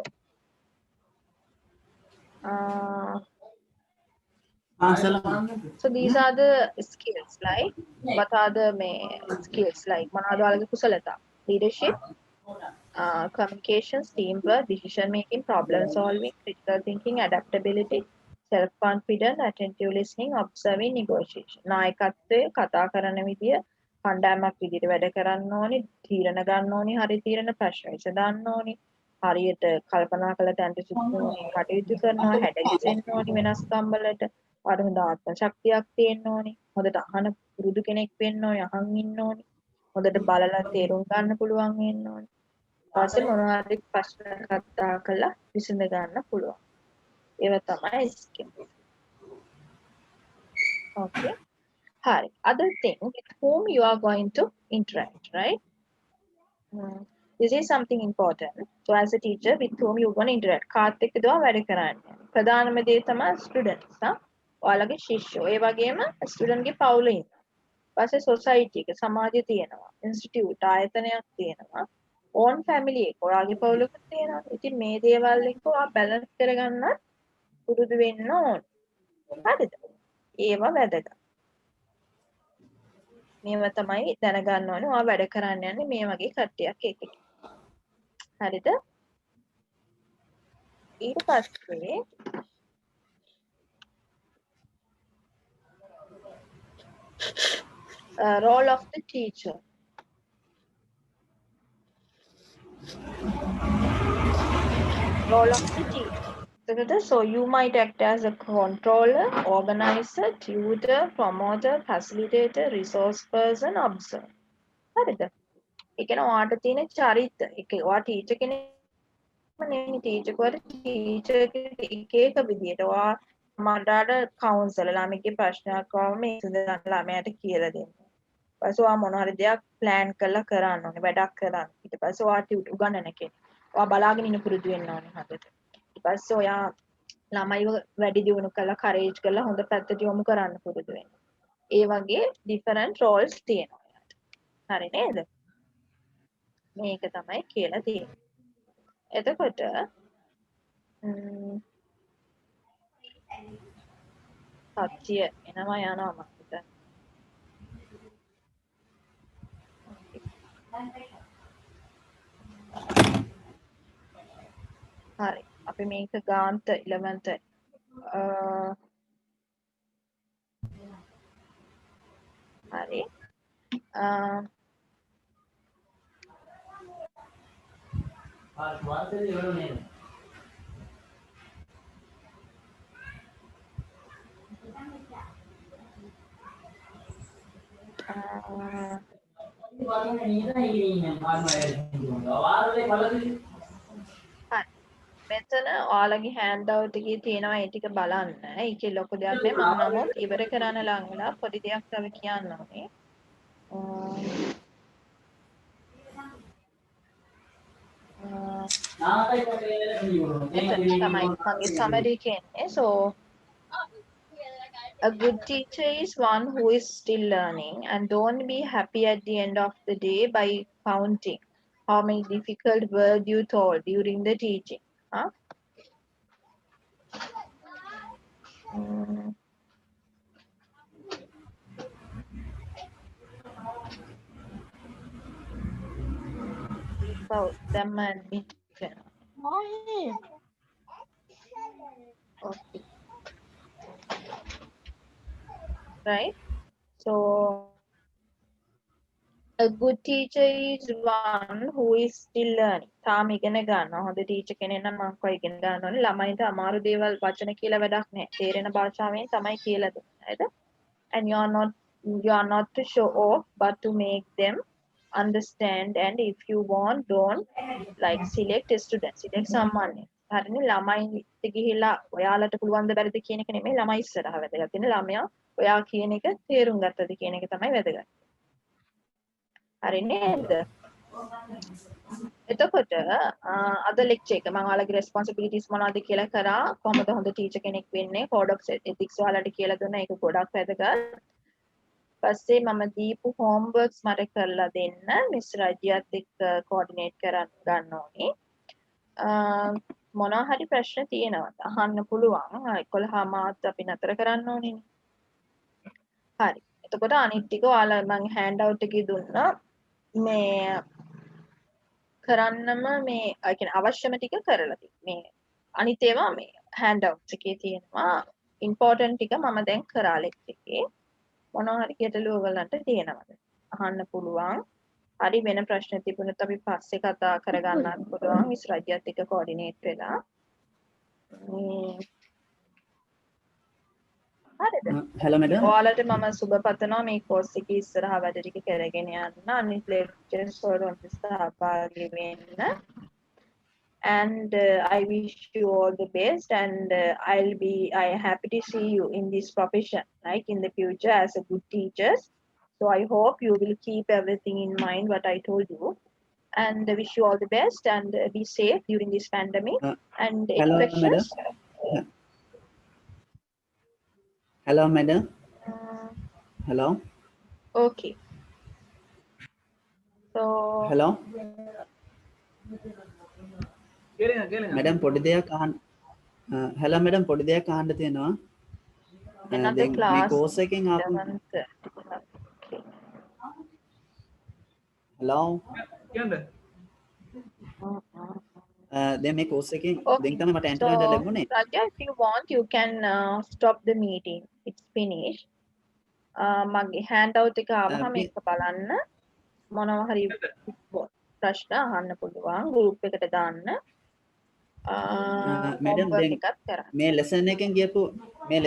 so these are the skills, like what are the skills like කුසලතා, leadership, communications, teamwork, decision making, problem solving, critical thinking, adaptability, self confidence, attentive listening, observing, negotiation. නායකත්වය, කතා කරන විදිය, කණ්ඩායමක් විදිහට වැඩ කරන්න ඕනේ, තීරණ ගන්න ඕනේ, හරි තීරණ ප්‍රශ්න විසඳන්න ඕනේ, හරියට කල්පනා කළ තැනට සුදුසු කටයුතු කරනවා, හැඩ ගැසෙන්න ඕනේ වෙනස්කම් වලට, ඔයාට හොඳ ආත්ම ශක්තියක් තියෙන්න ඕනේ. හොඳට අහන පුරුදු කෙනෙක් වෙන්න ඕනේ. අහන් ඉන්න ඕනේ. හොඳට බලලා තේරුම් ගන්න පුළුවන් වෙන්න ඕනේ. ඊපස්සේ මොනවා හරි ප්‍රශ්න කතා කරලා විසඳ ගන්න පුළුවන්. ඒව තමයි skill. Okay. Hari. Other thing with whom you are going to interact, right? This is something important. So as a teacher, with whom you going to interact? කාත් එක්කද වැඩ කරන්නේ. ප්‍රධානම දේ තමයි students. ඔයාලගේ ශිෂ්‍යෝ. ඒ වගේම student ගේ පවුල ඉන්නවා. ඊපස්සේ society එක, සමාජය තියෙනවා. institute ආයතනයක් තියෙනවා. own family එක, ඔයාගේ පවුලකුත් තියෙනවා. ඉතින් මේ දේවල් එක්ක ඔයා balance කරගන්න පුරුදු වෙන්න ඕන. හරිද? ඒවා වැදගත්. මේව තමයි දැනගන්න ඕනේ. ඔයා වැඩ කරන්න යන්නේ මේ වගේ කට්ටියක් එක්ක. හරිද? ඊට පස්සේ role of the teacher. Role of the teacher. So you might act as a controller, organizer, tutor, promoter, facilitator, resource person, observer. හරිද? ඒ කියන්නේ ඔයාට තියෙන චරිත. ඔයා ටීචර් කෙනෙක් නෙමෙයි ටීචර් කවර ටීචර් එක විදියට ඔයා මඩට කවුන්සලර් ළමයිගේ ප්‍රශ්නයක් ආවම මේ සඳහන් ළමයාට කියලා දෙන්න. ඊපස්සේ ඔයා මොන හරි දෙයක් ප්ලෑන් කරලා කරන්න ඕනේ වැඩක් කරන්න. ඊට පස්සේ ඔයාට උගන්වන කෙනෙක්. ඔයා බලාගෙන ඉන්න පුරුදු වෙන්න ඕනේ හදට. ඊට පස්සේ ඔයා ළමයිව වැඩි දියුණු කරලා කරේජ් කරලා හොඳ පැත්තට යොමු කරන්න පුරුදු වෙන්න. ඒ වගේ ඩිෆරන්ට් රෝල්ස් තියෙනවා යාට. හරි නේද? මේක තමයි කියලා තියෙන්නේ. එතකොට සත්‍ය එනවා යනවා මම හිතන්නේ. හරි. අපි මේක ගාන්ත 11th හරි. මෙතන ඔයාලගේ හෑන්ඩ් අවුට් එකේ තියෙනවා ඒ ටික බලන්න. ඒකේ ලොකු දෙයක් නෑ. මම නමුත් ඉවර කරන්න ලං වෙලා පොඩි දෙයක් තව කියන්න ඕනේ. තමයි summary කියන්නේ. So a good teacher is one who is still learning and don't be happy at the end of the day by counting how many difficult words you told during the teaching. Huh? So the man okay. Right? So a good teacher is one who is still learning. තාම ඉගෙන ගන්නවා. හොඳ teacher කෙනෙක් නම් මම කොයි ඉගෙන ගන්න ඕනේ. ළමයින්ට අමාරු දේවල් වචන කියලා වැඩක් නැහැ. තේරෙන භාෂාවෙන් තමයි කියලා දෙන්නේ. හරිද? And you are not to show off but to make them understand, and if you want don't like select a student, select someone. හරිනේ ළමයින්ට ගිහිලා ඔයාලට පුළුවන් ද බැරිද කියන එක නෙමෙයි ළමයි ඉස්සරහ වැදගත්. ඉන්නේ ළමයා ඔයා කියන එක තේරුම් ගත්තද කියන එක තමයි වැදගත්. හරි නේද? එතකොට අද ලෙක්චර් එක මම ඔයාලගේ රෙස්පොන්සිබිලිටිස් මොනවද කියලා කරා. කොහොමද හොඳ ටීචර් කෙනෙක් වෙන්නේ? කෝඩ් ඔෆ් එතික්ස් ඔයාලට කියලා දුන්නා. ඒක ගොඩක් වැදගත්. පස්සේ මම දීපු හෝම්වර්ක්ස් මට කරලා දෙන්න. මිස් රජියත් එක්ක කෝඩිනේට් කරන්න ගන්න ඕනේ. මොනවා හරි ප්‍රශ්න තියෙනවද? අහන්න පුළුවන්. 11 මාත් අපි නතර කරන්න ඕනේ. හරි. එතකොට අනිත් ටික ඔයාලා මම හෑන්ඩ් අවුට් එකේ දුන්නා. මේ කරන්නම මේ කියන්නේ අවශ්‍යම ටික කරලා තියෙනවා. මේ අනිත් ඒවා මේ හෑන්ඩ් අවුට් එකේ තියෙනවා. ඉම්පෝටන්ට් ටික මම දැන් කරා ලෙක්චර් එකේ. මොනවා හරි ගැටලු ඔයගලන්ට තියෙනවද? අහන්න පුළුවන්. හරි වෙන ප්‍රශ්න තිබුණොත් අපි පස්සේ කතා කරගන්නත් පුළුවන්. මිස් රජියත් එක්ක කෝඩිනේට් වෙලා. හරිද? hello madam. ඔයාලට මම සුබ පතනවා මේ කෝස් එකේ ඉස්සරහා වැඩ ටික කරගෙන යන්න. අනිත් ලෙක්චර්ස් වලට සහභාගී වෙන්න. And I wish you all the best, and I happy to see you in this profession, like in the future as a good teachers. So I hope you will keep everything in mind what I told you, and I wish you all the best, and be safe during this pandemic. And any Hello madam. questions? Hello madam. Hello. Okay. So Hello. madam පොඩි දෙයක් අහන්න. hello madam පොඩි දෙයක් අහන්න තියෙනවා. another දැන් මේ class. course එකෙන් ආපු 11:30. Okay. hello. දැන් මේ course එකෙන් දැන් තමයි මට enter වෙන්න ලැබුණේ. Raja, if you want, you can stop the meeting. It's finished. මගේ handout එක ආවම මේක බලන්න. මොනවා හරි ප්‍රශ්න අහන්න පුළුවන්. group එකට දාන්න. madam homework දැන් එකත් කරන්න. මේ lesson එකෙන් ගියපු Thank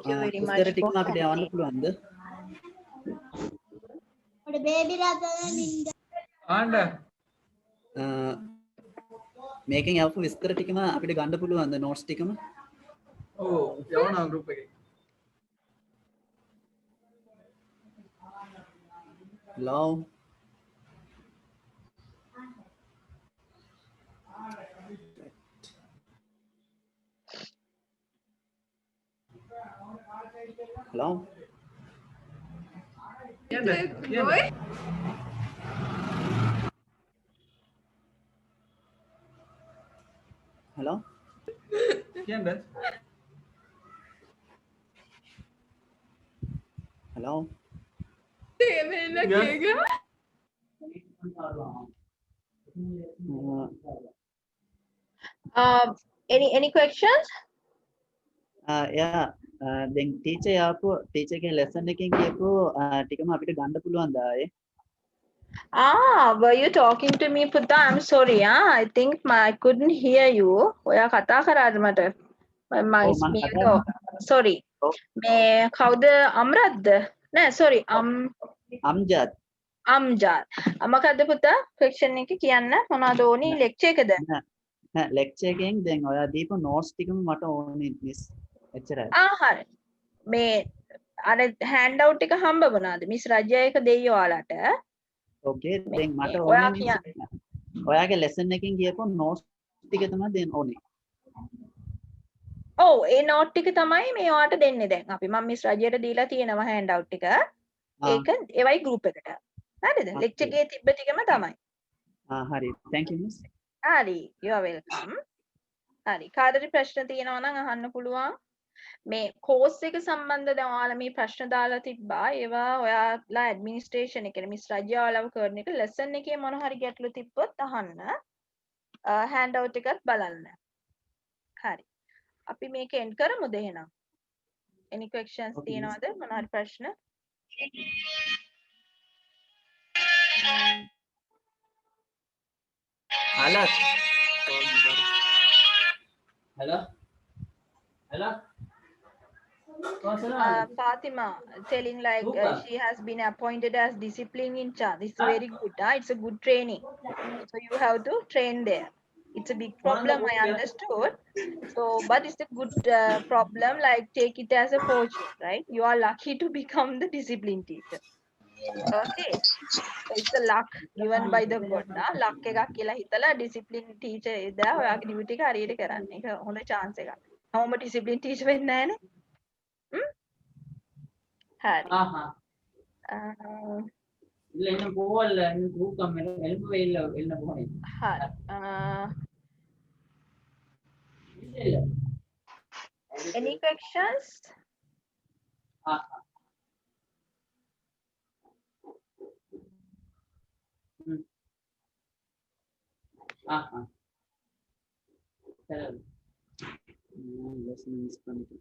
you very much විස්තර ටිකම for අපිට යවන්න පුළුවන්ද? මේකෙන් යවපු විස්තර ටිකම අපිට ගන්න පුළුවන්ද notes ටිකම? ඔව් යවනවා group එකේ. hello. hello. hello. කියන්න hello. Any questions? yeah. දැන් teacher යාපු teacher ගේ lesson එකෙන් කියපු ටිකම අපිට ගන්න පුළුවන්ද ආයේ? Were you talking to me, Putta? I'm sorry. I think I couldn't hear you. ඔයා කතා කරාද මට? Sorry. මේ කවුද අම්රද්ද? නෑ sorry. අම්ජද්. මොකද්ද පුතා? question එක කියන්න මොනවද ඕනි lecture එකද? නෑ lecture එකෙන් දැන් ඔයා දීපු notes ටිකම මට ඕනේ miss. එච්චරයි. හරි. මේ අර handout එක හම්බ වුණාද? මිස් රජය එක දෙයි ඔයාලට. okay දැන් මට ඕනේ ඔයාගේ lesson එකෙන් ගියපු notes ටික තමයි දෙන්න ඕනේ. ඔව් ඒ note ටික තමයි මේ ඔයාලට දෙන්නේ දැන්. අපි මම මිස් රජයට දීලා තියෙනවා handout ටික. ඒක ඒවයි group එකට. හරිද? lecture එකේ තිබ්බ ටිකම තමයි. හරි. thank you miss. හරි. you are welcome. හරි. කාටරි ප්‍රශ්න තියෙනවා නම් අහන්න පුළුවන්. මේ course එක සම්බන්ධ දැන් ඔයාලා මේ ප්‍රශ්න දාලා තිබ්බා. ඒවා ඔයාලා administration එකේ මිස් රජ්‍ය ඔයාලව කරන එක lesson එකේ මොන හරි ගැටලු තිබ්බොත් අහන්න. handout එකත් බලන්න. හරි. අපි මේක end කරමුද එහෙනම්? any questions තියෙනවද? මොන හරි ප්‍රශ්න? Fatima telling like she has been appointed as discipline in charge. This is very good. It's a good training. So you have to train there. It's a big problem, I understood. So, but it's a good problem. Like take it as a fortune, right? You are lucky to become the discipline teacher. Okay, so it's a luck given by the God. Luck එකක් කියලා හිතලා discipline teacher ඉදා ඔයාගේ duty එක හරියට කරන්න. ඒක හොඳ chance එකක්. හැමෝම discipline teacher වෙන්නේ නැහනේ. හරි. இல்ல என்ன போவல்ல என்ன தூக்கம் எழுப்பு வெயில்ல என்ன போனேன். හරි. இல்ல. Any questions? சரி. lessons பண்ணிட்டு.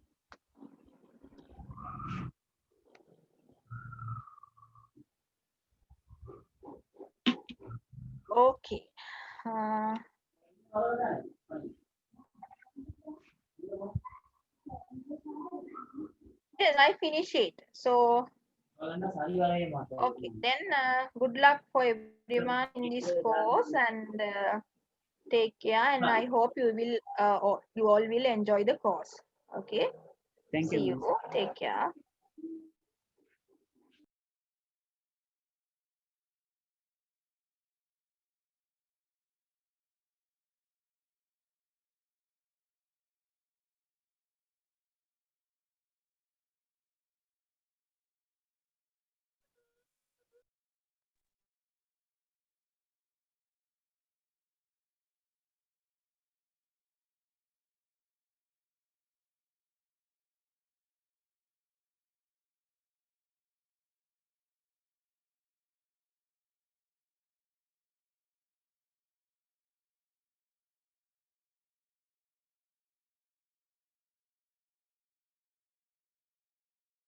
Okay. Yes, I finish it. So, okay, then good luck for everyone in this course and take care. And I hope you will, you all will enjoy the course. Okay. Thank you, See miss. you. Take care.